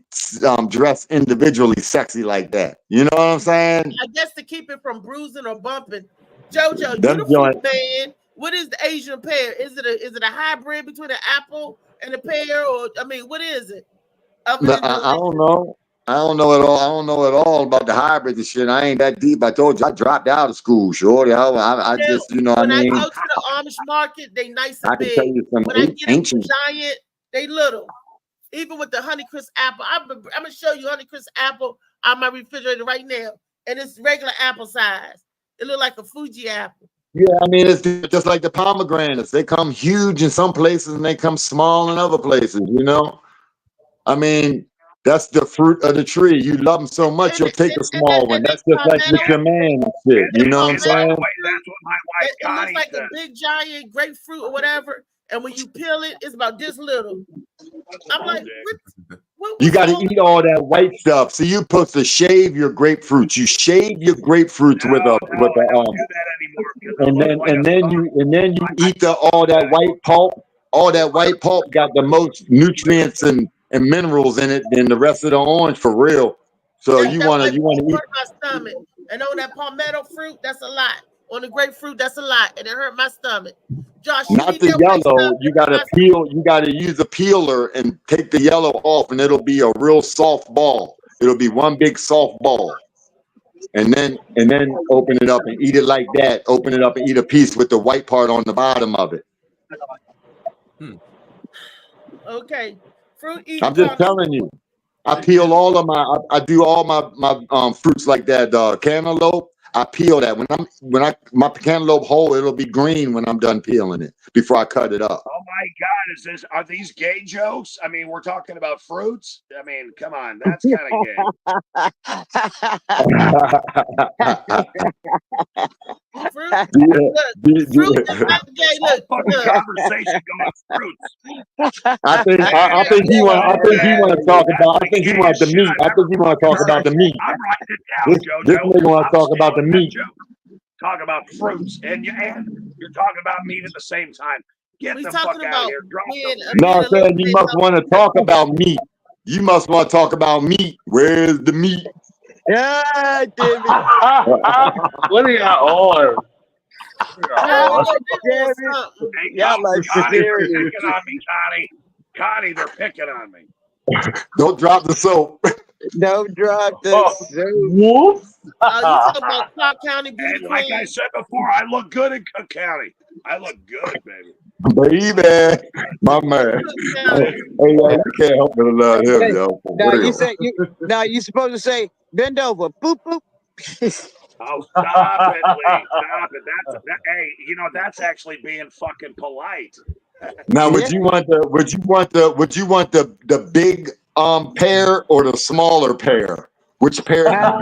dressed individually sexy like that? You know what I'm saying? I guess to keep it from bruising or bumping. JoJo, you Them the fruit man. What is the Asian pear? Is it a hybrid between an apple and a pear? Or what is it? I don't know. I don't know at all. I don't know at all about the hybrid and shit. I ain't that deep. I told you I dropped out of school, shorty. I just, you know what I mean? When I go to the Amish market, they nice and big. Tell you some when I get ancient giant, they little. Even with the Honeycrisp apple, I'm gonna show you Honeycrisp apple on my refrigerator right now, and it's regular apple size. It look like a Fuji apple. Yeah, it's just like the pomegranates. They come huge in some places and they come small in other places. You know, that's the fruit of the tree. You love them so much, you'll take a small one. That's just like with your man and shit. You know what I'm saying? That's what my wife It looks like a big giant grapefruit or whatever, and when you peel it, it's about this little. I'm like, what you got to eat all that white stuff. So you're supposed to shave your grapefruits. You shave your grapefruits with and then you eat all that white pulp. All that white pulp got the most nutrients and minerals in it than the rest of the orange for real. So you want to eat my stomach. And on that palmetto fruit, that's a lot. On the grapefruit, that's a lot, and it hurt my stomach. Josh, not the yellow. You gotta peel. You gotta use a peeler and take the yellow off, and it'll be a real soft ball. It'll be one big soft ball, and then open it up and eat it like that. Open it up and eat a piece with the white part on the bottom of it. Okay. I'm just telling you. I peel all of I do all my fruits like that. Cantaloupe, I peel that. My cantaloupe whole, it'll be green when I'm done peeling it before I cut it up. Oh my God, are these gay jokes? We're talking about fruits. Come on, that's kind of Look. Conversation going fruits. I think he want to talk about. I think he wants the meat. I think he want to talk about the meat. I'm writing it down, Jojo. This nigga want to talk about the meat. Talk about fruits, and you're talking about meat at the same time. Get the fuck out of here. No, saying you must want to talk about meat. You must want to talk about meat. Where's the meat? Yeah, David. What are y'all on? Y'all like serious. They're picking on me, Connie. Connie, they're picking on me. Don't drop the soap. Don't drop the soap. Whoops. You talking about Clark County beauty And like I queen? said before, I look good in Cook County. I look good, baby. Baby, my man. Hey, yo, you can't help but love him, yo. For Now you real. say you supposed to say bend over, boop boop. Oh, stop it, Lee. Stop it. Hey, you know, that's actually being fucking polite. Now, would you want the big pear or the smaller pear? Which pear? Well,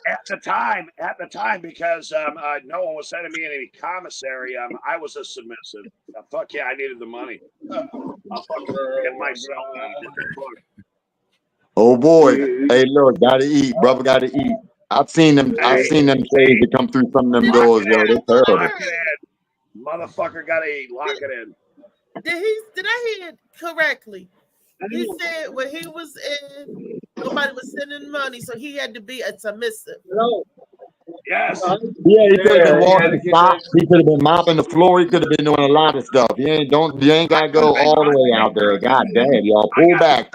at the time, because no one was sending me any commissary, I was a submissive. Fuck yeah, I needed the money. I'll fucking get myself. Oh boy! Hey, look, gotta eat, brother. Gotta eat. I've seen them. I've seen them shades that come through some of them doors, yo. They're terrible. Lock it in. Motherfucker gotta eat. Lock it in. Did I hear it correctly? He said when he was in, nobody was sending money, so he had to be a submissive. Yes. Yeah, he could have been walking socks. He could have been mopping the floor. He could have been doing a lot of stuff. You ain't gotta go all the way out there. God damn, y'all. Pull back.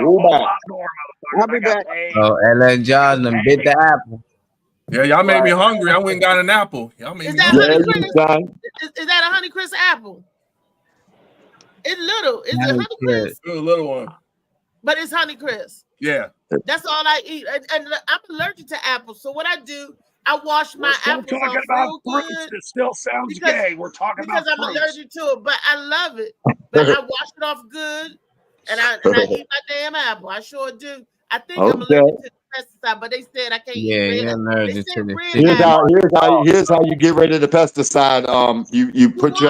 I'll be back. Oh, LA John and bit the apple. Yeah, y'all made me hungry. I went and got an apple. Y'all made Is me that hungry. Is that a Honeycrisp apple? It's little. It's a Honeycrisp, It's a little one. but it's Honeycrisp. Yeah. That's all I eat. And I'm allergic to apples. So what I do, I wash my We're apples talking off about real fruits. good. It still sounds gay. We're talking about Because I'm fruits. allergic to it, but I love it. But I wash it off good, and I eat my damn apple. I sure do. I think I'm Okay. allergic to the pesticide, but they said I can't Yeah, eat you're red. allergic to the Here's how you get rid of the pesticide. You put your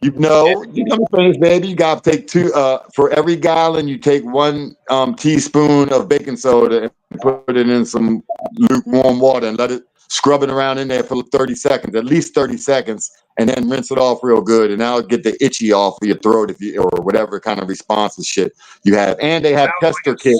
let me finish, baby. You gotta take two for every gallon. You take 1 teaspoon of baking soda and put it in some lukewarm water and let it scrub it around in there for 30 seconds, at least 30 seconds, and then rinse it off real good. And that'll get the itchy off of your throat or whatever kind of response and shit you have. And they have tester kits.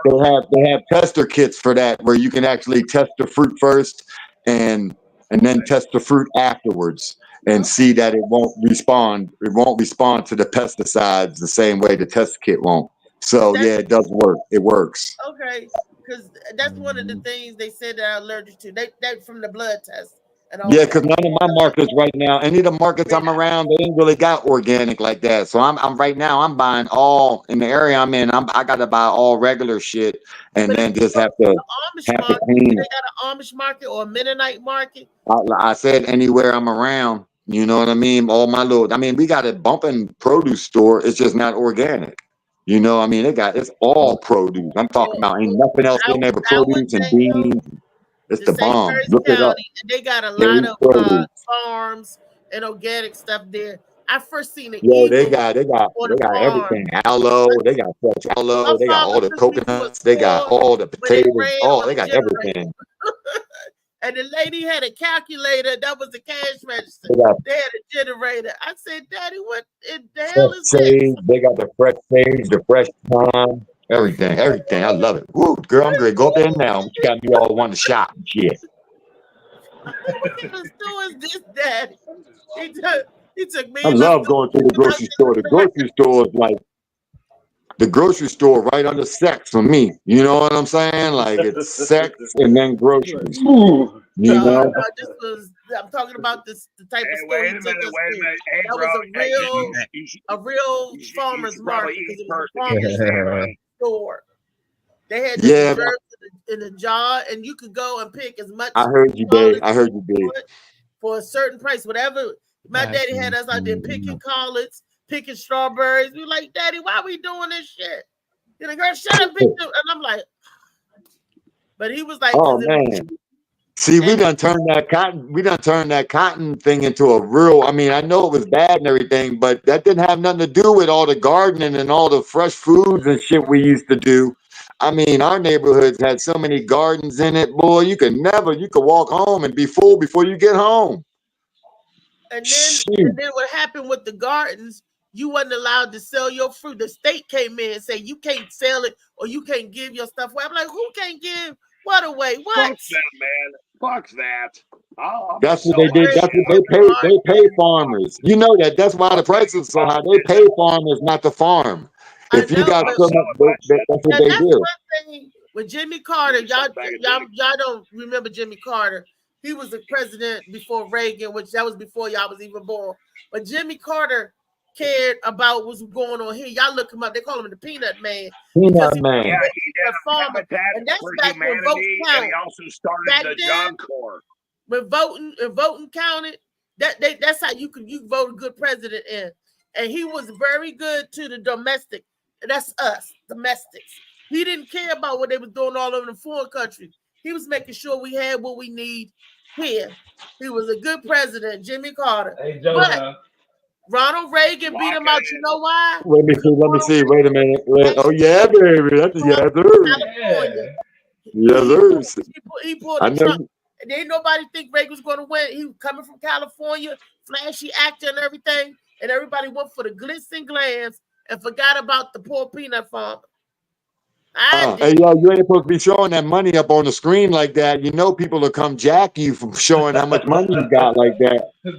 They have tester kits for that where you can actually test the fruit first and then test the fruit afterwards and see that it won't respond. It won't respond to the pesticides the same way the test kit won't. So yeah, it does work. It works. Okay, because that's one of the things they said that I'm allergic to. They from the blood test. And all Yeah, that. because none of my markets right now, any of the markets I'm around, they ain't really got organic like that. So I'm right now, I'm buying all in the area I'm in. I got to buy all regular shit and then just have to clean They it. got an Amish market or a Mennonite market. I said anywhere I'm around, you know what I mean? All my little, I mean, we got a bumping produce store. It's just not organic. You know, I mean, it's all produce. I'm talking about ain't nothing else in there but produce and beans. It's the bomb. Look it up. County, and they got a Very lot of produce. farms and organic stuff there. I first seen it. Yo, they got everything. Aloe, they got fresh aloe, they got all the coconuts, they got all the potatoes. Oh, they got everything. And the lady had a calculator that was the cash register. They had a generator. I said, Daddy, what in the hell Fresh is this? sage, they got the fresh sage, the fresh thyme, everything. I love it. Woo, girl, I'm gonna go up there now. You got me all want to shop and shit. What kind of store is this, Daddy? He took me. I love going to the grocery store. The grocery store is like the grocery store right under sex for me. You know what I'm saying? Like it's sex and then groceries. You know? I'm talking about the type of store he took us to. Hey, that was a real farmer's market because it was a farmer's store. They had Yeah, the in a jar, and you could go and pick as much. I heard you, Dave. I heard you, Dave. For a certain price, whatever. My daddy had us out there picking collards, picking strawberries. We like, Daddy, why we doing this shit? And the girl, shut up, Victor. And I'm like, but he was like, oh man. See, we done turned that cotton thing into a real, I mean, I know it was bad and everything, but that didn't have nothing to do with all the gardening and all the fresh foods and shit we used to do. I mean, our neighborhoods had so many gardens in it, boy, you could walk home and be full before you get home. And then what happened with the gardens, you wasn't allowed to sell your fruit. The state came in and said you can't sell it or you can't give your stuff away. I'm like, who can't give what away? What? Fuck that, man. Fuck that. That's what they did. That's what they pay. They pay farmers. You know that. That's why the prices are so high. They pay farmers not to farm. If you got criminal, that's what And they that's do. one thing with Jimmy Carter. Y'all don't remember Jimmy Carter. He was the president before Reagan, which that was before y'all was even born. But Jimmy Carter cared about what's going on here. Y'all look him up. They call him the Peanut Man. Peanut Man. Yeah, he did a farmer. And that's for back when votes humanity, count. and he also started Back the then, Job Corps. when voting counted, that's how you vote a good president in. And he was very good to the domestic. That's us, domestics. He didn't care about what they was doing all over the foreign country. He was making sure we had what we need here. He was a good president, Jimmy Carter. Hey, but Ronald Reagan beat him out. You know why? Let me see. Wait a minute. Oh yeah, baby. That's a yes, sir. California. Yes, sir. He pulled I the know. Trump. And ain't nobody think Reagan was going to win. He was coming from California, flashy actor and everything. And everybody went for the glitz and glams and forgot about the poor peanut farmer. Hey, yo, you ain't supposed to be showing that money up on the screen like that. You know people will come jack you from showing how much money you got like that. You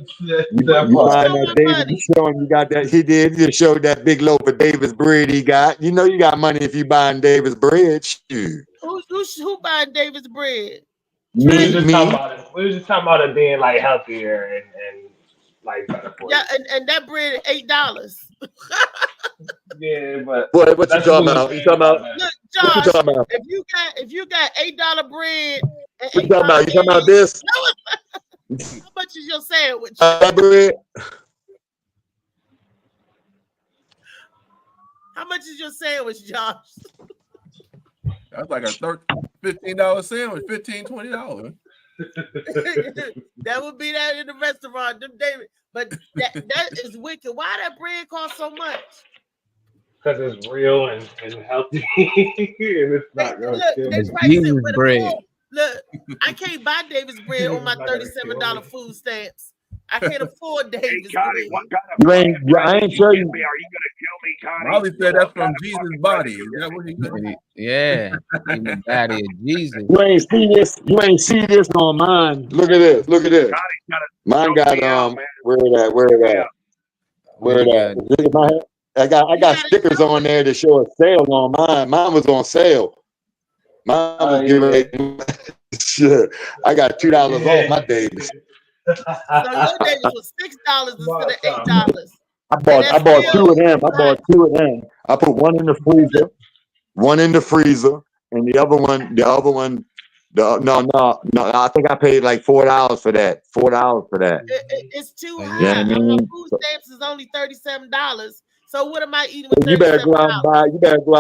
buying that Davis, showing you got that. He did. He just showed that big loaf of Davis bread he got. You know you got money if you buying Davis bread. Shoot. Who buying Davis bread? We were just talking about it being like healthier and like better for Yeah, and that bread $8. Yeah, but what you talking about? You talking about? Look, What you Josh, talking about? if you got $8 bread and What you talking about? You talking about this? how much is your sandwich? Bread? How much is your sandwich, Josh? That's like a $15 sandwich, $15, $20. That would be that in the restaurant, them David. But that is wicked. Why that bread cost so much? Because it's real and healthy, and it's not going to kill They me. price it with a look. I can't buy Davis bread on my $37 food stamps. I can't afford Davis bread. I ain't sure you. Are you going to kill me, Connie? Molly said that's from Jesus' body. Is that what he said? Yeah, in the body of Jesus. You ain't see this. You ain't see this on mine. Look at this. Look at this. Mine got where that? I got stickers on there to show a sale on mine. Mine was on sale. Mine was giving shit. I got $2 off my Davis. So your Davis was $6 instead of $8. I bought two of them. I put one in the freezer, and the other one. No. I think I paid like $4 for that. It's too high. Yeah, I mean, Food stamps is only $37. So what am I eating with you better $37? go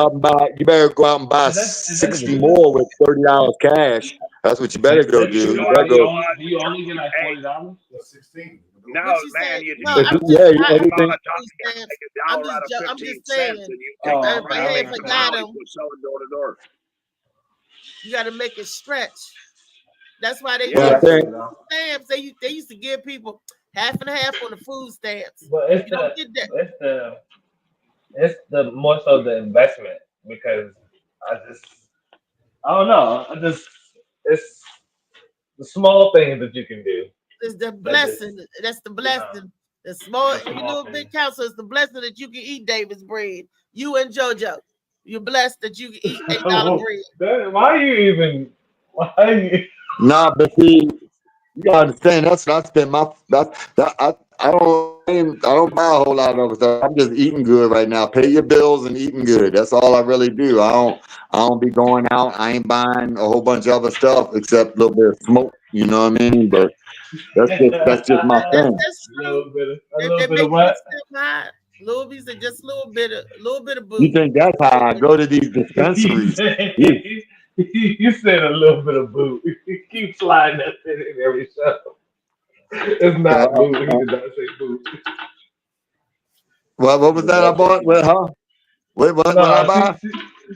out and buy 60 more with $30 cash. That's what you better go do. You better go. Do you only get like $40? 16. No, man, you no, I'm just saying. But hey, if I got them, you got to make it stretch. That's why they did stamps. They used to give people half and half on the food stamps. But it's the more so the investment, because I don't know. It's the small things that you can do. It's the blessing. That's the blessing. The small, you do a big count, so it's the blessing that you can eat Davis bread. You and JoJo, you're blessed that you can eat $8 bread. Why are you? Nah, but see, you gotta understand. That's I spend my. I don't buy a whole lot of other stuff. I'm just eating good right now. Pay your bills and eating good. That's all I really do. I don't be going out. I ain't buying a whole bunch of other stuff except a little bit of smoke. You know what I mean? But that's just my thing. That's true. A little bit of what? Little bit of just a little bit of booze. You think that's how I go to these dispensaries? You said a little bit of boot. You keep sliding that in every show. It's not boot. He did not say boot. What was that I bought? What, huh? What I buy?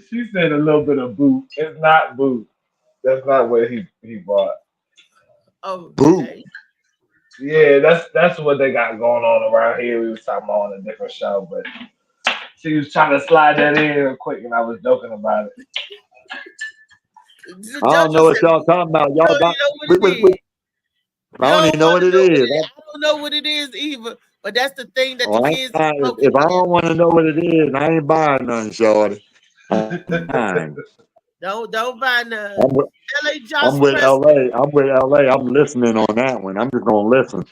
She said a little bit of boot. It's not boot. That's not what he bought. Oh, boot. Yeah, that's what they got going on around here. We was talking about on a different show, but she was trying to slide that in real quick, and I was joking about it. I don't know what y'all talking about. Y'all got. I don't even know what it is. I don't know what it is either. But that's the thing that Oh, the I kids ain't are buying, smoking. if I don't want to know what it is, I ain't buying nothing, shorty. Fine. Don't buy none. I'm with, LA I'm Josh with Preston. LA. I'm with LA. I'm listening on that one. I'm just gonna listen. I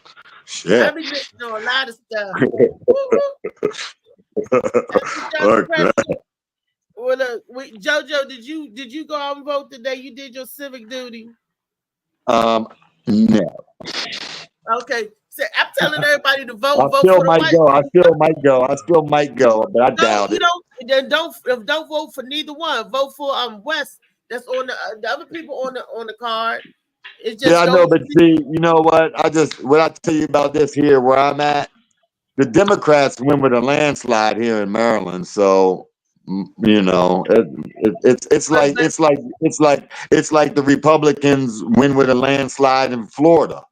Shit. be listening to a lot of stuff. Woo-woo. Josh Okay. Preston. Well, JoJo, did you go out and vote today? You did your civic duty. No. Okay, so I'm telling everybody to vote. I Vote still for the might white. go. I still might go, but I doubt it. Don't vote for neither one. Vote for West. That's on the other people on the card. It's just Yeah, I know, but see, you know what? What I tell you about this here where I'm at, the Democrats win with a landslide here in Maryland. So you know, it's like the Republicans win with a landslide in Florida.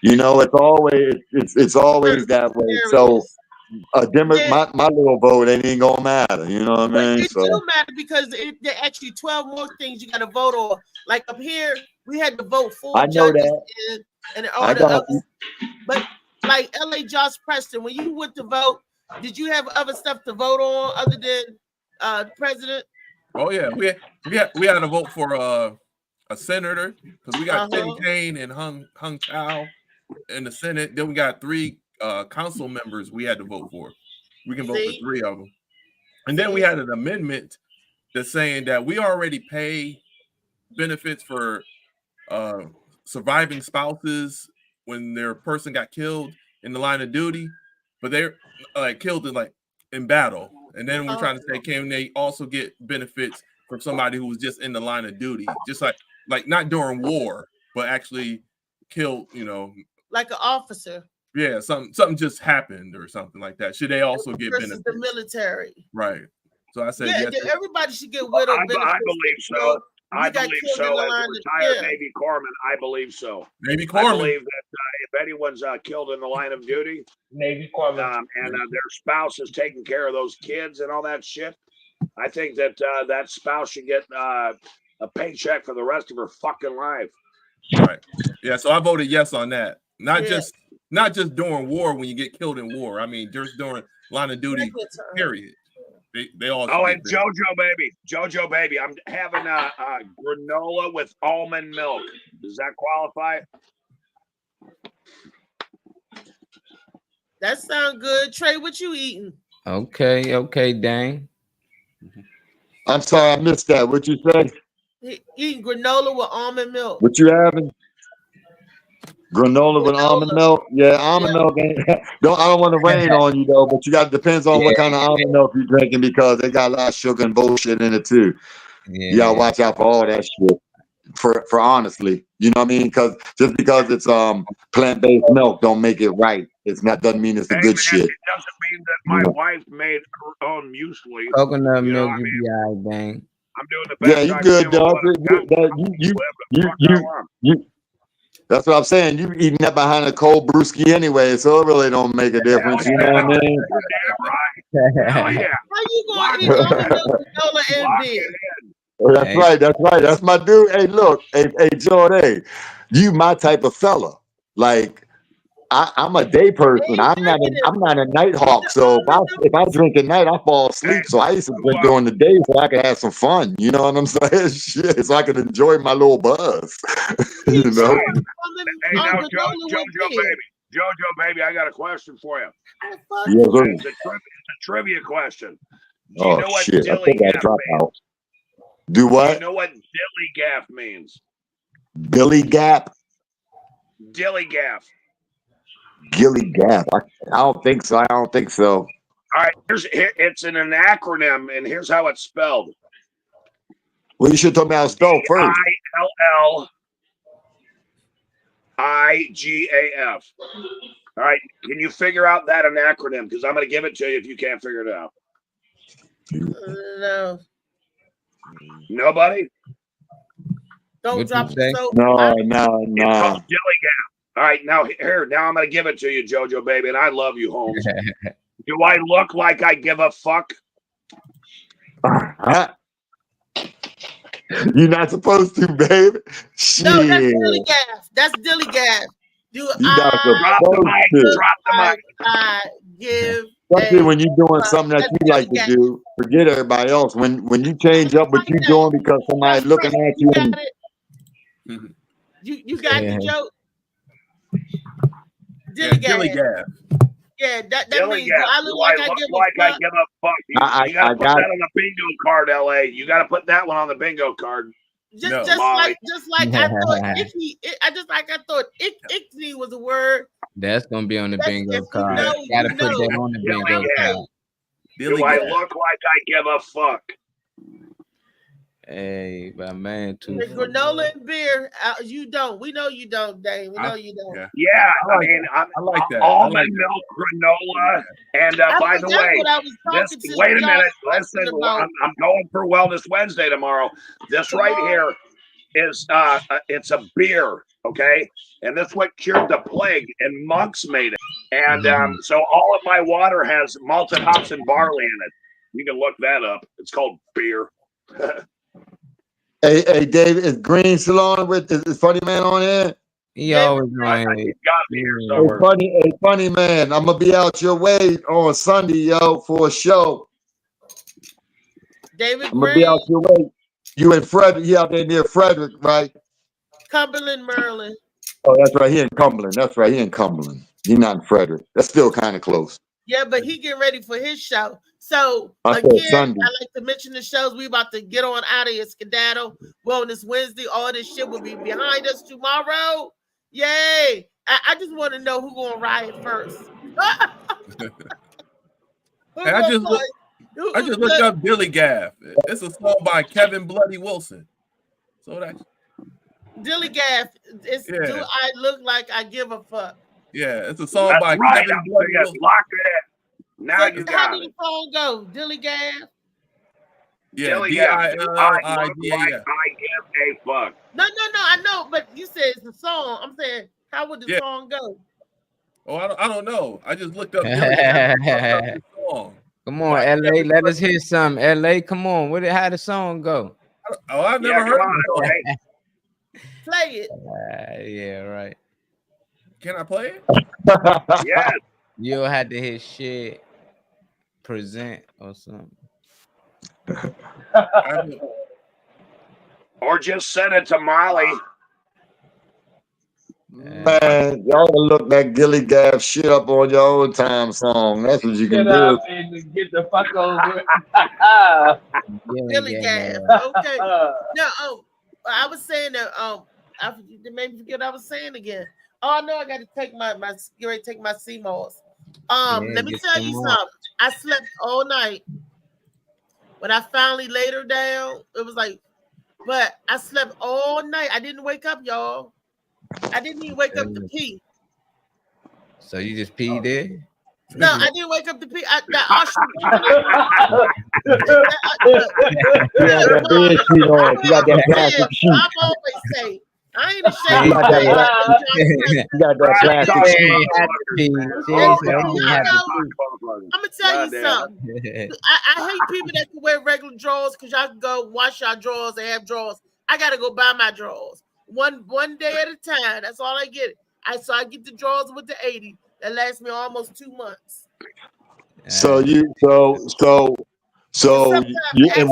You know, it's always that way. So my little vote ain't gonna matter. You know what I mean? It do matter because there are actually 12 more things you got to vote on. Like up here, we had to vote for I know judges that. and all the others. But like LA Josh Preston, when you went to vote, did you have other stuff to vote on other than the president? Oh yeah, we had to vote for a senator because we got Tim Kaine and Hung Chow in the Senate. Then we got 3 council members we had to vote for. We can vote for 3 of them. And then we had an amendment that's saying that we already pay benefits for surviving spouses when their person got killed in the line of duty, but they're killed in battle. And then we're trying to say, can they also get benefits from somebody who was just in the line of duty, just like not during war, but actually killed, you know, like an officer. Yeah, something just happened or something like that. Should they also get versus benefits? the military? Right. So I said, Yeah, yes. everybody should get widow benefits. I believe so. I believe so. As a retired Navy corpsman, I believe so. Navy I corpsman. believe that if anyone's killed in the line of duty, Navy corpsman, and their spouse is taking care of those kids and all that shit, I think that that spouse should get a paycheck for the rest of her fucking life. Right. Yeah. So I voted yes on that. Not just during war when you get killed in war. I mean, just during line of duty. Period. They all. Oh, and JoJo baby, I'm having a granola with almond milk. Does that qualify? That sounds good. Trey, what you eating? Okay, Dang. I'm sorry, I missed that. What you say? Eating granola with almond milk. What you having? Granola with almond milk? Yeah, almond milk. I don't want to rain on you though, but depends on what kind of almond milk you're drinking because they got a lot of sugar and bullshit in it too. Yeah. You gotta watch out for all that shit. For honestly, you know what I mean? Because just because it's plant-based milk don't make it right. Doesn't mean it's the good shit. It doesn't mean that my wife made her own muasli. Coconut milk, you be all right, Dang. I'm doing the best. Yeah, you good, dog. You that's what I'm saying. You eating that behind a cold brewski anyway, so it really don't make a difference. You know what I mean? Hell yeah. How you gonna eat almond milk, granola, and beer? That's right. That's my dude. Hey, look, hey, Jordan, you my type of fella. Like I'm a day person. I'm not a night hawk. So if I drink at night, I fall asleep. So I used to drink during the day so I could have some fun. You know what I'm saying? Shit, so I could enjoy my little buzz. You know. Hey, now, JoJo baby, I got a question for you. Yes, sir. It's a trivia question. Do you Oh know what shit! I think I dilly-gaff dropped means? out. Do Do what? you know what dilly-gaff means? Billy Gap, Dilly-gaff. Gilly Gap. I don't think so. All right, it's an acronym, and here's how it's spelled. Well, you should tell me how to spell first. ILLIGAF. All right, can you figure out that an acronym? Because I'm going to give it to you if you can't figure it out. No. Nobody? Don't drop the soap. No. It's called dilly-gaff. All right, now I'm going to give it to you, JoJo baby, and I love you, Holmes. Do I look like I give a fuck? You're not supposed to, babe. Shit. No, that's dilly-gaff. That's dilly-gaff. Do You guys are Drop the mic. bullshit. Drop the mic. I give Especially a when you're doing fuck? something that That's you Billy like to Gay. do. Forget everybody else. When you change up what you're doing because somebody's looking at you You and got it. You got the joke. Yeah, Dilly Dilly Gab. Gab. Yeah, that Dilly means Gab. do I Do look I like I look give like a I fuck? give a fuck? You I got to put got that on the bingo card, LA. You got to put that one on the bingo card. Just Molly. like I thought icky. I thought icky was a word. That's gonna be on the That's bingo if you card. know, Gotta you put know. that on the Dilly bingo Gab. card. Do I look like I give a fuck? Hey, my man, too. The granola and beer, you don't. We know you don't, Dane. We know you don't. Yeah, I I like mean, that. I like that. I almond like milk, granola, and I by think the that's way, what I was talking this. to Wait a y'all minute, talking listen. about. I'm going for Wellness Wednesday tomorrow. This right here is it's a beer, okay, and this what cured the plague, and monks made it, and so all of my water has malted hops and barley in it. You can look that up. It's called beer. Hey, David, is Green Salon with is Funny Man on here? He always He's got to be here Hey, somewhere. funny man, I'm gonna be out your way on Sunday, yo, for a show. David I'm gonna be Green, out your way. You in Frederick? You out there near Frederick, right? Cumberland, Maryland. Oh, that's right. He in Cumberland. That's right. He in Cumberland. He not in Frederick. That's still kind of close. Yeah, but he getting ready for his show. So I said again, Sunday. I like to mention the shows we about to get on out of here. Skedaddle, Wellness Wednesday, all this shit will be behind us tomorrow. Yay! I just want to know who gonna riot first. And I just looked up Dilly Gab. It's a song by Kevin Bloody Wilson. So that Dilly Gaff. It's Yeah. do I look like I give a fuck? yeah, it's a song That's by right. Kevin Bloody Yes, Wilson. lock it. Now So you how got did it. the song go? Dilly Gaff? Yeah, Dilly Gab. I look like D-I-L-L-I-D-A-F. I give a fuck. No, I know, but you said it's a song. I'm saying, how would the Yeah. song go? Oh, I don't know. I just looked up Dilly Gab. I looked up the song. Come on, LA, let us hear some. LA, come on. How the song go? Oh, I've never Yeah, heard come the on, song. LA. Play it. Yeah, right. Can I play it? Yes. You'll have to hit shit present or something. Or just send it to Molly. Man, y'all can look that Gilly Gab shit up on your old time song. That's what you can Get up do. and get the fuck over. Dilly Gaff. Okay. No, I was saying that. I made me forget what I was saying again. Oh no, I got to take my get ready to take my CMOS. Let me get tell some you more. something. I slept all night. When I finally laid her down, it was like, but I slept all night. I didn't wake up, y'all. I didn't even wake up to pee. So you just peed there? No, I didn't wake up to pee. You got that bed sheet on. You got that plastic sheet. I'm always say, I ain't ashamed. You got that plastic sheet. I'm gonna tell you something. I hate people that can wear regular drawers because y'all can go wash your drawers and have drawers. I gotta go buy my drawers one day at a time. That's all I get. So I get the drawers with the 80 that lasts me almost 2 months. So and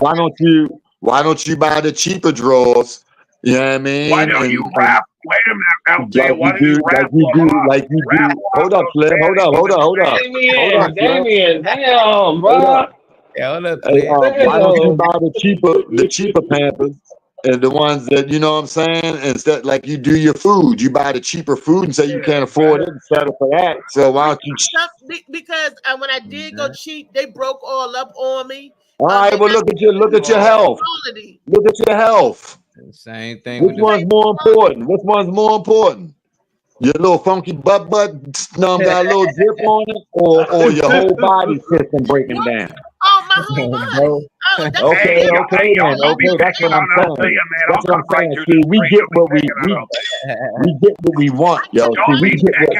why don't you buy the cheaper drawers? You know what I mean? Why don't you rap? Wait a minute, LJ. Why don't you rap? Like you do. Hold up, Slim. Hold up. Damien, damn, bro. Yeah, hold up. Hey, why don't you buy the cheaper Pampers and the ones that you know what I'm saying? Instead, like you do your food, you buy the cheaper food and say you can't afford it and settle for that. So why don't you? Because when I did go cheap, they broke all up on me. All right, well look at your health. Look at your health. Same thing. Which one's more important? Which one's more important? Your little funky butt got a little zip on it, or your whole body system breaking down? Oh, my whole body. Okay, then. Okay, that's what I'm saying. That's what I'm saying. See, we get what we want, yo. See, we get what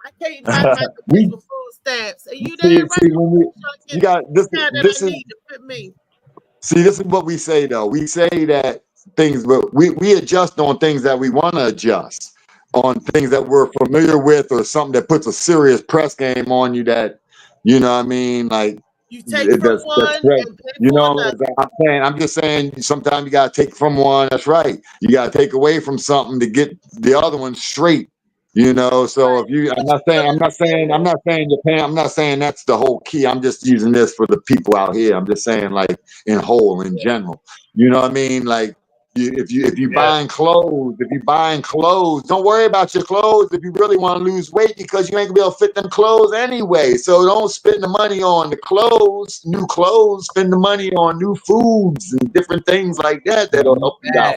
I can't buy my food stamps. Are you there? see when you got this. This is to fit me. see. This is what we say though. We say that things, but we adjust on things that we want to adjust. on things that we're familiar with, or something that puts a serious press game on you that, you know what I mean? Like, You take from that's one right. and pay You for know, another. I'm just saying sometimes you gotta take from one. That's right. You gotta take away from something to get the other one straight. You know, so if you, I'm not saying Japan, I'm not saying that's the whole key. I'm just using this for the people out here. I'm just saying, like, in whole, in general. You know what I mean? Like, if you buying clothes, don't worry about your clothes if you really want to lose weight, because you ain't gonna be able to fit them clothes anyway. So don't spend the money on the clothes, new clothes. Spend the money on new foods and different things like that that'll help you out.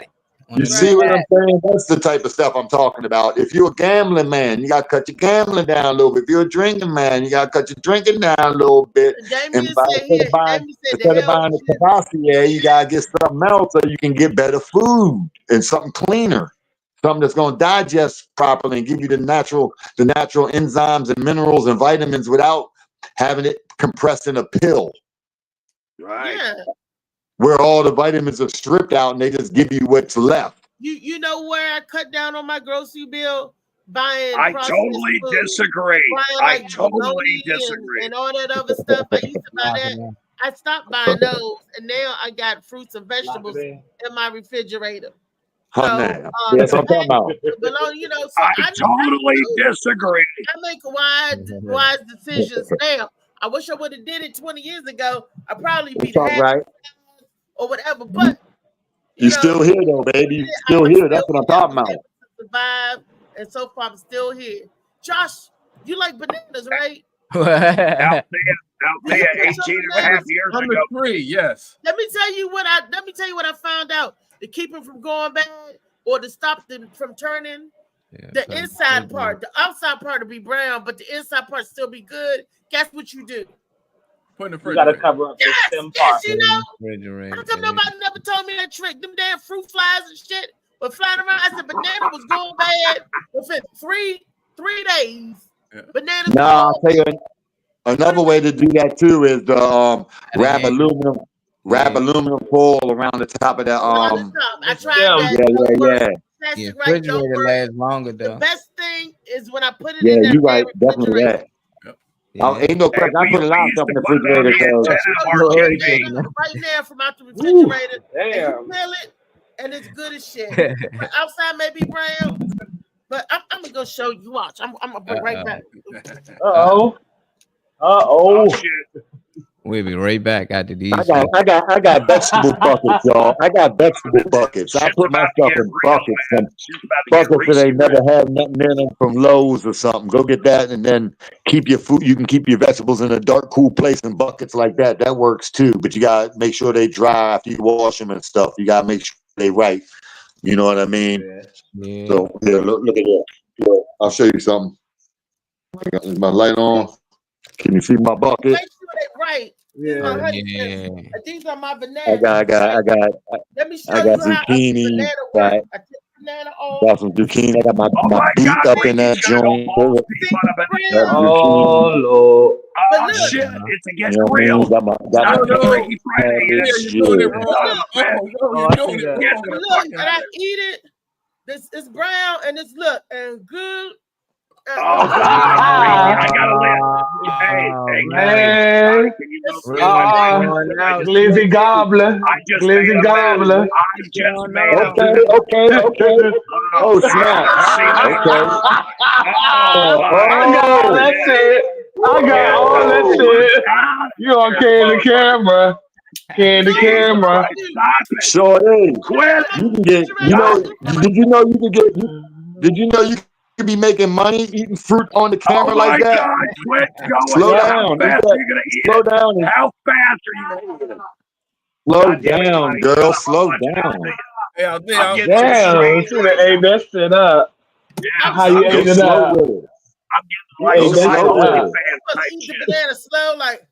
You see what I'm saying? That's the type of stuff I'm talking about. If you're a gambling man, you got to cut your gambling down a little bit. If you're a drinking man, you got to cut your drinking down a little bit. And instead of buying the Cavassier, you got to get something else so you can get better food and something cleaner, something that's going to digest properly and give you the natural enzymes and minerals and vitamins without having it compressed in a pill. Right. Yeah. Where all the vitamins are stripped out and they just give you what's left. You know where I cut down on my grocery bill? Buying I processed totally food. disagree. Buying I totally bologna disagree. and all that other stuff. I used to buy that. I stopped buying those, and now I got fruits and vegetables in my refrigerator. That's what I'm talking about. Bologna, you know, so I totally disagree. I make wise decisions now. I wish I would have did it 20 years ago. I'd probably be Right. or whatever. But you still here though, baby. You still here. That's what I'm talking about. Survive, and so far I'm still here. Josh, you like bananas, right? Althea, 18 and a half years Number ago. 3, yes. Let me tell you what I found out to keep them from going bad or to stop them from turning. The inside part, the outside part will be brown, but the inside part still be good. Guess what you do? Put in the You fridge. gotta cover up the stem part. You know, how come nobody never told me that trick? Them damn fruit flies and shit were flying around. I said banana was going bad within three days. Yeah. Bananas. No, I'll tell you another way to do that too is the wrap aluminum foil around the top of that. I tried that. Yeah, refrigerator lasts longer though. The best thing is when I put it Yeah, in that you're right. Definitely that. Ain't no question. I put a lot of stuff in the refrigerator. Right now from out the refrigerator. And Damn. you feel it, and it's good as shit. Outside may be brown, but I'm gonna go show you. Watch. I'm gonna bring right back. Oh shit. We'll be right back after these. I got vegetable buckets, y'all. I got vegetable buckets. I put my stuff in buckets. Buckets that ain't never had nothing in them from Lowe's or something. Go get that, and then keep your food. You can keep your vegetables in a dark, cool place in buckets like that. That works too. But you gotta make sure they dry after you wash them and stuff. You gotta make sure they right. You know what I mean? Yeah. So look at that. Look, I'll show you something. Is my light on? Can you see my bucket? Make sure they right. These are my bananas. I got Let me show you how zucchini. I take banana oil. Got some zucchini. I got my beet up in that joint. Oh Lord. Oh shit, it's against real. Got my Freaky Friday. You're doing it wrong. You're doing it wrong. Look, and I eat it. This is brown and it's and good. Oh, I gotta live. Man. Glizzy Gobbler. Glizzy Gobbler. I just made Okay. Oh, snap. Okay. I got all that shit. You on the camera. The camera. Sure is. You can get, did you know you could be making money eating fruit on the camera like that? God, quit going. Slow How down. fast are you gonna eat Slow it? down. How fast are you gonna eat it? Slow down, girl. Slow down. Yeah, damn, should have ate that shit up. Yeah, how you ate it up? I'm getting like Go slow with it. Eat the banana slow, like.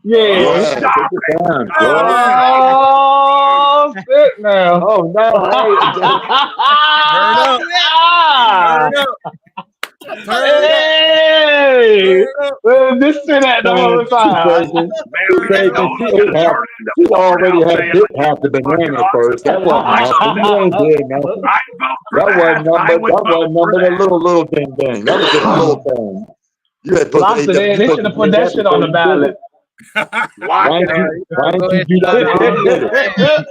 Yeah. Stop it. Down, Oh, shit now. Oh, no. Turn up. Hey, Hey, this shit at all the time. She already had bit half the banana first. That wasn't nothing. You ain't did nothing. That wasn't nothing but a little thing. That was just a little thing. You had Lobster, they should have put that shit on the ballot. Why didn't you do that?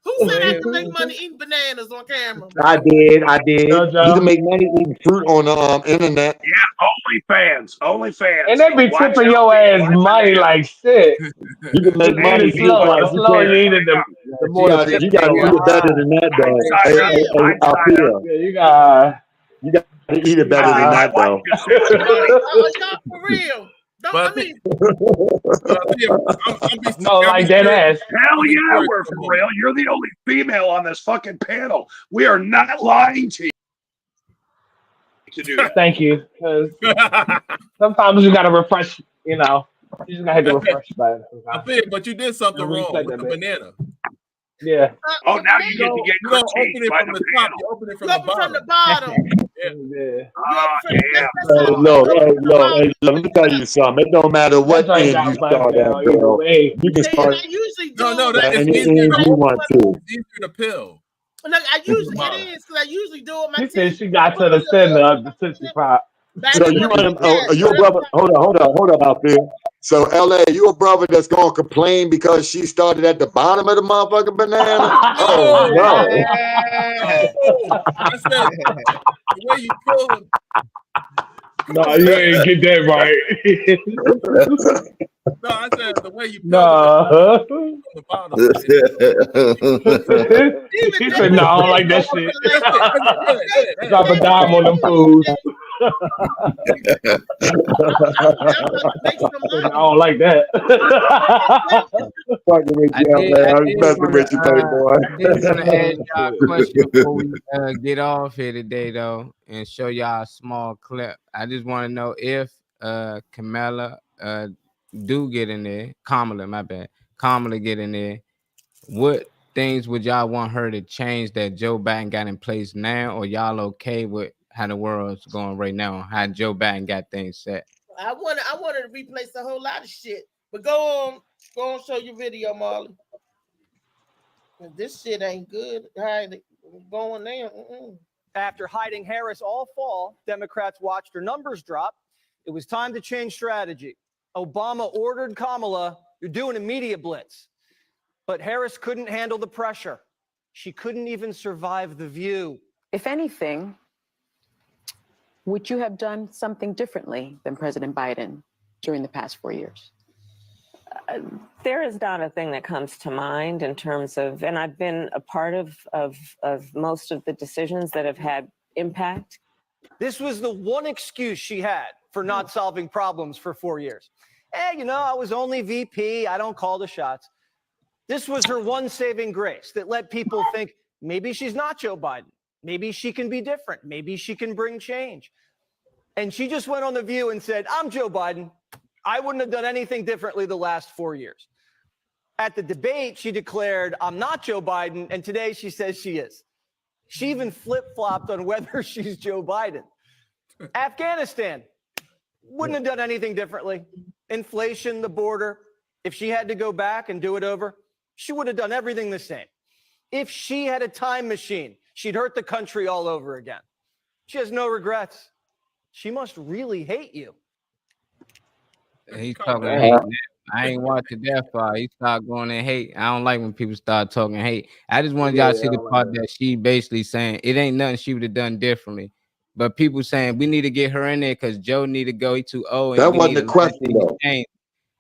Who said I can make money eating bananas on camera? I did. You can make money eating fruit on the internet. Yeah, OnlyFans. And they be tipping your ass money like shit. You can make money. The slower you eat it, the more you gotta eat it better than that, though. Yeah, you gotta eat it better than that, though. Y'all for real? But no, like that ass. Hell yeah, we're for real. You're the only female on this fucking panel. We are not lying to you. To do that. Thank you. Because sometimes you gotta refresh. You know, you just gotta hit the refresh button. I feel, but you did something wrong with the banana. Yeah. Oh, now you get to get you don't critiqued open it by from the top. You open it from the bottom. Yeah. Hey, look, let me tell you something. It don't matter what end you start at, girl. You can start That is any end you want to. It's easier to pill. Like it is because I usually do it my She said she got to the center of the Tootsie Pop. So you a brother? Hold on out there. So LA, you a brother that's gonna complain because she started at the bottom of the motherfucking banana? Oh no! I said the way you pull them. No, you ain't get that right. No, I said the way you pull from the bottom. He said, "No, I don't like that shit." Drop a dime on them fools. I don't like that. Fucking with you, man. I was messing with you, baby boy. I did want to ask y'all a question before we get off here today, though, and show y'all a small clip. I just want to know if Kamala do get in there, Kamala get in there, what things would y'all want her to change that Joe Biden got in place now, or y'all okay with how the world's going right now, how Joe Biden got things set? I wanted to replace a whole lot of shit. But go on, show your video, Marley. This shit ain't good. Going there. After hiding Harris all fall, Democrats watched her numbers drop. It was time to change strategy. Obama ordered Kamala, "You're doing a media blitz." But Harris couldn't handle the pressure. She couldn't even survive The View. If anything, would you have done something differently than President Biden during the past 4 years? There is not a thing that comes to mind in terms of, and I've been a part of most of the decisions that have had impact. This was the one excuse she had for not solving problems for 4 years. I was only VP. I don't call the shots. This was her one saving grace that let people think maybe she's not Joe Biden. Maybe she can be different. Maybe she can bring change. And she just went on The View and said, "I'm Joe Biden. I wouldn't have done anything differently the last 4 years." At the debate, she declared, "I'm not Joe Biden." And today she says she is. She even flip-flopped on whether she's Joe Biden. Afghanistan, wouldn't have done anything differently. Inflation, the border. If she had to go back and do it over, she would have done everything the same. If she had a time machine, she'd hurt the country all over again. She has no regrets. She must really hate you. He's talking hate. I ain't watching that far. He started going in hate. I don't like when people start talking hate. I just wanted y'all to see the part that she basically saying it ain't nothing she would have done differently. But people saying we need to get her in there because Joe need to go. He too old. That wasn't the question, though.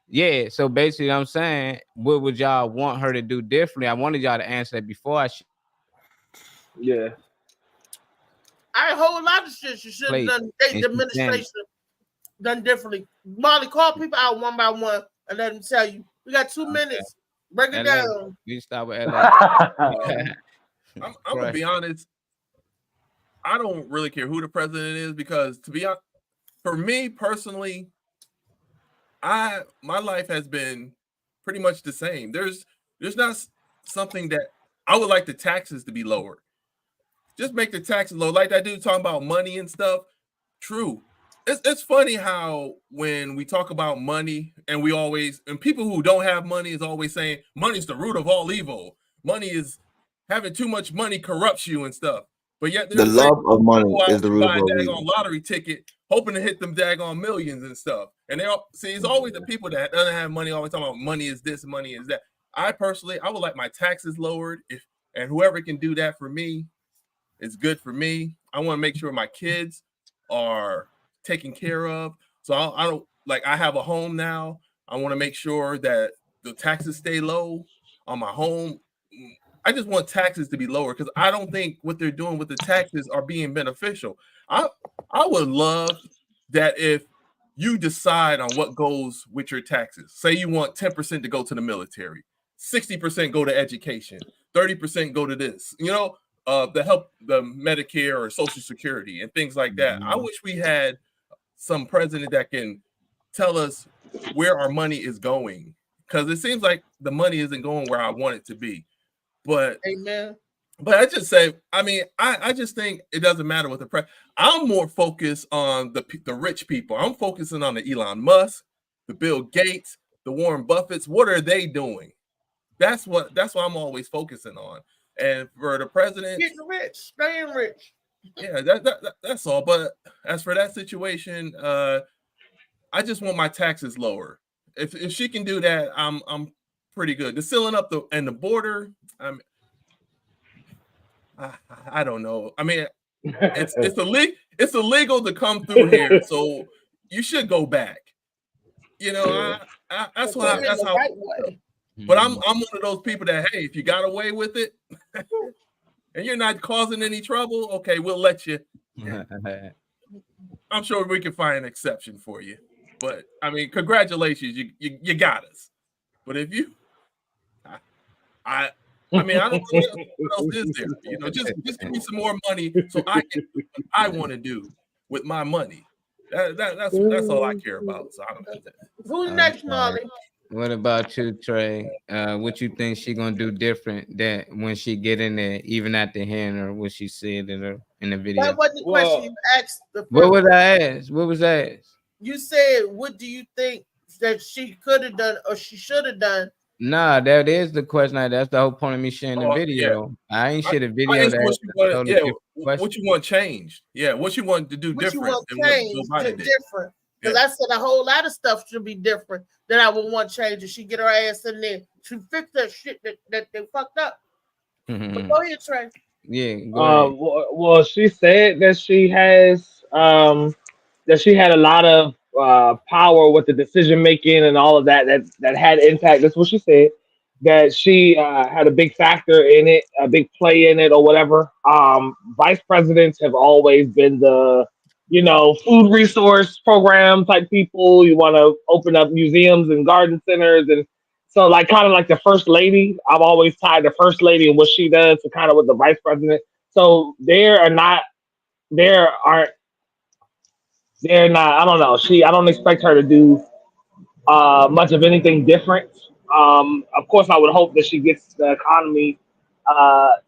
Yeah. So basically, I'm saying, what would y'all want her to do differently? I wanted y'all to answer that before I. Yeah. A whole lot of shit she should have done. The administration done differently. Molly, call people out one by one and let them tell you. We got 2 minutes. Break it down. We start with LA. I'm gonna be honest. I don't really care who the president is because, to be honest, for me personally, my life has been pretty much the same. There's not something that I would like the taxes to be lowered. Just make the taxes low, like that dude talking about money and stuff. True, it's funny how when we talk about money and people who don't have money is always saying money's the root of all evil. Money is having too much money corrupts you and stuff. But yet The love of money is the root buy of a all daggone evil. lottery ticket, hoping to hit them daggone millions and stuff. And they all see it's always the people that doesn't have money always talking about money is this, money is that. I would like my taxes lowered and whoever can do that for me is good for me. I want to make sure my kids are taken care of. So I don't like I have a home now. I want to make sure that the taxes stay low on my home. I just want taxes to be lower because I don't think what they're doing with the taxes are being beneficial. I would love that if you decide on what goes with your taxes. Say you want 10% to go to the military, 60% go to education, 30% go to this, the help, the Medicare or Social Security and things like that. I wish we had some president that can tell us where our money is going, because it seems like the money isn't going where I want it to be. But Amen. But I just say, I just think it doesn't matter what the press. I'm more focused on the rich people. I'm focusing on the Elon Musk, the Bill Gates, the Warren Buffetts. What are they doing? That's what I'm always focusing on. And for the president, getting rich, staying rich. Yeah, that's all. But as for that situation, I just want my taxes lower. If she can do that, I'm pretty good. The sealing up the border, I don't know. I mean, it's illegal to come through here, so you should go back. That's how. Right way. But I'm one of those people that, hey, if you got away with it and you're not causing any trouble, okay, we'll let you. I'm sure we can find an exception for you. But I mean, congratulations, you got us. But if you, I mean, I don't know what else is there. Just give me some more money so I can do what I want to do with my money. That's all I care about. So I don't know that. Who's next, Molly? What about you, Trey? What you think she gonna do different that when she get in there, even after hearing her what she said in the video? That wasn't the question you asked. What was I asked? What was asked? You said, what do you think that she could have done or she should have done? Nah, that is the question. That's the whole point of me sharing the video. Yeah. I ain't share the video. What you want changed? Yeah, what you want to do what different? You want changed to different? Because I said a whole lot of stuff should be different that I would want changed. If she get her ass in there to fix that shit that they fucked up. But go ahead, Trey. Yeah. Well, she said that she has that she had a lot of power with the decision making and all of that had impact. That's what she said. That she had a big factor in it, a big play in it, or whatever. Vice presidents have always been the food resource program type people. You want to open up museums and garden centers, and so kind of like the first lady. I've always tied the first lady and what she does to kind of with the vice president. So they're not. I don't know. I don't expect her to do much of anything different. Of course, I would hope that she gets the economy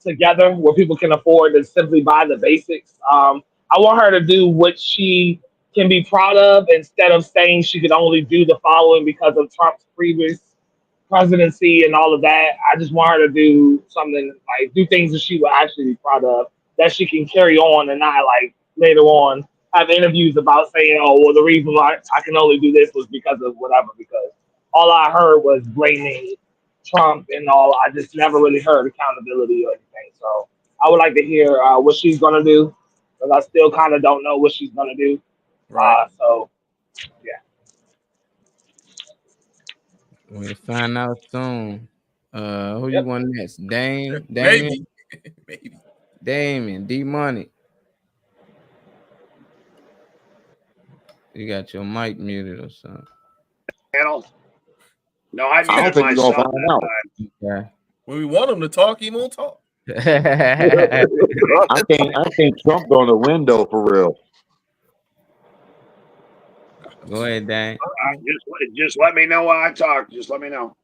together where people can afford to simply buy the basics. I want her to do what she can be proud of instead of saying she could only do the following because of Trump's previous presidency and all of that. I just want her to do something do things that she will actually be proud of, that she can carry on and not later on have interviews about saying, oh, well, the reason why I can only do this was because of whatever, because all I heard was blaming Trump and all. I just never really heard accountability or anything. So I would like to hear what she's going to do, because I still kind of don't know what she's going to do. Right. So, yeah. We'll find out soon. Who you want next? Damien? Maybe. Damien, D-Money. You got your mic muted or something. No, I don't think you're gonna find out. Okay. When we want him to talk, he won't talk. I think Trump on the window for real. Go ahead, Dan. Just let me know when I talk. Just let me know.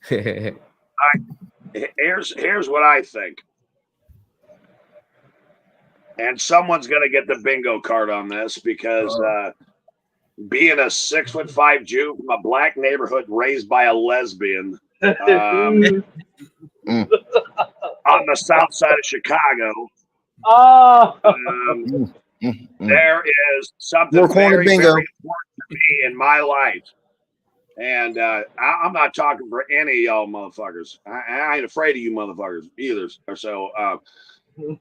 Here's what I think. and someone's going to get the bingo card on this because being a 6'5" Jew from a black neighborhood raised by a lesbian on the south side of Chicago, there is something very, very important to me in my life. And I'm not talking for any of y'all motherfuckers. I ain't afraid of you motherfuckers either. So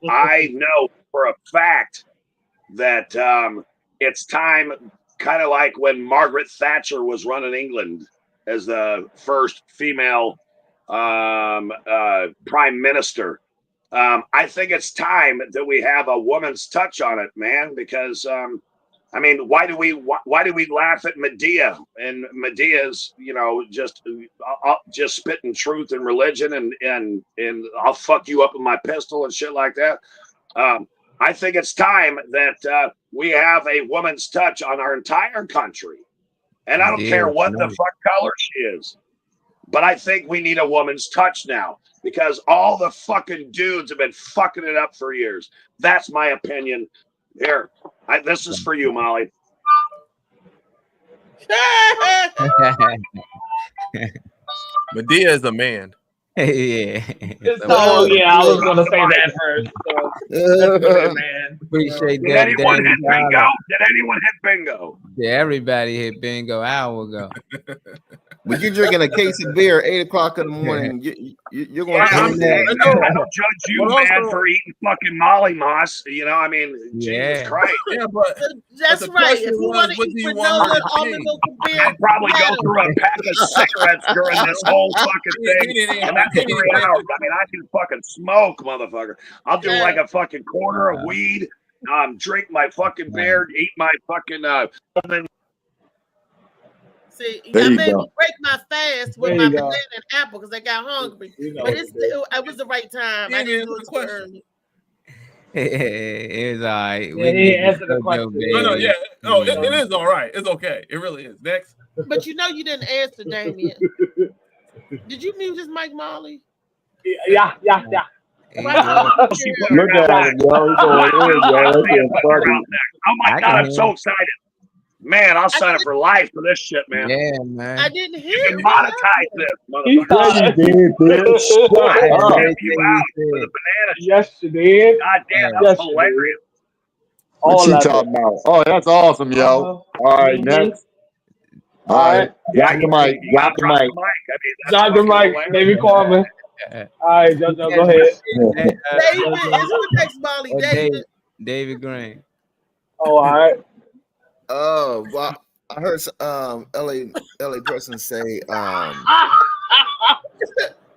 I know for a fact that it's time, kind of like when Margaret Thatcher was running England as the first female prime minister. I think it's time that we have a woman's touch on it, man, because I mean, why do we laugh at Medea? And Medea's, just spitting truth and religion and I'll fuck you up with my pistol and shit like that. I think it's time that we have a woman's touch on our entire country. And I don't care what the fuck color she is. But I think we need a woman's touch now because all the fucking dudes have been fucking it up for years. That's my opinion. Here, this is for you, Molly. Medea is a man. Yeah. So yeah, I was gonna say that first. So, that's good, man. Appreciate Did that. anyone Danny hit bingo? Dollar. Did anyone hit bingo? Yeah, everybody hit bingo an hour ago. When you're drinking a case of beer at 8 o'clock in the morning, you're going to I don't judge you, man, for eating fucking Molly Moss. I mean, Jesus Christ. Yeah, but that's right. If you want to eat granola and almond milk and beer, I'd probably go through a pack of cigarettes during this whole fucking thing. And that's 3 hours. I mean, I can fucking smoke, motherfucker. I'll do like a fucking quarter of weed, drink my fucking beer, eat my fucking See, There I you made go. me break my fast with There my you go. banana and apple because I got hungry. But it was the right time. I didn't do it too early. It was all right. Yeah, he answered the question. No, yeah. No, it is all right. It's okay. It really is. Next. But you didn't answer, Damien. Did you mute his mic, Molly? Yeah. Look at him, yo. He's going in, yo. That's getting funny. Oh my God, I'm so excited. Man, I'll sign up for life for this shit, man. Yeah, man. I didn't hear You can it. monetize this, motherfucker. Yeah, you did, bitch. Shut I'll up. tip you out for the banana shit. Yes, you did. God damn, Yes, that's you hilarious. What you of talking about? Oh, that's awesome, yo. All right, next. All right. Drop the mic. Drop the mic. Drop the mic. David Coleman. All right, go ahead. David, it's who next, Molly? David. David Green. Oh, all right. Oh, well, I heard LA person say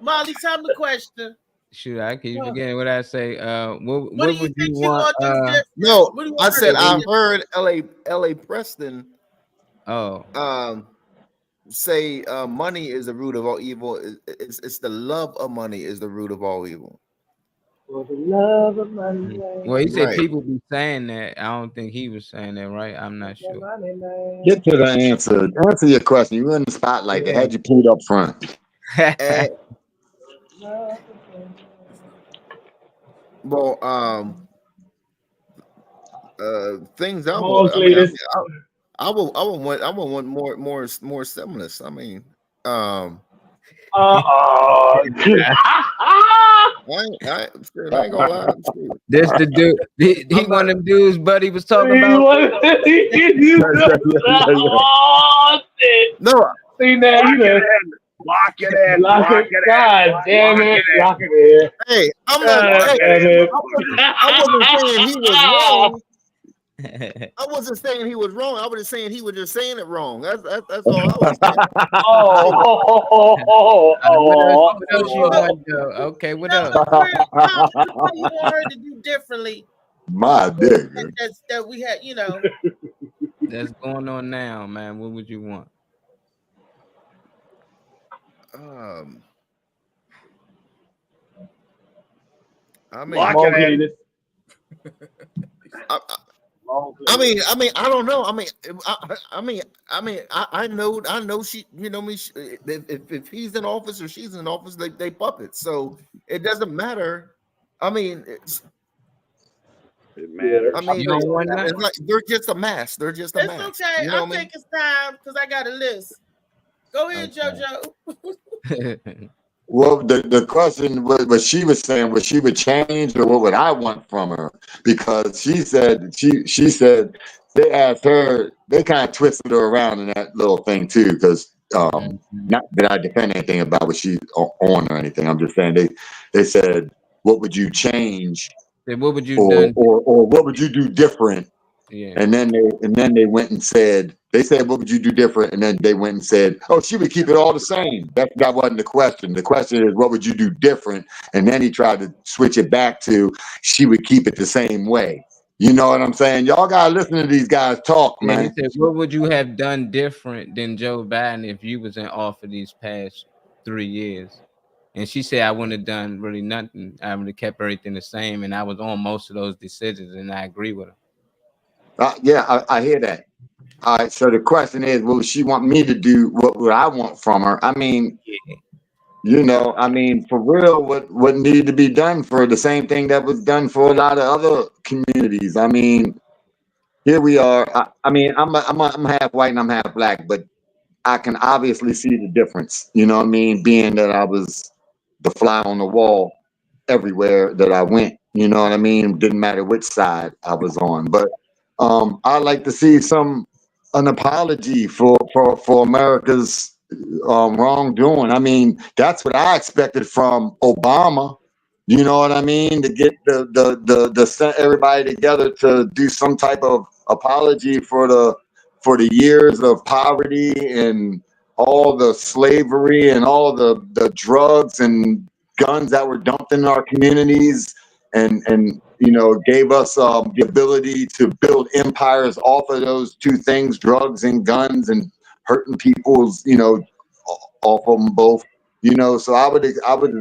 Molly, tell me the question. Shoot, I keep forgetting what I say. What do you would think you you want? want to do? no. What do you I want said her to I do? heard LA Preston Oh, say money is the root of all evil. It's the love of money is the root of all evil. For the love of money. well, he said Right. people be saying that. I don't think he was saying that, right? I'm not sure. Get to the answer. Answer your question. You in the spotlight. They had you pulled up front. Well, things I Come would, on, Cletus. I would want more stimulus. I mean, I ain't gonna lie. This the dude. He one of them dudes Buddy was talking about. No, See now, you know. Lock it in. Lock it. in. God damn it. in. Lock it in. Hey, God damn it. I wasn't saying he was wrong. I wasn't saying he was wrong. I was just saying he was just saying it wrong. That's all I was saying. What else you want, though? Okay, what else? What do you want her to do differently? My dick. That we had, That's going on now, man. What would you want? I mean, Lock it in. I mean, I don't know. I know she, me. If he's in office or she's in office, they puppets. So it doesn't matter. I mean, It matters. I mean, You don't want it's none? like they're just a mask. They're just a It's mask. okay. You know I what I mean? think it's time because I got a list. Go ahead, JoJo. Well, the question what she was saying, what she would change or what would I want from her? Because she said they asked her, they kind of twisted her around in that little thing too. Because not that I defend anything about what she's on or anything. I'm just saying they said, what would you change? What would you or, done? or what would you do different? Yeah. And then they went and said, what would you do different? And then they went and said, oh, she would keep it all the same. That wasn't the question. The question is, what would you do different? And then he tried to switch it back to, she would keep it the same way. You know what I'm saying? Y'all gotta listen to these guys talk, Yeah, man. he said, what would you have done different than Joe Biden if you was in office these past 3 years? And she said, I wouldn't have done really nothing. I would have kept everything the same. And I was on most of those decisions, and I agree with her. Yeah, I hear that. All right, so the question is, what would she want me to do? What would I want from her? I mean, you know, I mean, for real, what needed to be done for the same thing that was done for a lot of other communities? I mean, here we are. I mean, I'm half white and I'm half black, but I can obviously see the difference. You know what I mean? Being that I was the fly on the wall everywhere that I went. You know what I mean? Didn't matter which side I was on, but I'd like to see an apology for America's wrongdoing. I mean, that's what I expected from Obama. You know what I mean? To get the everybody together to do some type of apology for the years of poverty and all the slavery and all the drugs and guns that were dumped in our communities, and you know, gave us the ability to build empires off of those two things, drugs and guns, and hurting people's, you know, off of them both. You know, so I was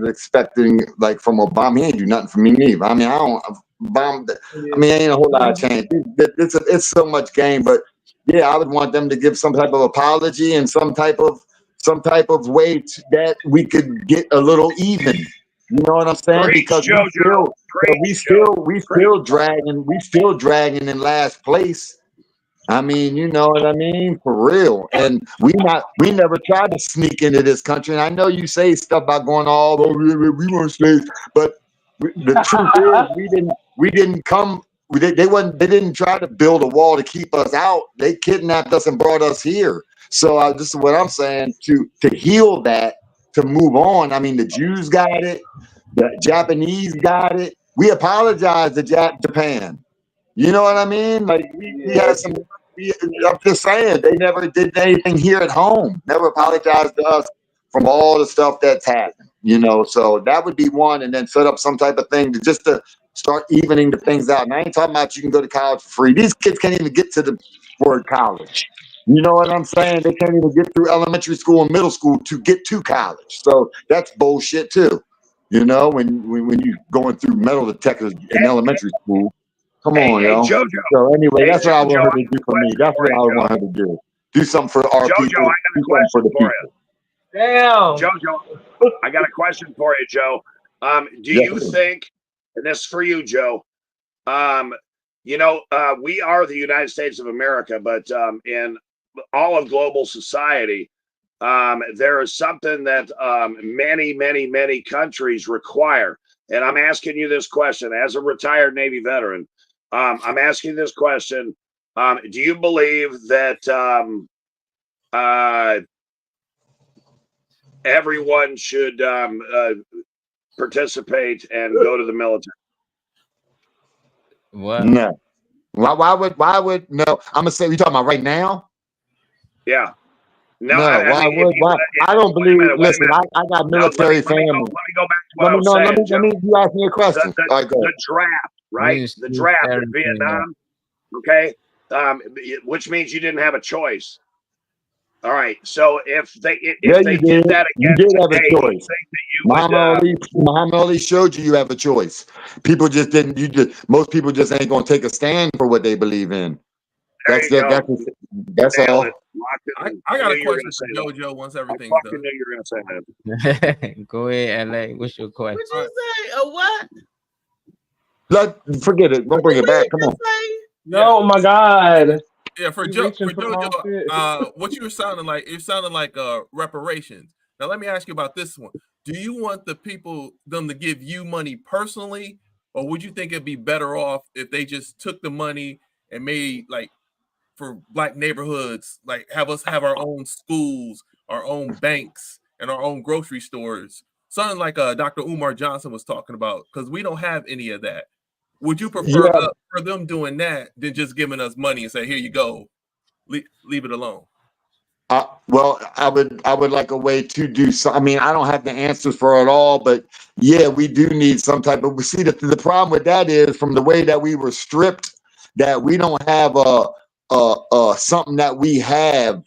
expecting, like, from Obama, he ain't do nothing for me neither. I mean, ain't a whole lot of change. It's so much game, but yeah, I would want them to give some type of apology and some type of way that we could get a little even. You know what I'm saying? Preach, Because JoJo. we still dragging in last place. I mean, you know what I mean? For real. And we never tried to sneak into this country. And I know you say stuff about going all over, we weren't slaves, but the truth is we didn't come. They didn't try to build a wall to keep us out. They kidnapped us and brought us here. So this is what I'm saying, to heal that, to move on. I mean, the Jews got it, the Japanese got it. We apologized to Japan. You know what I mean? Like we had some. I'm just saying, they never did anything here at home. Never apologized to us from all the stuff that's happened. You know, so that would be one, and then set up some type of thing to start evening the things out. And I ain't talking about you can go to college for free. These kids can't even get to the word college. You know what I'm saying? They can't even get through elementary school and middle school to get to college. So that's bullshit too. You know, when you going through metal detectors in elementary school. Come on, yo. JoJo. So anyway, that's what I JoJo, want her to do for me. That's what I want her to do. Do something for our JoJo, people. I got a question for the for people. you. Damn. JoJo, I got a question for you, Joe. Do you think, and this is for you, Joe, you know, we are the United States of America, but in all of global society, there is something that many countries require. And I'm asking you this question as a retired Navy veteran. I'm asking this question. Do you believe that everyone should participate and go to the military? What? No. Why would no? I'm gonna say, we talking about right now? Yeah. No, why? I don't believe. Listen, I got military family. Let me go back to what I was saying. You ask me a question. All right, go ahead. The draft, right? The draft in Vietnam. Okay. Which means you didn't have a choice. All right. So if they did that again, you did have today, a choice. Muhammad Ali showed you have a choice. People just didn't. Most people just ain't gonna take a stand for what they believe in. That's all. I got a question for JoJo once everything's I done. fucking knew you were gonna say that. Go ahead, LA. What's your question? What'd you say? A what? Forget it. Don't bring it back. Come on. No, my God. Yeah, for You Joe, reaching for for the wrong shit. JoJo, what you were sounding like, it sounded like reparations. Now let me ask you about this one. Do you want them to give you money personally, or would you think it'd be better off if they just took the money and made like for Black neighborhoods, like have us have our own schools, our own banks, and our own grocery stores? Something like Dr. Umar Johnson was talking about, because we don't have any of that. Would you prefer for them doing that than just giving us money and say, here you go, leave it alone? Well, I would like a way to do so. I mean, I don't have the answers for it all, but yeah, we do need some type of. We see that the problem with that is from the way that we were stripped, that we don't have something that we have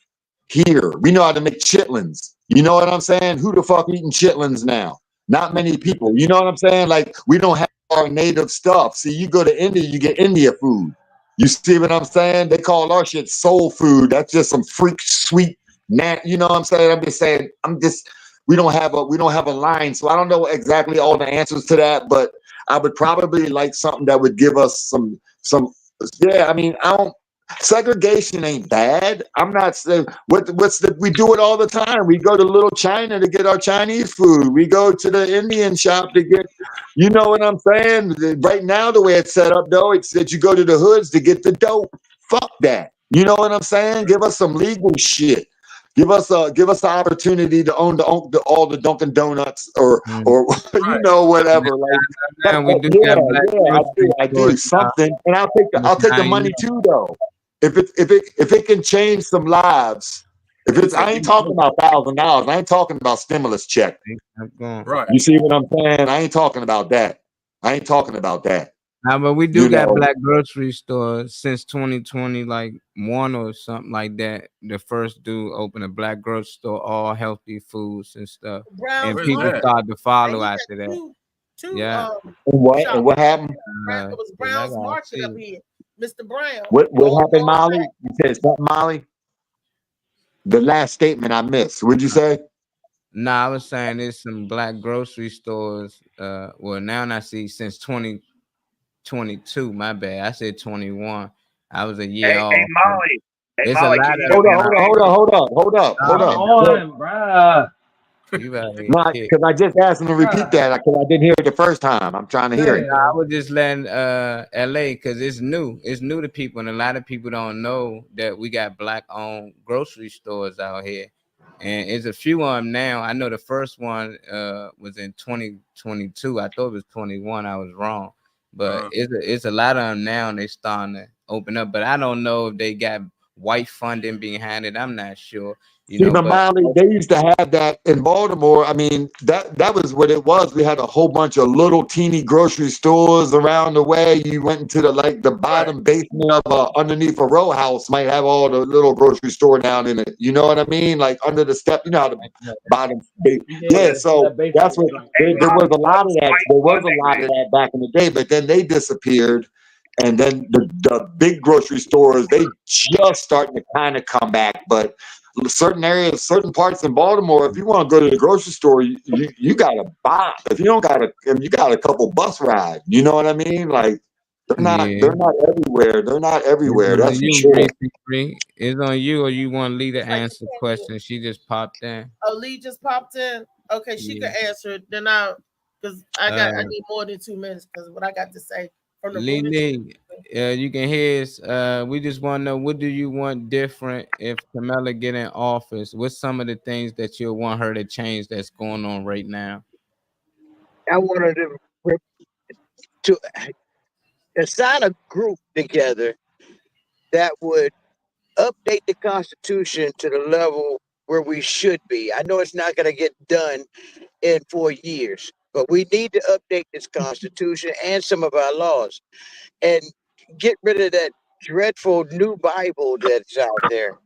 here. We know how to make chitlins. You know what I'm saying? Who the fuck eating chitlins now? Not many people. You know what I'm saying? Like, we don't have our native stuff. See, you go to India, you get India food. You see what I'm saying? They call our shit soul food. That's just some freak sweet, you know what I'm saying? I'm just saying, we don't have a line. So I don't know exactly all the answers to that, but I would probably like something that would give us some, yeah, I mean, segregation ain't bad. I'm not saying we do it all the time. We go to Little China to get our Chinese food. We go to the Indian shop to get, you know what I'm saying? Right now, the way it's set up, though, it's that you go to the hoods to get the dope. Fuck that. You know what I'm saying? Give us some legal shit. Give us the opportunity to own all the Dunkin' Donuts or you know, whatever. Like, I do something, and I'll take the money too, though. If it can change some lives, I ain't talking about $1,000. I ain't talking about stimulus check. Right. You see what I'm saying? I ain't talking about that. But we do got Black grocery stores since 2020, like one or something like that. The first dude opened a Black grocery store, all healthy foods and stuff, and people started to follow after that. Yeah. What happened? It was Brown's Market up here. Mr. Brown. What happened, Molly? You said something, Molly? The last statement I missed. What'd you say? Nah, I was saying there's some Black grocery stores. Well, now I see since 2022. My bad. I said 21. I was a year off. Hey, Molly. Hey, It's Molly, a lot can Hold up. Bruh. No, because I just asked him to repeat that because I didn't hear it the first time. I'm trying to hear it. I was just letting LA because it's new. It's new to people, and a lot of people don't know that we got Black-owned grocery stores out here. And it's a few of them now. I know the first one was in 2022. I thought it was 21. I was wrong. But it's a lot of them now, and they're starting to open up. But I don't know if they got white funding behind it. I'm not sure. Molly, they used to have that in Baltimore. I mean, that was what it was. We had a whole bunch of little teeny grocery stores around the way. You went into the bottom basement of underneath a row house might have all the little grocery store down in it. You know what I mean? Like under the step, you know how the bottom. Yeah, so that's what there was a lot of that. There was a lot of that back in the day, but then they disappeared. And then the big grocery stores, they just starting to kind of come back, but certain areas, certain parts in Baltimore, if you want to go to the grocery store, you gotta buy. If you don't got you got a couple bus rides. You know what I mean? Like they're not everywhere. They're not everywhere. That's for sure. It's on you, or you want Lee to answer the question? She just popped in. Oh, Lee just popped in. Okay, she can answer it. Then I need more than 2 minutes because what I got to say. Lee, you can hear us. We just want to know, what do you want different if Kamala get in office? What's some of the things that you'll want her to change that's going on right now? I wanted to assign a group together that would update the Constitution to the level where we should be. I know it's not going to get done in 4 years, but we need to update this Constitution and some of our laws and get rid of that dreadful new Bible that's out there.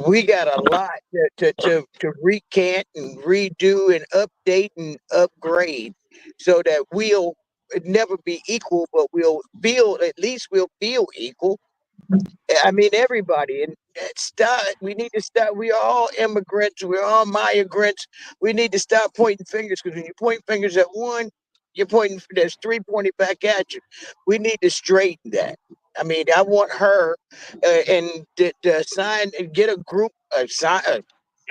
We got a lot to recant and redo and update and upgrade so that we'll never be equal, but we'll feel equal. I mean, everybody. And we need to stop. We are all immigrants. We're all migrants. We need to stop pointing fingers, because when you point fingers at one, You're pointing. There's 3 pointing back at you. We need to straighten that. I mean, I want her and to sign and get a group, a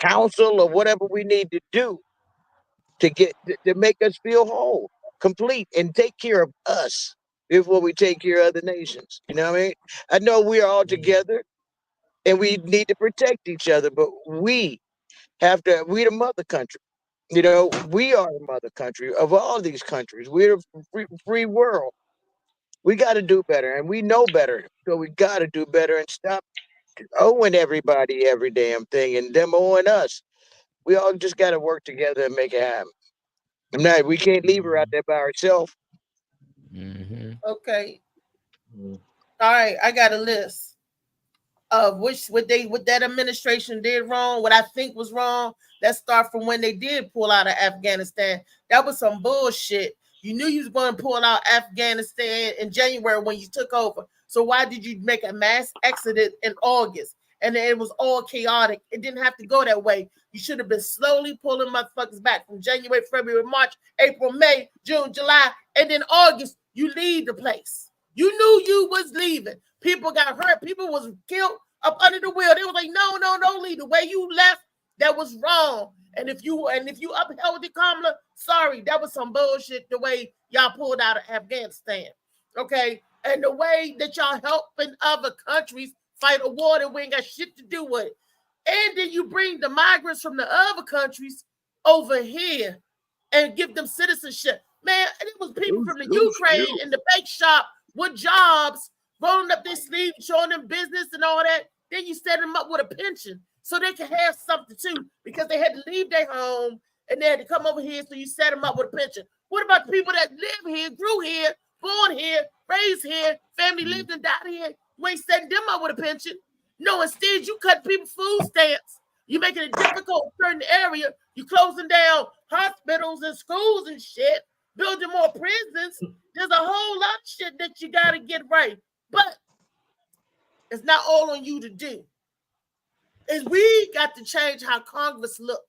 council, or whatever we need to do to get to make us feel whole, complete, and take care of us before we take care of other nations. You know what I mean? I know we are all together and we need to protect each other, but we have to. We the mother country. You know, we are the mother country of all these countries. We're a free world. We got to do better, and we know better. So we got to do better and stop owing everybody every damn thing and them owing us. We all just got to work together and make it happen. We can't leave her out there by herself. Okay. All right, I got a list of what that administration did wrong, what I think was wrong. Let's start from when they did pull out of Afghanistan. That was some bullshit. You knew you was going to pull out Afghanistan in January when you took over. So why did you make a mass exodus in August? And it was all chaotic. It didn't have to go that way. You should have been slowly pulling motherfuckers back from January, February, March, April, May, June, July, and then August, you leave the place. You knew you was leaving. People got hurt. People was killed up under the wheel. They was like, no, don't leave. The way you left, that was wrong. And if you upheld it, Kamala, sorry, that was some bullshit. The way y'all pulled out of Afghanistan, okay, and the way that y'all helping other countries fight a war that we ain't got shit to do with it, and then you bring the migrants from the other countries over here and give them citizenship, man. And it was people from the Ukraine in the bake shop with jobs, rolling up their sleeves, showing them business and all that. Then you set them up with a pension so they can have something too, because they had to leave their home and they had to come over here. So you set them up with a pension. What about the people that live here, grew here, born here, raised here, family lived and died here? You ain't setting them up with a pension. No, instead you cut people food stamps. You making it difficult in certain area. You closing down hospitals and schools and shit, building more prisons. There's a whole lot of shit that you got to get right. But it's not all on you to do. Is we got to change how Congress look.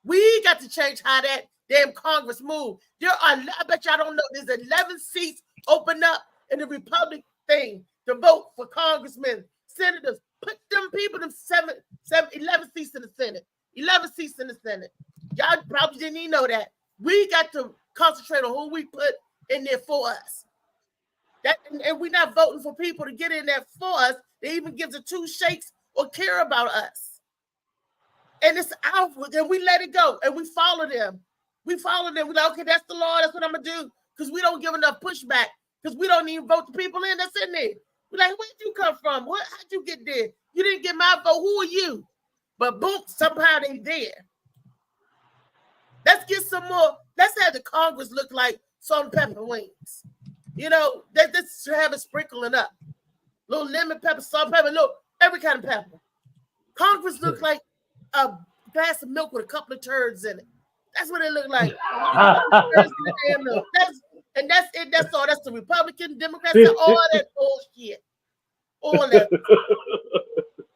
We got to change how that damn Congress move. There are, I bet y'all don't know, there's 11 seats open up in the Republican thing to vote for congressmen, senators. Put them people, them 11 seats in the Senate. 11 seats in the Senate. Y'all probably didn't even know that. We got to concentrate on who we put in there for us. And we're not voting for people to get in there for us. They even give the two shakes or care about us. And it's out, and we let it go, and we follow them. We follow them. We're like, okay, that's the law. That's what I'm going to do, because we don't give enough pushback, because we don't even vote the people in that's in there. We're like, where'd you come from? How'd you get there? You didn't get my vote. Who are you? But boom, somehow they there. Let's get some more. Let's have the Congress look like salt and pepper wings. You know, let's have it sprinkling up. Little lemon pepper, salt and pepper, little every kind of pepper. Congress looks like a glass of milk with a couple of turds in it. That's what it looked like. That's it. That's all. That's the Republican, Democrats, all that bullshit. All that.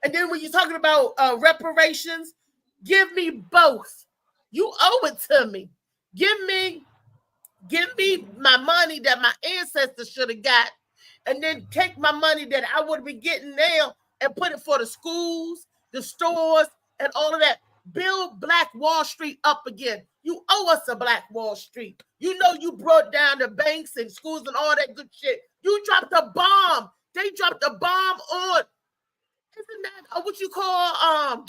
And then when you're talking about reparations, give me both. You owe it to me. Give me my money that my ancestors should have got, and then take my money that I would be getting now and put it for the schools, the stores, and all of that. Build Black Wall Street up again. You owe us a Black Wall Street. You know you brought down the banks and schools and all that good shit. You dropped a bomb. They dropped a bomb on, isn't that what you call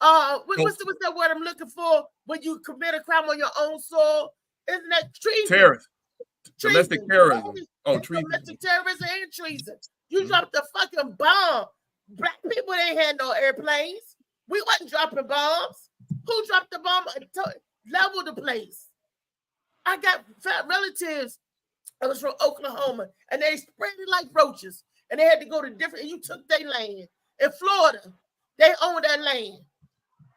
what's that word I'm looking for when you commit a crime on your own soil? Isn't that treason? Terrorism. Domestic terrorism. Oh, treason. Domestic terrorism and treason. You dropped a fucking bomb. Black people ain't had no airplanes. We wasn't dropping bombs. Who dropped the bomb? Leveled the place. I got fat relatives that was from Oklahoma, and they spread it like roaches, and they had to go to different. And you took their land in Florida. They owned that land.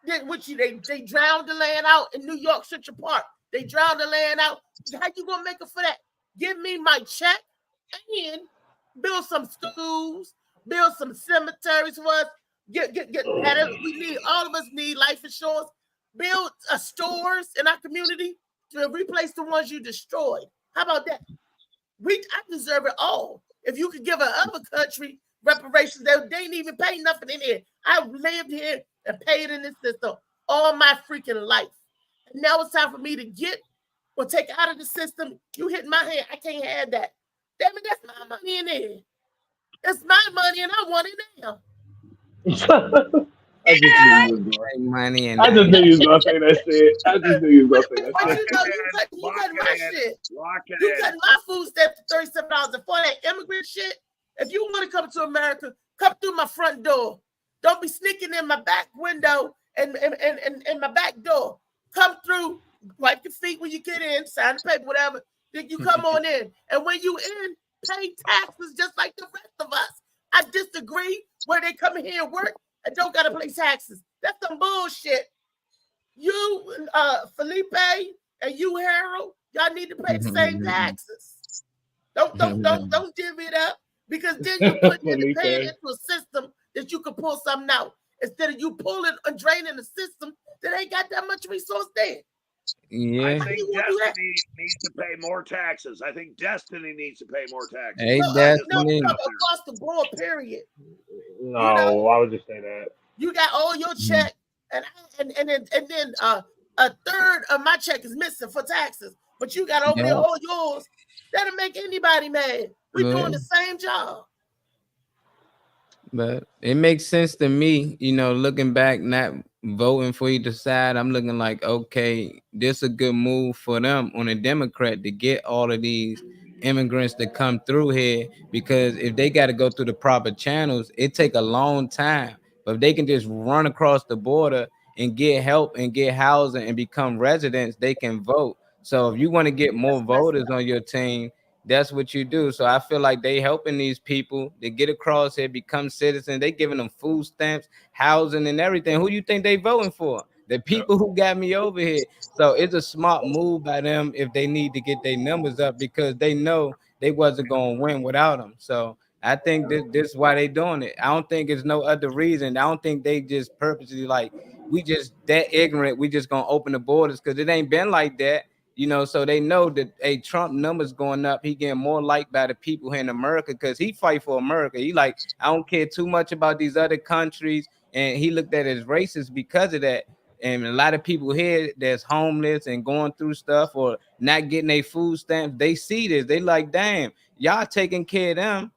They drowned the land out in New York, Central Park. They drowned the land out. How you gonna make it for that? Give me my check and build some schools, build some cemeteries for us. Get we need, all of us need life insurance. Build stores in our community to replace the ones you destroyed. How about that? I deserve it all. If you could give another country reparations, they ain't even pay nothing in here. I lived here and paid in this system all my freaking life. And now it's time for me to get or take out of the system. You hit my hand. I can't have that. Damn it, that's my money in there. It's my money and I want it now. I just knew you was going. Money and I just knew you was gonna say that shit. I just knew you was gonna say that But shit. you know, you cut my shit. You cut my food stamps to $37. And for that immigrant shit, if you want to come to America, come through my front door. Don't be sneaking in my back window and my back door. Come through, wipe your feet when you get in, sign the paper, whatever. Then you come on in. And when you in, pay taxes just like the rest of us. I disagree where they come in here and work and don't gotta pay taxes. That's some bullshit. You, Felipe, and you, Harold, y'all need to pay the same taxes. Don't divvy it up, because then you put in paying into a system that you can pull something out instead of you pulling and draining the system that ain't got that much resource there. Yeah. I think Destiny needs to pay more taxes. I think Destiny needs to pay more taxes. Hey, No, Destiny. across the board, period. No, why would you say that? You got all your check, and then a third of my check is missing for taxes, but you got over there all yours. That'll make anybody mad. We're doing the same job. But it makes sense to me, you know, looking back, not voting for either side. I'm looking like, okay, this a good move for them on a Democrat to get all of these immigrants to come through here, because if they got to go through the proper channels, it take a long time. But if they can just run across the border and get help and get housing and become residents, they can vote. So if you want to get more voters on your team, that's what you do. So I feel like they helping these people to get across here, become citizens. They giving them food stamps, housing, and everything. Who you think they voting for? The people who got me over here. So it's a smart move by them if they need to get their numbers up, because they know they wasn't going to win without them. So I think this is why they doing it. I don't think it's no other reason. I don't think they just purposely like, we just that ignorant. We just going to open the borders, because it ain't been like that. You know, so they know that Trump numbers going up. He getting more liked by the people here in America because he fight for America. He like, I don't care too much about these other countries, and he looked at it as racist because of that. And a lot of people here that's homeless and going through stuff or not getting their food stamps, they see this. They like, damn, y'all taking care of them.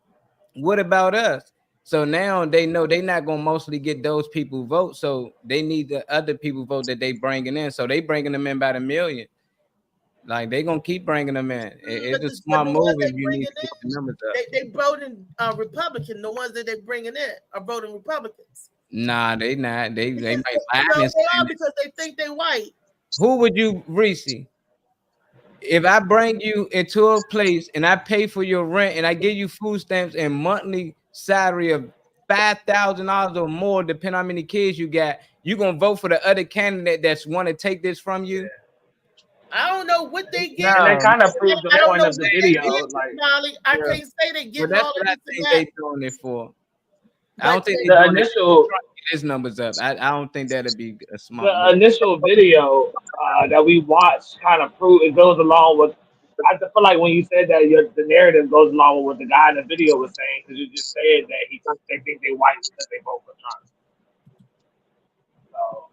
What about us? So now they know they're not gonna mostly get those people vote. So they need the other people vote that they bringing in. So they bringing them in by the million. Like they gonna keep bringing them in. It's a smart move if you need to get the numbers up. They voting Republican. The ones that they bringing in are voting Republicans. Nah, they not. They might lie. No, they are, because they think they white. Who would you, Reese? If I bring you into a place and I pay for your rent and I give you food stamps and monthly salary of $5,000 or more, depending on how many kids you got, you gonna vote for the other candidate that's want to take this from you? I don't know what they get. No, that kind of proves the point of the video. Like, I can't say they get But that's all what of I this think and they that. doing it for. I don't think the initial his numbers up. I don't think that'd be a smart the move. initial video that we watched kind of prove it goes along with. I feel like when you said that, the narrative goes along with what the guy in the video was saying, because you just said that they think they white because they vote for Trump. So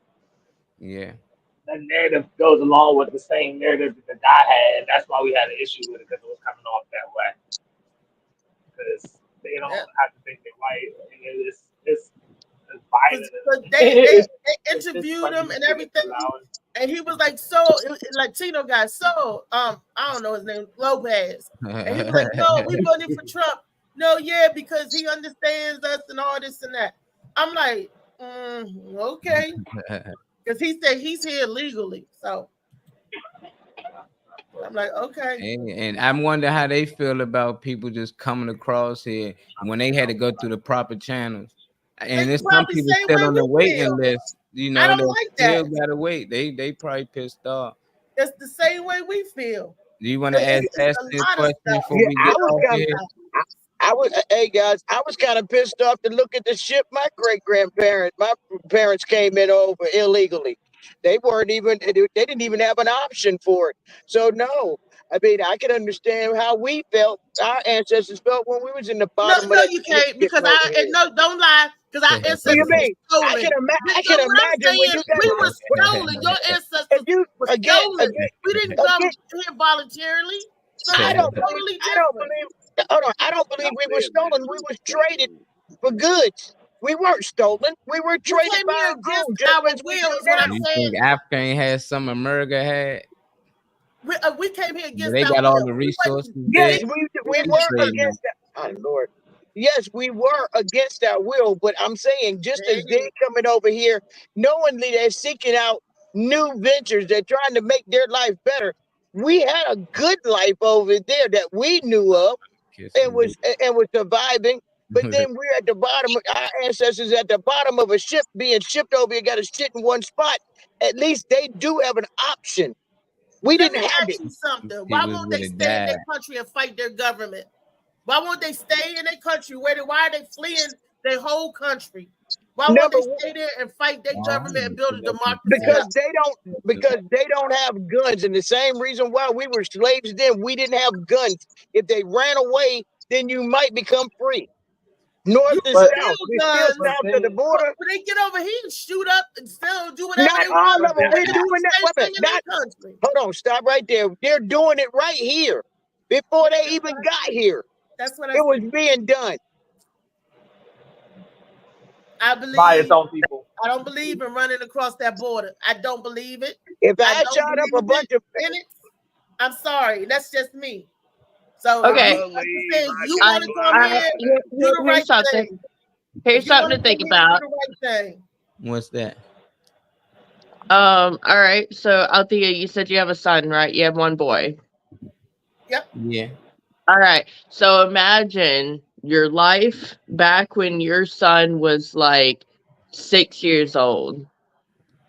Yeah. that narrative goes along with the same narrative that the guy had. That's why we had an issue with it, because it was coming off that way. Because they don't have to think they're white. And it's violent. But they interviewed him and everything, and he was like, so Latino guy, so I don't know his name, Lopez, and he was like, no, we voted for Trump. No, yeah, because he understands us and all this and that. I'm like, okay, because he said he's here legally, so I'm like, okay. And I wonder how they feel about people just coming across here when they had to go through the proper channels. And there's some people still on the waiting list. You know, I don't they like still that. gotta wait. They probably pissed off. It's the same way we feel. Do you want to ask It's Ashley a a lot of question stuff. before we get off here? Hey guys, I was kind of pissed off to look at the ship my parents came in over illegally. They didn't even have an option for it. So no, I mean, I can understand how we felt, our ancestors felt when we was in the No, bottom no, of you that can't because no, don't lie because our What do ancestors you were mean? stolen. I can What I'm imagine when saying, you got we were stolen. Your ancestors were stolen. We didn't come here voluntarily. So I that's don't believe. totally I don't different. believe. Hold on. I don't believe we were stolen. We was traded for goods. We weren't stolen. We were You traded came by here our against crew, just our as we will, do is what now. I'm You saying. think Africa ain't had some America had? We came here But against they our got all will. the We resources wasn't Yes, there. we were against that. Oh, Lord. Yes, we were against our will, but I'm saying just as they coming over here, knowingly they're seeking out new ventures, they're trying to make their life better. We had a good life over there that we knew of and was surviving. But then we're at the bottom, our ancestors at the bottom of a ship being shipped over here, got to sit in one spot. At least they do have an option. We Let didn't me have ask it. you something. Why won't they stay in their country and fight their government? Why won't they stay in their country? Why are they fleeing their whole country? Why won't they stay there and fight their government and build a democracy? Because they don't have guns, and the same reason why we were slaves then, we didn't have guns. If they ran away, then you might become free. North and south, we still south of the border. But they get over here and shoot up and still do whatever Not they all want. of them. We're They do doing the that. same Wait a thing minute, in their country. hold on, stop right there. They're doing it right here before they even got here. That's what I It was being done. I believe by its own people. I don't believe in running across that border. I don't believe it. If I don't shot up a believe bunch of in it, I'm sorry. That's just me. So Okay. like you said, you want to come here, do the Here's right something. thing. Here's If you wanna something to think come here, about. do the right thing. What's that? All right. So Althea, you said you have a son, right? You have one boy. Yep. Yeah. All right. So imagine your life back when your son was like 6 years old.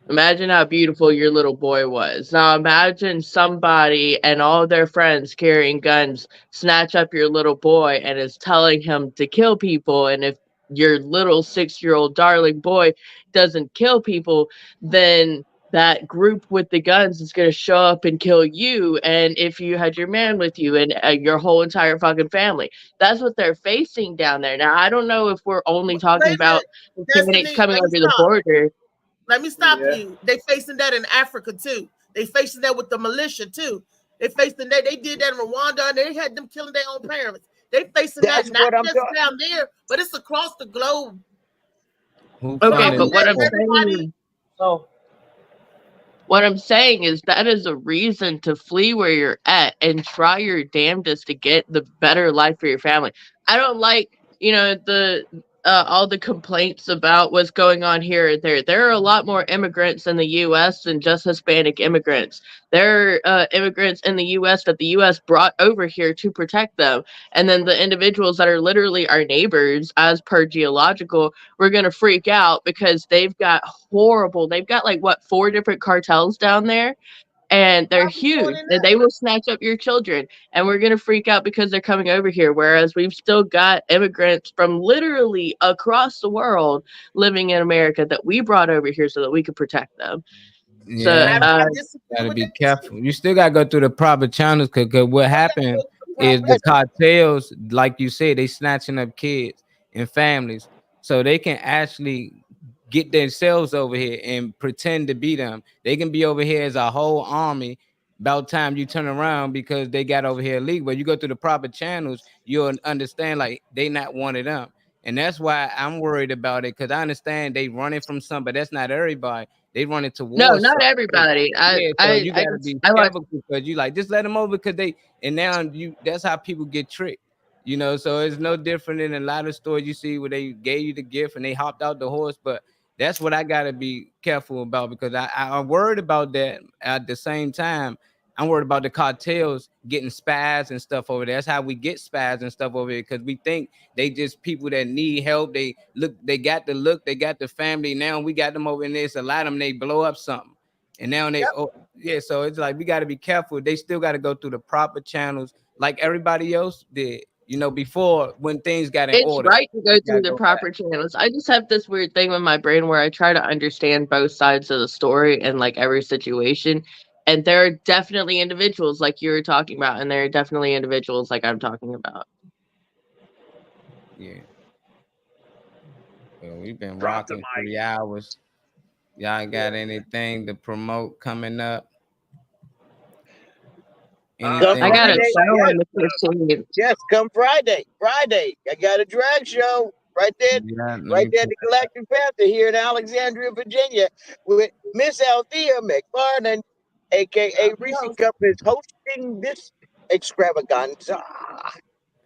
Imagine how beautiful your little boy was. Now imagine somebody and all their friends carrying guns snatch up your little boy and is telling him to kill people. And if your little 6-year-old darling boy doesn't kill people, then that group with the guns is going to show up and kill you. And if you had your man with you and your whole entire fucking family, that's what they're facing down there. Now, I don't know if we're only talking Wait a about minute. candidates Destiny, coming let me over the stop. border. Let me stop you. They facing that in Africa too. They facing that with the militia too. They facing that. They did that in Rwanda and they had them killing their own parents. They facing That's that not what I'm just talking. down there, but it's across the globe. Okay, but what I'm saying, what I'm saying is that is a reason to flee where you're at and try your damnedest to get the better life for your family. I don't like, the all the complaints about what's going on here and there. There are a lot more immigrants in the U.S. than just Hispanic immigrants. There are immigrants in the U.S. that the U.S. brought over here to protect them. And then the individuals that are literally our neighbors, as per geological, we're going to freak out because they've got like, 4 different cartels down there? And they're huge, and they will snatch up your children, and we're gonna freak out because they're coming over here. Whereas we've still got immigrants from literally across the world living in America that we brought over here so that we could protect them. Yeah, So, gotta be careful. You still gotta go through the proper channels because what happened is the cartels, like you said, they snatching up kids and families so they can actually get themselves over here and pretend to be them. They can be over here as a whole army. About time you turn around because they got over here illegal. But you go through the proper channels, you'll understand like they not one of them. And that's why I'm worried about it, because I understand they running from some, but that's not everybody. They running towards no, not something. everybody. So you gotta be I like careful because you like just let them over because and now that's how people get tricked. So it's no different than a lot of stories you see where they gave you the gift and they hopped out the horse. But that's what I gotta be careful about because I'm worried about that. At the same time, I'm worried about the cartels getting spies and stuff over there. That's how we get spies and stuff over here because we think they just people that need help. They got the look, they got the family. Now we got them over in there. So a lot of them, they blow up something. And now so it's like we got to be careful. They still got to go through the proper channels like everybody else did. Before when things got in it's order. right to go through the proper channels. I just have this weird thing with my brain where I try to understand both sides of the story and like every situation. And there are definitely individuals like you were talking about, and there are definitely individuals like I'm talking about. Yeah. Well, we've been Drop the rocking mic. 3 hours. Y'all got anything to promote coming up? Come I got a Friday, show yes, on the 15th. yes, come Friday. Friday, I got a drag show right there, Yeah, let right me there at put the Galactic Panther here in Alexandria, Virginia, with Miss Althea McFarland, aka Reese Cup, is hosting this extravaganza.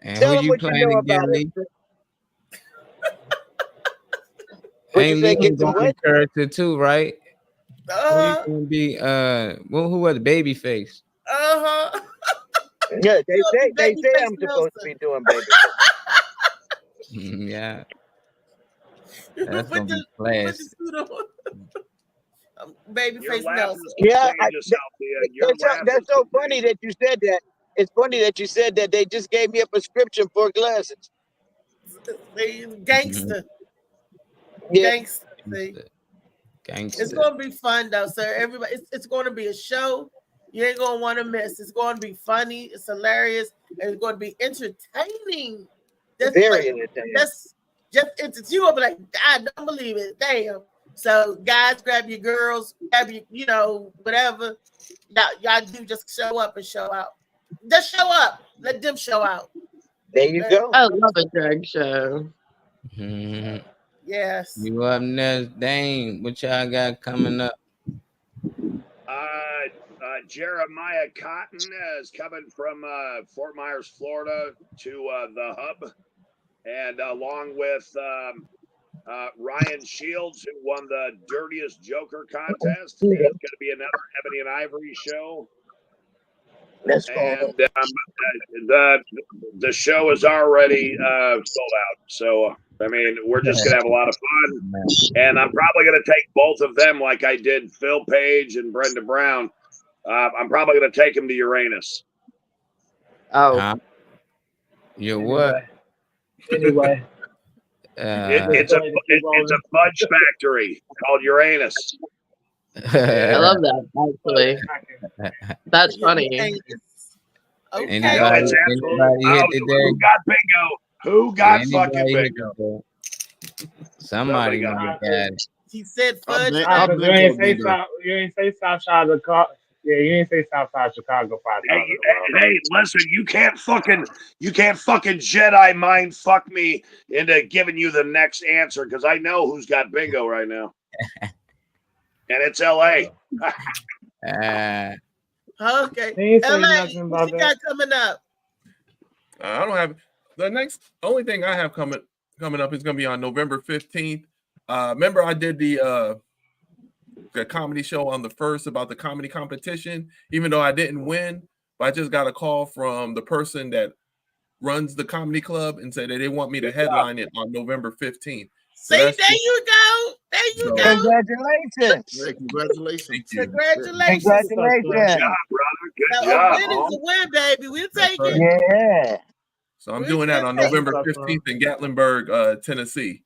And Tell who them you what you playing know again, about Lee? it. What'd you Ain't say? Lee Get some gonna what? be character too, right? Who you Uh-huh. gonna be? Well, who was Babyface? Uh-huh. Yeah, they say Babyface I'm supposed to Nelson. be doing baby. Yeah, that's Put gonna the be put the class. suit on. You're Babyface laughing Nelson. is Yeah, contagious, Althea. You're laughing. that's so funny that you said that. It's funny that you said that. They just gave me a prescription for glasses. They gangster. Yeah. Gangster. See? It's Gangster. gonna be fun though, sir. Everybody, it's gonna be a show you ain't gonna want to miss. It's gonna be funny, it's hilarious, and it's gonna be entertaining. Very entertaining. That's just you gonna be like, I don't believe it. Damn. So guys, grab your girls, grab your, whatever. Y'all do just show up and show out. Just show up. Let them show out. There you go. I love a drag show. Mhm. Yes. You up next, Dane? What y'all got coming up? Jeremiah Cotton is coming from Fort Myers, Florida, to the Hub, and along with Ryan Shields, who won the Dirtiest Joker contest, is going to be another Ebony and Ivory show. That's And the show is already sold out. So I mean, we're just gonna have a lot of fun, and I'm probably gonna take both of them, like I did Phil Page and Brenda Brown. I'm probably gonna take them to Uranus. Oh, You what? Anyway, It's a fudge factory called Uranus. I love that. Actually, that's funny. Anybody, You know, it's anybody hit today? who got bingo? Who got fucking Anybody hit bingo? today? Somebody got gonna get it. He said fudge. You ain't say South Side of Chicago. Yeah, you ain't say South Side Chicago 5 times. Hey, listen, you can't fucking Jedi mind fuck me into giving you the next answer, because I know who's got bingo right now. And it's LA. Okay. He ain't say LA, nothing what about you got coming up? I don't have the next. Only thing I have coming up is going to be on November 15th. Remember, I did the comedy show on the 1st about the comedy competition, even though I didn't win. But I just got a call from the person that runs the comedy club and said that they want me to headline it on November 15th. So See, there that's you go. There you go. Congratulations. Hey, congratulations. Congratulations. Congratulations. Good job, brother. Good So job. a win is a win, baby. We'll take it. Yeah. So I'm doing that on November 15th in Gatlinburg, Tennessee.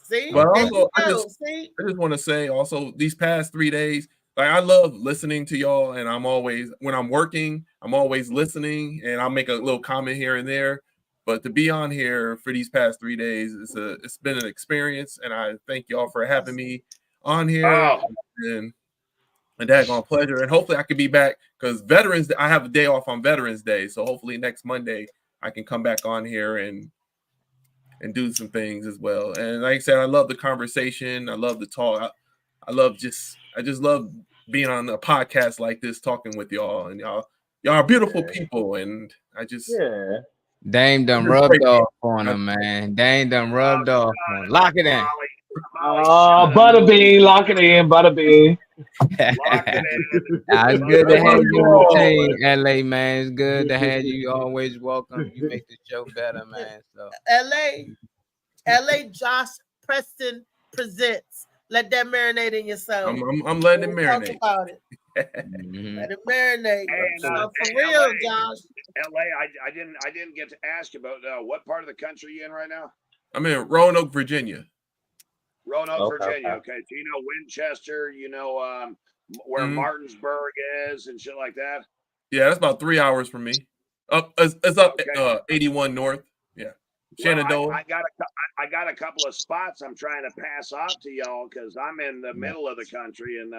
See, But there also, you I go. just See, want to say also these past 3 days, like I love listening to y'all, and I'm always when I'm working, I'm always listening, and I'll make a little comment here and there. But to be on here for these past 3 days, it's been an experience, and I thank y'all for having me on here. And a daggone pleasure. And hopefully I can be back because I have a day off on Veterans Day. So hopefully next Monday I can come back on here and do some things as well. And like I said, I love the conversation. I love the talk. I just love being on a podcast like this, talking with y'all. And y'all are beautiful people. And I just Dame done rubbed off on him, man. Dame done rubbed off on him. Lock it in. Oh, Butterbean, lock it in, Butterbean. It's good to have you on the team, LA, man. It's good to have you. You're always welcome. You make the show better, man. So LA, Josh Preston presents. Let that marinate in your soul. I'm letting it We'll talk marinate. about it. Let it marinate. So for real, Josh. LA, I didn't get to ask about what part of the country you in right now? I'm in Roanoke, Virginia. Roanoke, Okay. Virginia. Okay, so you know Winchester, you know where Mhm. Martinsburg is and shit like that? Yeah, that's about 3 hours from me. It's up Okay. 81 North. Yeah, Well, Shenandoah. I got a couple of spots I'm trying to pass off to y'all because I'm in the middle of the country in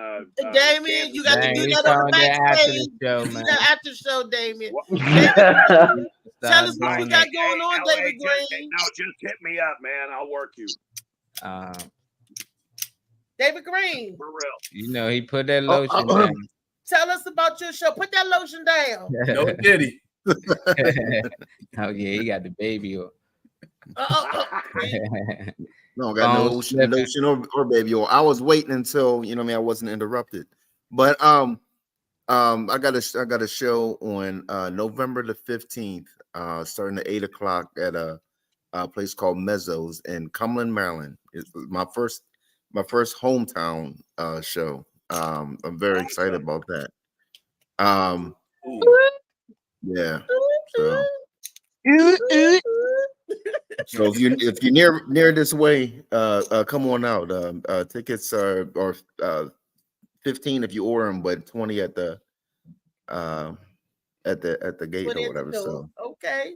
Damien, you got to Dang, do he that on the calling that after backstage. the show, You do man. that after show, Damien. Stop Tell us what you doing got that. going on, LA, David Green. just hit me up, man. I'll work you. David Green, For real. You know, he put that lotion down. tell us about your show. Put that lotion down. No kitty. Oh yeah, he got the baby oil. No, got no lotion or baby oil. I was waiting until I mean I wasn't interrupted. But I got a show on November the 15th, starting at 8:00 at a place called Mezzo's in Cumberland, Maryland. It's my first hometown show. I'm very excited about that. Yeah. So if you're near this way, come on out. Tickets are $15 if you order them, but $20 at the gate or whatever. So okay.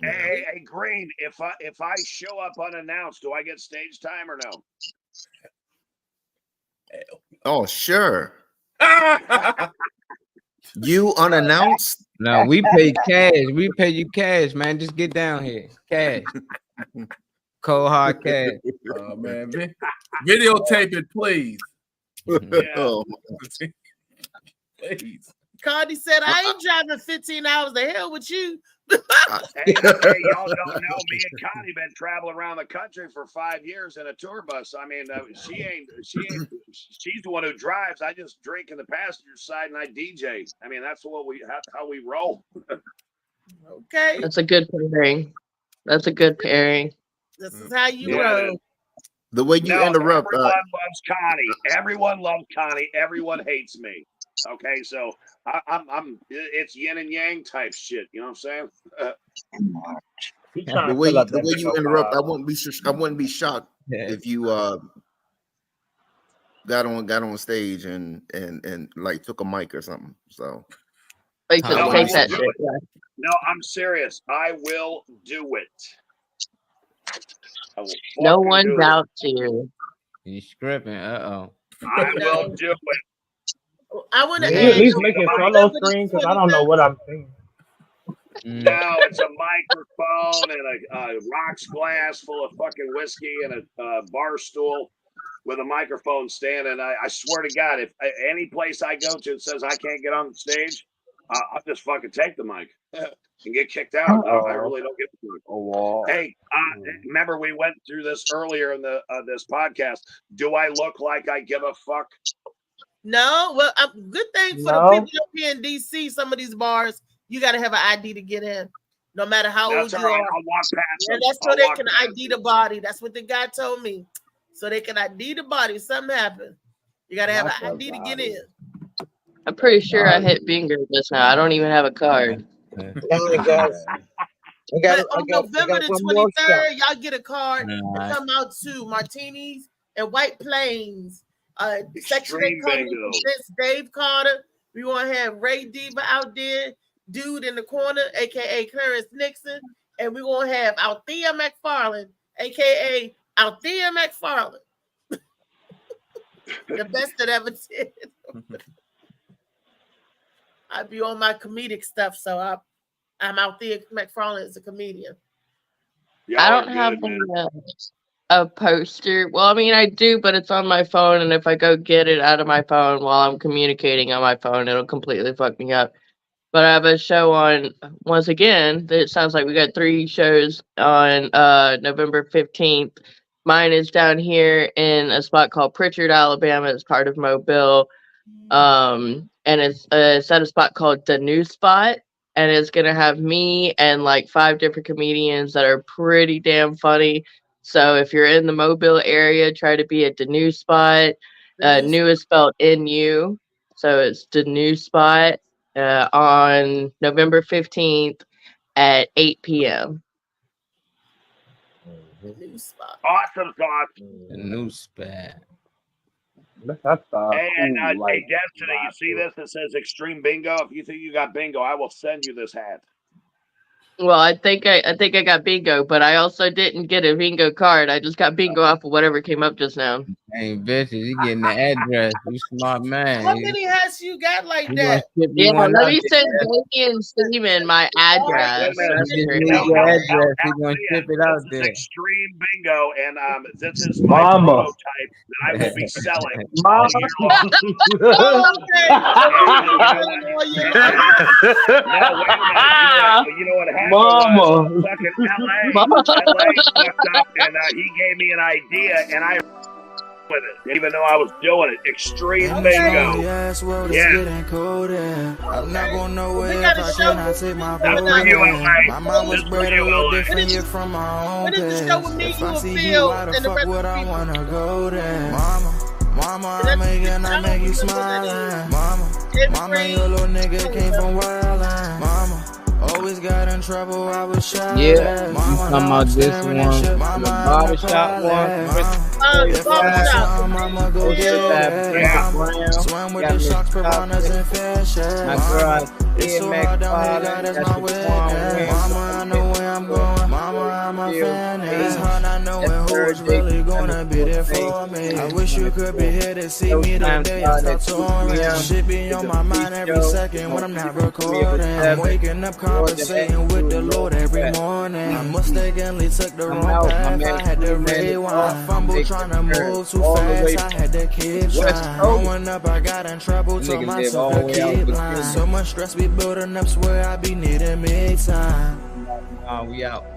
Hey, Green, if I show up unannounced, do I get stage time or no? oh sure. You unannounced? No, we pay cash. We pay you cash, man. Just get down here. Cash. Cold hard cash. Oh man, videotape it, please. Oh. Please. Cardi said, I ain't driving 15 hours to hell with you. Hey, y'all don't know me and Connie been traveling around the country for 5 years in a tour bus. I mean, she's the one who drives. I just drink in the passenger side and I DJ. I mean, that's how we roll. Okay. That's a good pairing. That's a good pairing. This is how you Yeah. roll. The way you interrupt. Everyone loves Connie. Everyone loves Connie. Everyone hates me. Okay, so I'm it's yin and yang type shit. You know what I'm saying? The way you interrupt, I wouldn't be shocked if you got on stage and like took a mic or something. So Like No, to I take will that do shit. it. Yeah. No, I'm serious. I will do it. I will No fucking one do it. doubts you. You scripting. I will do it. I want to Can you at add least make it solo screen? Because I don't know what I'm seeing. No, it's a microphone and a rocks glass full of fucking whiskey and a bar stool with a microphone stand. And I swear to God, if any place I go to says I can't get on the stage, I'll just fucking take the mic and get kicked out. I really don't give a fuck. Oh, wow. Hey, remember we went through this earlier in the this podcast. Do I look like I give a fuck? No, well, good thing for No. the people up here in DC. Some of these bars, you got to have an ID to get in, no matter how That's old all you right. are. I'll walk past And them. that's so I'll they walk can past ID the body. That's what the guy told me. So they can ID the body. If something happened, you got to have an ID to get in. I'm pretty sure I hit bingo just now. I don't even have a card. But on November the 23rd, y'all get a card Alright. and come out to Martinis and White Plains. Section 8 Extreme Comedy bingo. presents Dave Carter. We want to have Ray Diva out there, dude in the corner, aka Clarence Nixon, and we want to have Althea McFarland, aka Althea McFarland, the best that ever did. I be on my comedic stuff, so I'm Althea McFarland as a comedian. I don't have a poster. Well, I mean, I do, but it's on my phone, and if I go get it out of my phone while I'm communicating on my phone, it'll completely fuck me up. But I have a show on, once again, it sounds like we got 3 shows on November 15th. Mine is down here in a spot called Pritchard, Alabama. It's part of Mobile. And it's at a spot called The New Spot. And it's going to have me and like 5 different comedians that are pretty damn funny. So if you're in the Mobile area, try to be at The New Spot. New is spelled N-U. So it's The New Spot on November 15th at 8 p.m. New spot. Awesome sauce. The new spot. That's And cool, like, hey, Destiny, you see this? It says Extreme Bingo. If you think you got bingo, I will send you this hat. Well, I think I got bingo, but I also didn't get a bingo card. I just got bingo off of whatever came up just now. Hey, bitches, you getting the address. You smart man. How many hats you got like You gonna that? ship Yeah, me one let out me there. send Jamie and Steven my address. I just need your address. You gonna ship it out there. Extreme Bingo, and this is my Mama. prototype that I will be selling Mama. all year long. You know what happened? Mama. Fucking LA fucked up, and he gave me an idea, and I with it, even though I was doing it. Extreme Bingo. Yeah. I'm not going nowhere We if got a I show. cannot take my That's vote for you, away. LA. My mom was This for bred a you, little LA. different, you're from my own When is the place. show with me, If you I and see you, Phil, why the and the fuck rest would of the I people? wanna go there? Mama, I make you smiling. Mama, your little nigga came from wildin'. Mama, always got in trouble, I was shy. Yeah, you talking about this one, the barbershop one? Mama, go get it. Swim with the sharks, piranhas, and fish. My girl, It's so hard down here, God is my witness. Mama, I know where I'm going. Mama, I'm a fan. It's hard not knowing who's really gonna be there for me. I wish you could be here to see me the day I start touring. Shit be on my mind every second when I'm not recording. I'm waking up conversating with the Lord every morning. I mistakenly took the wrong path. I had to rewind. Fumble trying to move too fast. I had to keep trying. Growing up, I got in trouble. Told myself to keep lying. So much stress be building up. Swear I be needing me time. We out.